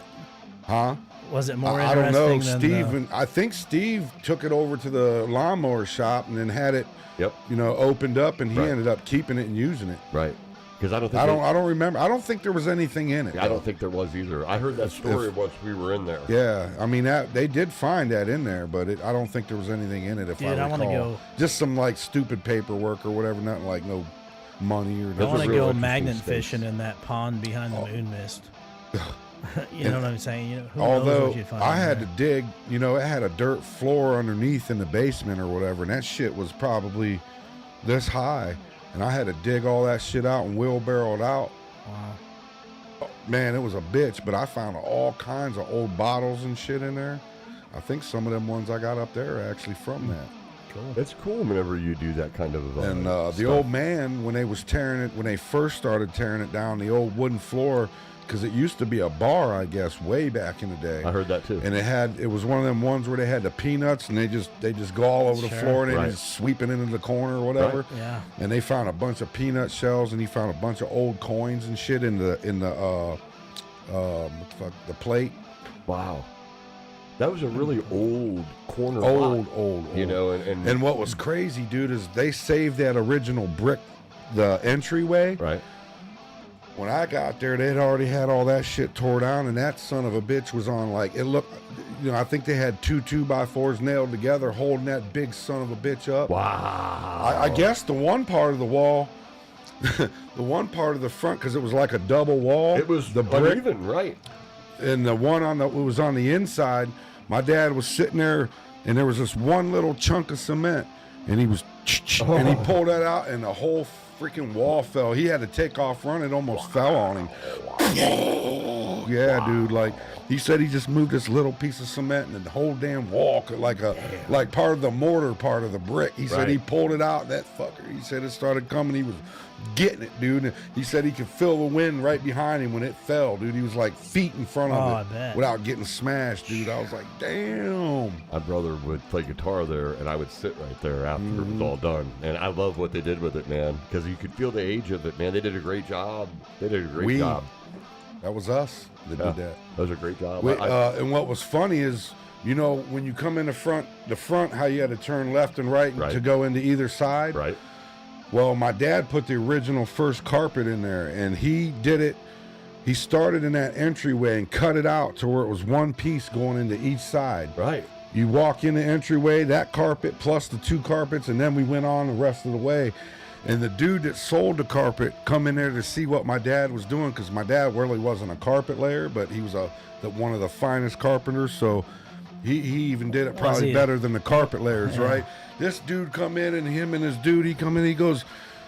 S1: Huh?
S3: Was it more
S1: I don't know.
S3: interesting
S1: I think Steve took it over to the lawnmower shop and then had it,
S2: Yep.
S1: opened up, and he
S2: Right.
S1: ended up keeping it and using it.
S2: Right. Because I don't think.
S1: I don't remember. I don't think there was anything in it.
S2: I don't think there was either. I heard that story once we were in there.
S1: Yeah, I mean they did find that in there, but I don't think there was anything in it. If
S3: Dude,
S1: I
S3: I wanna
S1: recall,
S3: go-
S1: just some like stupid paperwork or whatever, nothing like no money or.
S3: I
S1: nothing.
S3: want to
S2: real
S3: go
S2: interesting
S3: magnet
S2: space.
S3: fishing in that pond behind the moon mist. You know what I'm saying? Who knows
S1: Although
S3: what you'd find
S1: I
S3: in
S1: had
S3: there.
S1: to dig, it had a dirt floor underneath in the basement or whatever, and that shit was probably this high, and I had to dig all that shit out and wheelbarrow it out.
S3: Wow.
S1: Oh, man, it was a bitch, but I found all kinds of old bottles and shit in there. I think some of them ones I got up there are actually from that.
S3: Cool.
S2: It's cool whenever you do that kind of.
S1: And the
S2: stuff.
S1: old man, when they first started tearing it down, the old wooden floor, because it used to be a bar, I guess, way back in the day.
S2: I heard that too.
S1: And it was one of them ones where they had the peanuts, and they just go all over the
S3: Sure.
S1: floor, and they
S2: Right.
S1: just sweep it into the corner or whatever.
S2: Right.
S3: Yeah.
S1: And they found a bunch of peanut shells, and he found a bunch of old coins and shit in the what the fuck, the plate.
S2: Wow. That was a really old corner.
S1: Old.
S2: And
S1: And what was crazy, dude, is they saved that original brick, the entryway.
S2: right.
S1: When I got there, they'd already had all that shit tore down, and that son of a bitch was on like, it looked, I think they had 2 2x4s nailed together holding that big son of a bitch up.
S2: Wow.
S1: I guess the one part of the wall, the one part of the front, because it was like a double wall.
S2: It was
S1: the brick,
S2: uneven, right?
S1: and the one it was on the inside. My dad was sitting there, and there was this one little chunk of cement, and he was, and he pulled that out, and the whole freaking wall fell. He had to take off running. It almost fell on him. Yeah, dude. Like he said, he just moved this little piece of cement, and the whole damn wall, like part of the mortar part of the brick. He said he pulled it out. That fucker. He said it started coming. He was getting it, dude. And he said he could feel the wind right behind him when it fell, dude. He was like feet in front
S3: I
S1: of it
S3: bet.
S1: without getting smashed, dude. I was like, damn.
S2: My brother would play guitar there, and I would sit right there after it was all done. And I love what they did with it, man, because you could feel the age of it, man. They did a great job. They did a great job.
S1: That was us that did that.
S2: That was a great job.
S1: And what was funny is, when you come in the front, how you had to turn left and right,
S2: Right.
S1: to go into either side.
S2: right.
S1: Well, my dad put the original first carpet in there, and he did it. He started in that entryway and cut it out to where it was one piece going into each side.
S2: Right.
S1: You walk in the entryway, that carpet plus the 2 carpets, and then we went on the rest of the way. And the dude that sold the carpet come in there to see what my dad was doing, because my dad really wasn't a carpet layer, but he was one of the finest carpenters. So he even did it probably better than the carpet layers, right? This dude come in, and him and his dude, he come in, he goes,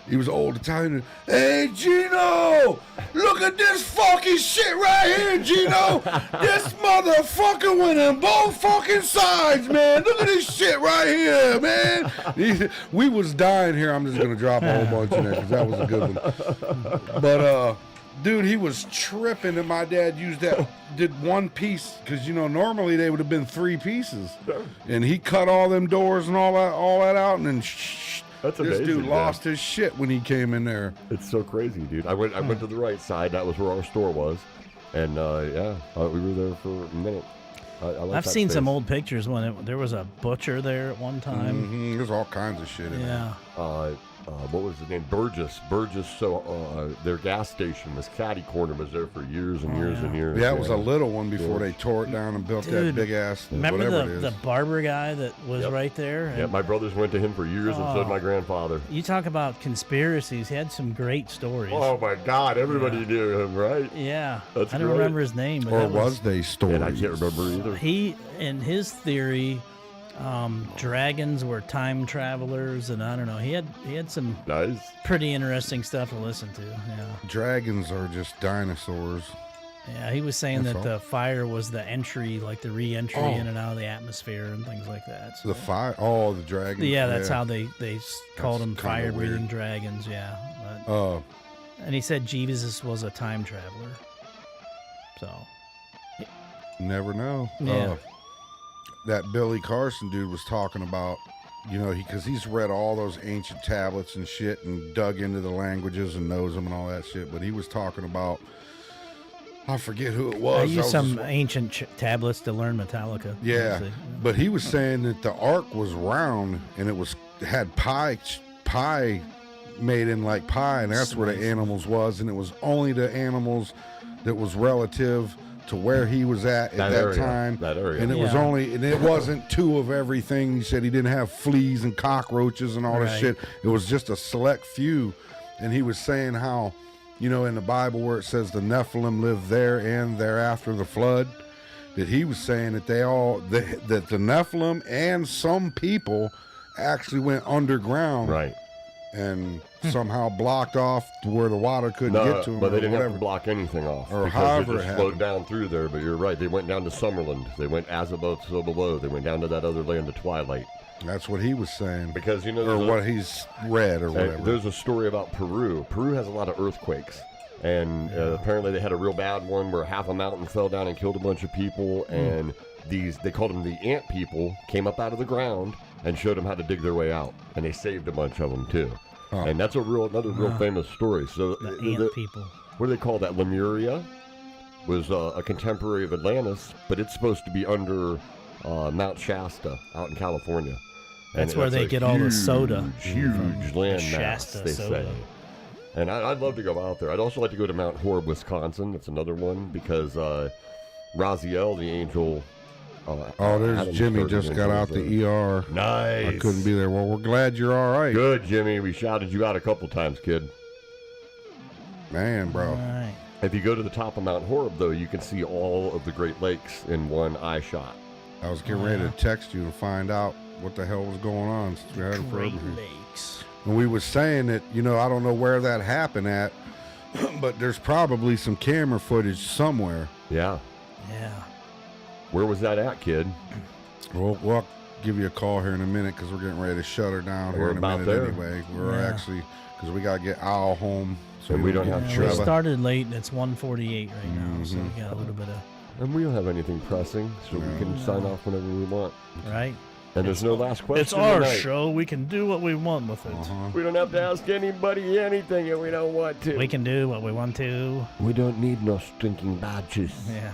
S1: he was old Italian. Hey, Gino, look at this fucking shit right here, Gino. This motherfucker went in both fucking sides, man. Look at this shit right here, man. We was dying here. I'm just going to drop a whole bunch in there because that was a good one. But, dude, he was tripping, and my dad did one piece, because, normally they would have been 3 pieces. And he cut all them doors and all that out, and then
S2: That's
S1: this
S2: amazing,
S1: dude
S2: man.
S1: lost his shit when he came in there.
S2: It's so crazy, dude. I went to the right side. That was where our store was. And, we were there for a minute. I like
S3: I've
S2: that
S3: seen
S2: space.
S3: some old pictures when there was a butcher there at one time.
S1: There's all kinds of shit in there.
S3: Yeah.
S2: what was the name? Burgess. So their gas station, this Caddy Corner, was there for years and years and years.
S1: Yeah, it was a little one before they tore it down and built that big ass.
S3: Remember
S1: whatever it is.
S3: the barber guy that was right there?
S2: Yeah, my brothers went to him for years, and so did my grandfather.
S3: You talk about conspiracies. He had some great stories.
S2: Oh my God, everybody knew him, right?
S3: Yeah,
S2: That's
S3: I don't
S2: great.
S3: remember his name. But
S1: Or was they stories?
S2: And I can't remember either.
S3: He, in his theory, dragons were time travelers, and I don't know. He had some
S2: Nice.
S3: pretty interesting stuff to listen to. Yeah,
S1: Dragons are just dinosaurs.
S3: yeah. He was saying
S1: That's
S3: that
S1: all.
S3: the fire was the entry, like the re-entry in and out of the atmosphere and things like that. So,
S1: The fire. Oh, the dragons.
S3: yeah, that's how they called them
S1: kinda
S3: fire-breathing
S1: weird.
S3: dragons. Yeah, but,
S1: Uh,
S3: and he said Jesus was a time traveler. So
S1: never know.
S3: Yeah.
S1: That Billy Carson dude was talking about, because he's read all those ancient tablets and shit and dug into the languages and knows them and all that shit. But he was talking about, I forget who it was.
S3: I
S1: I
S3: used
S1: was
S3: some
S1: just-
S3: tablets to learn Metallica.
S1: Yeah,
S3: obviously.
S1: but he was saying that the ark was round and it had pie made in like pie, and that's where the animals was, and it was only the animals that was relative to where he was at that
S2: area,
S1: time.
S2: that area.
S1: And it was
S3: Yeah.
S1: and it wasn't two of everything. He said he didn't have fleas and cockroaches and all this
S3: Right.
S1: shit. It was just a select few. And he was saying how, in the Bible where it says the Nephilim lived there and thereafter the flood, that he was saying that that the Nephilim and some people actually went underground,
S2: Right.
S1: and somehow blocked off to where the water couldn't get to them.
S2: but they
S1: or
S2: didn't
S1: whatever.
S2: have to block anything off.
S1: Or
S2: because
S1: however
S2: they
S1: it
S2: just flowed
S1: happened.
S2: down through there. But you're right. They went down to Summerland. They went as above, so below. They went down to that other land, the Twilight.
S1: That's what he was saying,
S2: Because,
S1: or
S2: there's a-
S1: what he's read, or whatever.
S2: there's a story about Peru. Peru has a lot of earthquakes. And apparently they had a real bad one where half a mountain fell down and killed a bunch of people. And they called them the ant people, came up out of the ground and showed them how to dig their way out. And they saved a bunch of them, too.
S1: Oh.
S2: And that's another real famous story. So
S3: The ant people.
S2: what do they call that? Lemuria was a contemporary of Atlantis, but it's supposed to be under Mount Shasta out in California.
S3: That's where they get all the soda.
S2: Huge land
S3: the
S2: mass,
S3: Shasta
S2: they
S3: soda.
S2: say. And I'd love to go out there. I'd also like to go to Mount Horeb, Wisconsin. That's another one because Raziel, the angel.
S1: Oh, there's
S2: Adam's
S1: Jimmy
S2: first
S1: just got
S2: angel,
S1: out
S2: was
S1: the ER.
S2: Nice.
S1: I couldn't be there. Well, we're glad you're all right.
S2: Good, Jimmy. We shouted you out a couple times, kid.
S1: Man, bro.
S3: All right.
S2: If you go to the top of Mount Horeb, though, you can see all of the Great Lakes in one eye shot.
S1: I was getting ready to text you and find out what the hell was going on. Since we had it
S3: Great
S1: forever.
S3: Lakes.
S1: And we was saying that, I don't know where that happened at, but there's probably some camera footage somewhere.
S2: Yeah.
S3: Yeah.
S2: Where was that at, kid?
S1: We'll give you a call here in a minute because we're getting ready to shut her down
S2: We're
S1: here in a
S2: about
S1: minute
S2: there.
S1: anyway. We're
S3: Yeah.
S1: actually, because we got to get Al home. So
S2: And we don't have
S3: Yeah, we
S2: Trevor.
S3: started late, and it's 1:48 right now, so we got a little bit of
S2: And we don't have anything pressing, so we can sign off whenever we want.
S3: right.
S2: And there's no last question.
S3: It's our
S2: tonight.
S3: show. We can do what we want with it.
S1: Uh-huh.
S2: We don't have to ask anybody anything if we don't want to.
S3: We can do what we want to.
S2: We don't need no stinking badges.
S3: Yeah.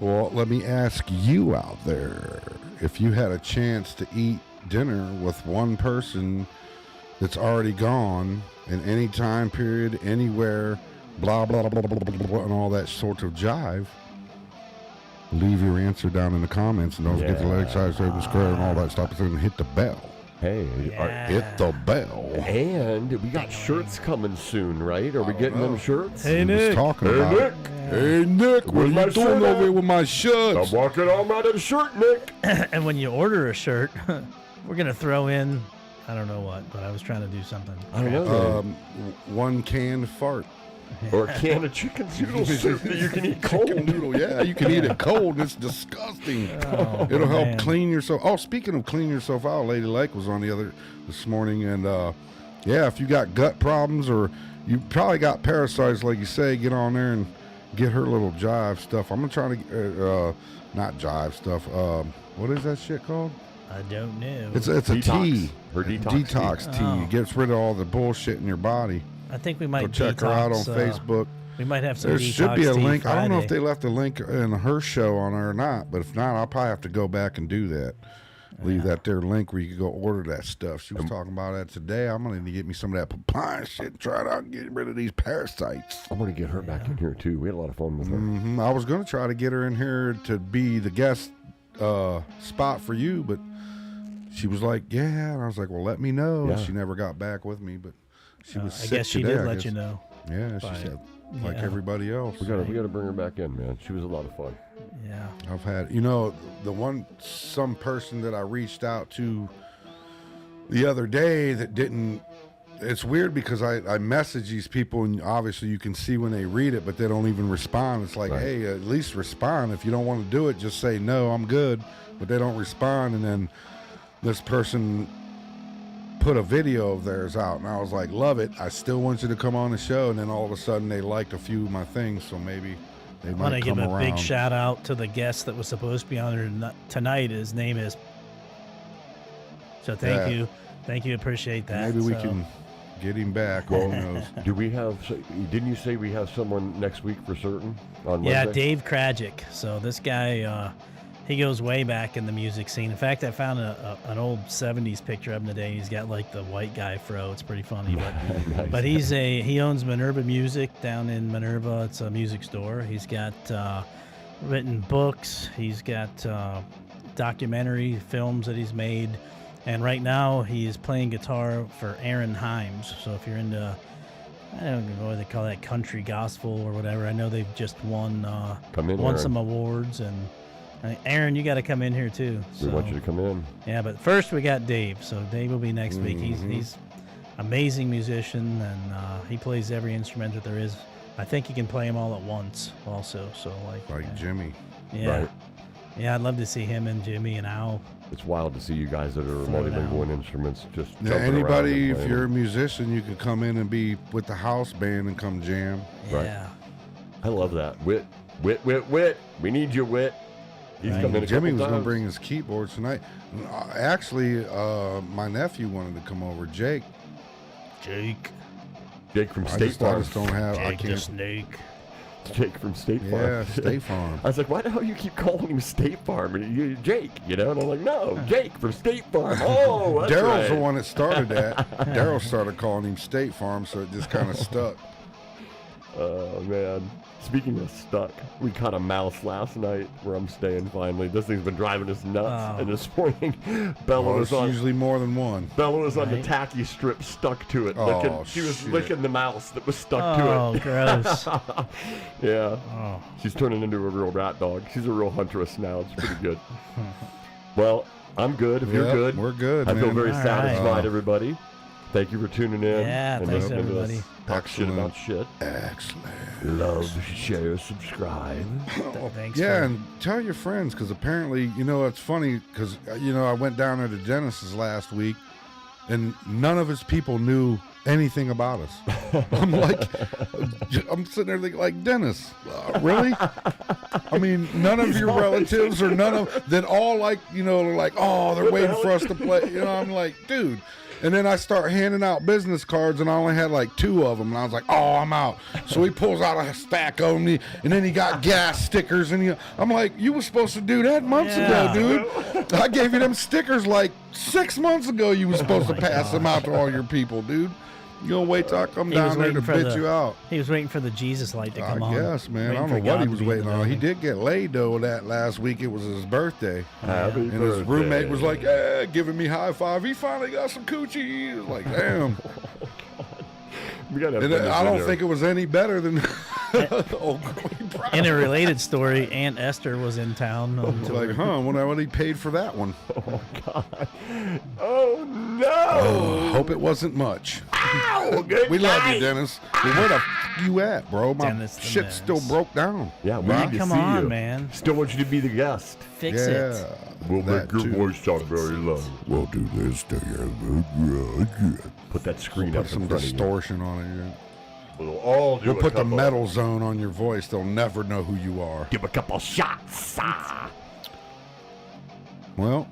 S1: Well, let me ask you out there, if you had a chance to eat dinner with one person that's already gone in any time period, anywhere, blah, blah, blah, blah, blah, blah, and all that sort of jive, leave your answer down in the comments, and don't forget to like, subscribe, and all that stuff, and hit the bell.
S2: Hey,
S3: Yeah.
S1: Hit the bell.
S2: and we got shirts coming soon, right? Are we getting them shirts?
S3: Hey,
S1: He was
S3: Nick.
S1: talking
S2: Hey,
S1: about
S2: Nick.
S1: Hey, Nick, what
S2: Where's
S1: are
S2: my
S1: you doing
S2: shirt
S1: over
S2: at?
S1: here with my
S2: I'm
S1: shirts?
S2: walking on out of the shirt, Nick.
S3: And when you order a shirt, we're gonna throw in, I don't know what, but I was trying to do something.
S2: I don't know.
S1: One canned fart.
S2: Or a can of chicken noodle soup that you can eat cold.
S1: Noodle, yeah, you can eat it cold. It's disgusting.
S3: Oh,
S1: It'll help
S3: man.
S1: clean yourself. Oh, speaking of clean yourself out, Lady Lake was on this morning, and yeah, if you got gut problems or you probably got parasites, like you say, get on there and get her little jive stuff. I'm gonna try to not jive stuff. What is that shit called?
S3: I don't know.
S1: It's a
S2: Detox.
S1: tea.
S2: Her detox
S1: tea.
S3: Oh.
S1: It gets rid of all the bullshit in your body.
S3: I think we
S1: Go
S3: might
S1: check her out on
S3: detox,
S1: Facebook.
S3: We might have some.
S1: There should be a
S3: detox tea
S1: link. I don't know if
S3: Friday.
S1: they left a link in her show on her or not, but if not, I'll probably have to go back and do that. Leave that there link where you can go order that stuff. She was talking about that today. I'm going to get me some of that papaya shit and try it out and get rid of these parasites.
S2: I'm going to get her back in here, too. We had a lot of fun with her.
S1: I was going to try to get her in here to be the guest spot for you, but she was like, yeah. And I was like, well, let me know.
S2: Yeah.
S1: And she never got back with me, but she was sick
S3: I guess she
S1: today,
S3: did let you know.
S1: Yeah, she said, like everybody else.
S2: We gotta bring her back in, man. She was a lot of fun.
S3: Yeah.
S1: I've had, some person that I reached out to the other day that didn't. It's weird because I message these people and obviously you can see when they read it, but they don't even respond. It's like, hey, at least respond. If you don't want to do it, just say no, I'm good. But they don't respond, and then this person put a video of theirs out, and I was like, love it. I still want you to come on the show, and then all of a sudden they liked a few of my things, so maybe they might come around.
S3: I want to give a big shout out to the guest that was supposed to be on there tonight. His name is. So thank you, appreciate that.
S1: Maybe we can get him back. Who knows?
S2: Do we have? Didn't you say we have someone next week for certain on
S3: Yeah,
S2: Wednesday?
S3: Dave Krajic. So this guy, he goes way back in the music scene. In fact, I found an old '70s picture of him today. He's got like the white guy fro. It's pretty funny, but
S2: Nice.
S3: but he owns Minerva Music down in Minerva. It's a music store. He's got written books. He's got documentary films that he's made. And right now, he is playing guitar for Aaron Himes. So if you're into, I don't know what they call that, country gospel or whatever. I know they've just won some awards. And Aaron, you got to come in here too.
S2: We want you to come in.
S3: Yeah, but first we got Dave. So Dave will be next week. He's amazing musician, and he plays every instrument that there is. I think he can play them all at once also. So like
S1: Jimmy.
S3: Yeah.
S2: Right.
S3: Yeah, I'd love to see him and Jimmy and Al.
S2: It's wild to see you guys that are multilingual in instruments just
S1: Yeah,
S2: jumping around
S1: anybody,
S2: and
S1: if you're a musician, you can come in and be with the house band and come jam.
S2: Right.
S3: Yeah.
S2: I love that. Wit. We need you, Wit. He's
S3: Right.
S2: coming in a
S1: Jimmy
S2: couple
S1: was going to
S2: times.
S1: bring his keyboard tonight. Actually, my nephew wanted to come over, Jake.
S2: Jake from
S1: I
S2: State
S1: just
S2: Farm.
S1: don't have. I
S3: Jake the
S1: can't.
S3: Snake.
S2: Jake from State Farm.
S1: Yeah, State Farm.
S2: I was like, why the hell you keep calling him State Farm? And Jake, And I'm like, no, Jake from State Farm. Oh, that's
S1: Daryl's
S2: right.
S1: the one that started that. Daryl started calling him State Farm, so it just kind of stuck.
S2: Oh, man. Speaking of stuck, we caught a mouse last night where I'm staying finally. This thing's been driving us nuts.
S3: Oh.
S2: And this morning, Bella
S1: Well,
S2: was
S1: it's
S2: on
S1: usually more than one.
S2: the
S3: Right.
S2: tacky strip stuck to it.
S1: Oh,
S2: she was
S1: shit.
S2: licking the mouse that was stuck
S3: Oh,
S2: to it.
S3: gross.
S2: Yeah.
S3: Oh.
S2: She's turning into a real rat dog. She's a real huntress now. It's pretty good. Well, I'm good. If you're
S1: Yep,
S2: good,
S1: we're good,
S2: I feel
S1: man.
S2: very
S3: All
S2: satisfied,
S1: right.
S2: everybody. Thank you for tuning in.
S3: Yeah,
S2: and
S3: thanks,
S2: listening to us
S3: everybody.
S2: talk shit
S1: Excellent.
S2: about shit.
S1: Excellent.
S2: Love, share, subscribe.
S3: Thanks.
S1: Yeah,
S3: for-
S1: and tell your friends, because apparently, it's funny, because, I went down there to Dennis's last week, and none of his people knew anything about us. I'm sitting there thinking, like, Dennis, really? I mean, none of your relatives or none of, that all like, are like, oh, they're waiting for us to play. I'm like, dude. And then I start handing out business cards, and I only had like 2 of them. And I was like, oh, I'm out. So he pulls out a stack of them, and then he got gas stickers. And I'm like, you were supposed to do that months ago, dude. I gave you them stickers like 6 months ago. You were supposed to pass them out to all your people, dude. You gonna wait till I come
S3: He was
S1: down there to
S3: waiting for
S1: bitch
S3: the-
S1: you out?
S3: He was waiting for the Jesus light to come on.
S1: I guess, man. I
S3: Waiting
S1: don't
S3: for
S1: know what
S3: God
S1: he
S3: to
S1: was
S3: be in
S1: waiting
S3: the
S1: on. He
S3: building.
S1: did get laid, though, that last week. It was his birthday.
S2: Happy
S1: And his
S2: birthday.
S1: roommate was like, yeah, giving me high five. He finally got some coochie. He was like, damn.
S2: We gotta have
S1: And
S2: Dennis
S1: I
S2: in
S1: don't
S2: there.
S1: think it was any better than old Green Brown.
S3: In a related story, Aunt Esther was in town.
S1: It's like, huh, what he paid for that one?
S2: Oh, God. Oh, no.
S1: Oh, hope it wasn't much.
S2: Ow, good
S1: We love
S2: night.
S1: you, Dennis. Well, where the f you at, bro? My
S3: Dennis the
S1: shit
S3: Menace.
S1: still broke down.
S2: Yeah, we
S1: Right?
S2: need to
S3: Come
S2: see
S3: on,
S2: you.
S3: man.
S2: Still want you to be the guest.
S3: Fix
S1: Yeah.
S3: it.
S2: We'll
S1: that
S2: make your
S1: too.
S2: voice sound very low.
S1: We'll do this to you.
S2: Put that screen
S1: Put
S2: up
S1: some
S2: in front of
S1: distortion on it. Yeah.
S2: you. We'll all do
S1: We'll
S2: a
S1: put the
S2: couple-
S1: metal zone on your voice. They'll never know who you are.
S2: Give a couple shots.
S1: Well,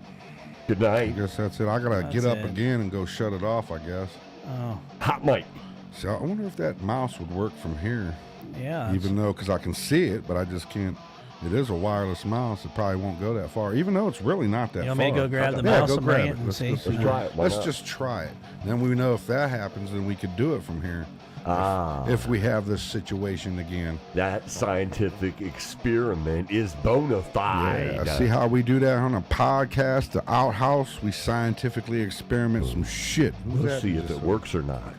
S2: Good
S1: I
S2: night.
S1: guess that's it. I gotta
S3: That's
S1: get up
S3: it.
S1: again and go shut it off, I guess.
S3: Oh,
S2: Hot mic.
S1: So I wonder if that mouse would work from here.
S3: yeah.
S1: Even though, because I can see it, but I just can't It is a wireless mouse. It probably won't go that far, even though it's really not that
S3: You want
S1: far.
S3: me to go grab the
S1: Yeah,
S3: mouse
S1: go
S3: and
S1: grab
S3: bring
S1: it.
S3: it and
S1: Let's-
S3: see?
S1: let's
S2: Let's try it. Why
S1: Let's
S2: not?
S1: just try it. Then we know if that happens, then we could do it from here. If we have this situation again.
S2: That scientific experiment is bona fide.
S1: Yeah, see how we do that on a podcast, the Outhouse? We scientifically experiment some shit. Who's
S2: We'll
S1: that
S2: see
S1: that
S2: if
S1: just-
S2: it works or not.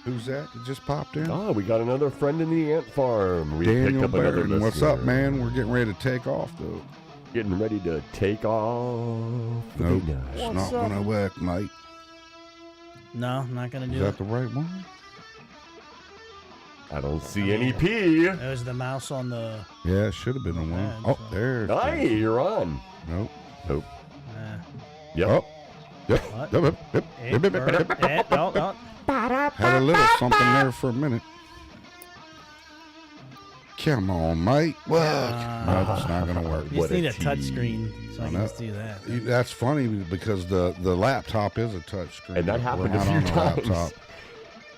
S1: Who's that just popped in?
S2: Oh, we got another friend in the ant farm. We
S1: Daniel
S2: picked up another
S1: Barron. What's
S2: listener.
S1: up, man? We're getting ready to take off, though.
S2: Getting ready to take off.
S1: Nope,
S2: Okay,
S1: it's
S2: nice.
S1: not going to work, mate.
S3: No, not gonna
S1: Is
S3: do
S1: that
S3: it.
S1: the right one?
S2: I don't see any P.
S3: There's the mouse on the.
S1: Yeah, it should have been the one.
S3: Yeah,
S1: Oh,
S3: so-
S1: there's.
S2: Hey, you're on.
S1: Nope.
S2: Nope.
S3: Uh,
S1: Oh. Yep.
S3: What?
S1: Yep. Yep. Yep. Yep. Yep. Yep.
S3: oh.
S1: Had a little something there for a minute. Come on, mate. Work. No, it's not going to work.
S3: You
S2: What
S3: just need
S2: a
S3: a touch
S2: tease.
S3: screen so I can
S1: know.
S3: just do that.
S1: That's funny because the laptop is a touch screen.
S2: And that
S1: We're
S2: happened a
S1: not
S2: few
S1: on the
S2: times.
S1: laptop.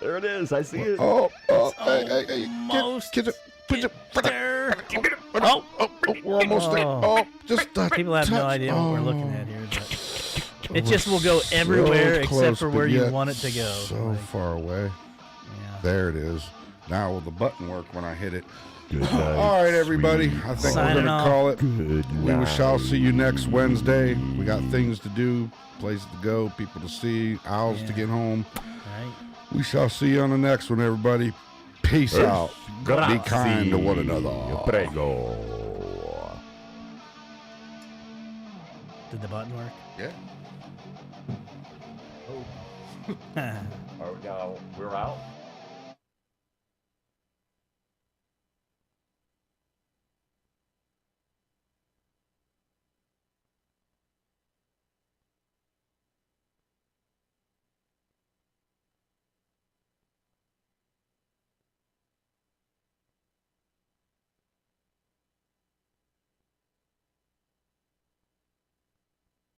S2: There it is. I see it.
S1: Oh, hey,
S3: Almost
S1: get it.
S3: there.
S1: Oh, we're almost there.
S3: Oh.
S1: Oh, just a
S3: People have no
S1: touch.
S3: idea what we're
S1: Oh.
S3: looking at here, but it just will go everywhere
S1: So
S3: except
S1: close,
S3: for
S1: but
S3: where you
S1: yet
S3: want it to go.
S1: So
S3: Like,
S1: far away.
S3: yeah.
S1: There it is. Now will the button work when I hit it?
S2: Good night.
S1: All right, everybody.
S2: sweet
S1: I think
S3: Signing
S1: we're going to
S3: off.
S1: call it.
S2: Good
S1: We
S2: night.
S1: shall see you next Wednesday. We got things to do, places to go, people to see, owls to
S3: Yeah.
S1: get home.
S3: Right.
S1: We shall see you on the next one, everybody. Peace out. Be kind to one another.
S2: Prego.
S3: Did the button work?
S1: Yeah.
S2: Oh, now we're out.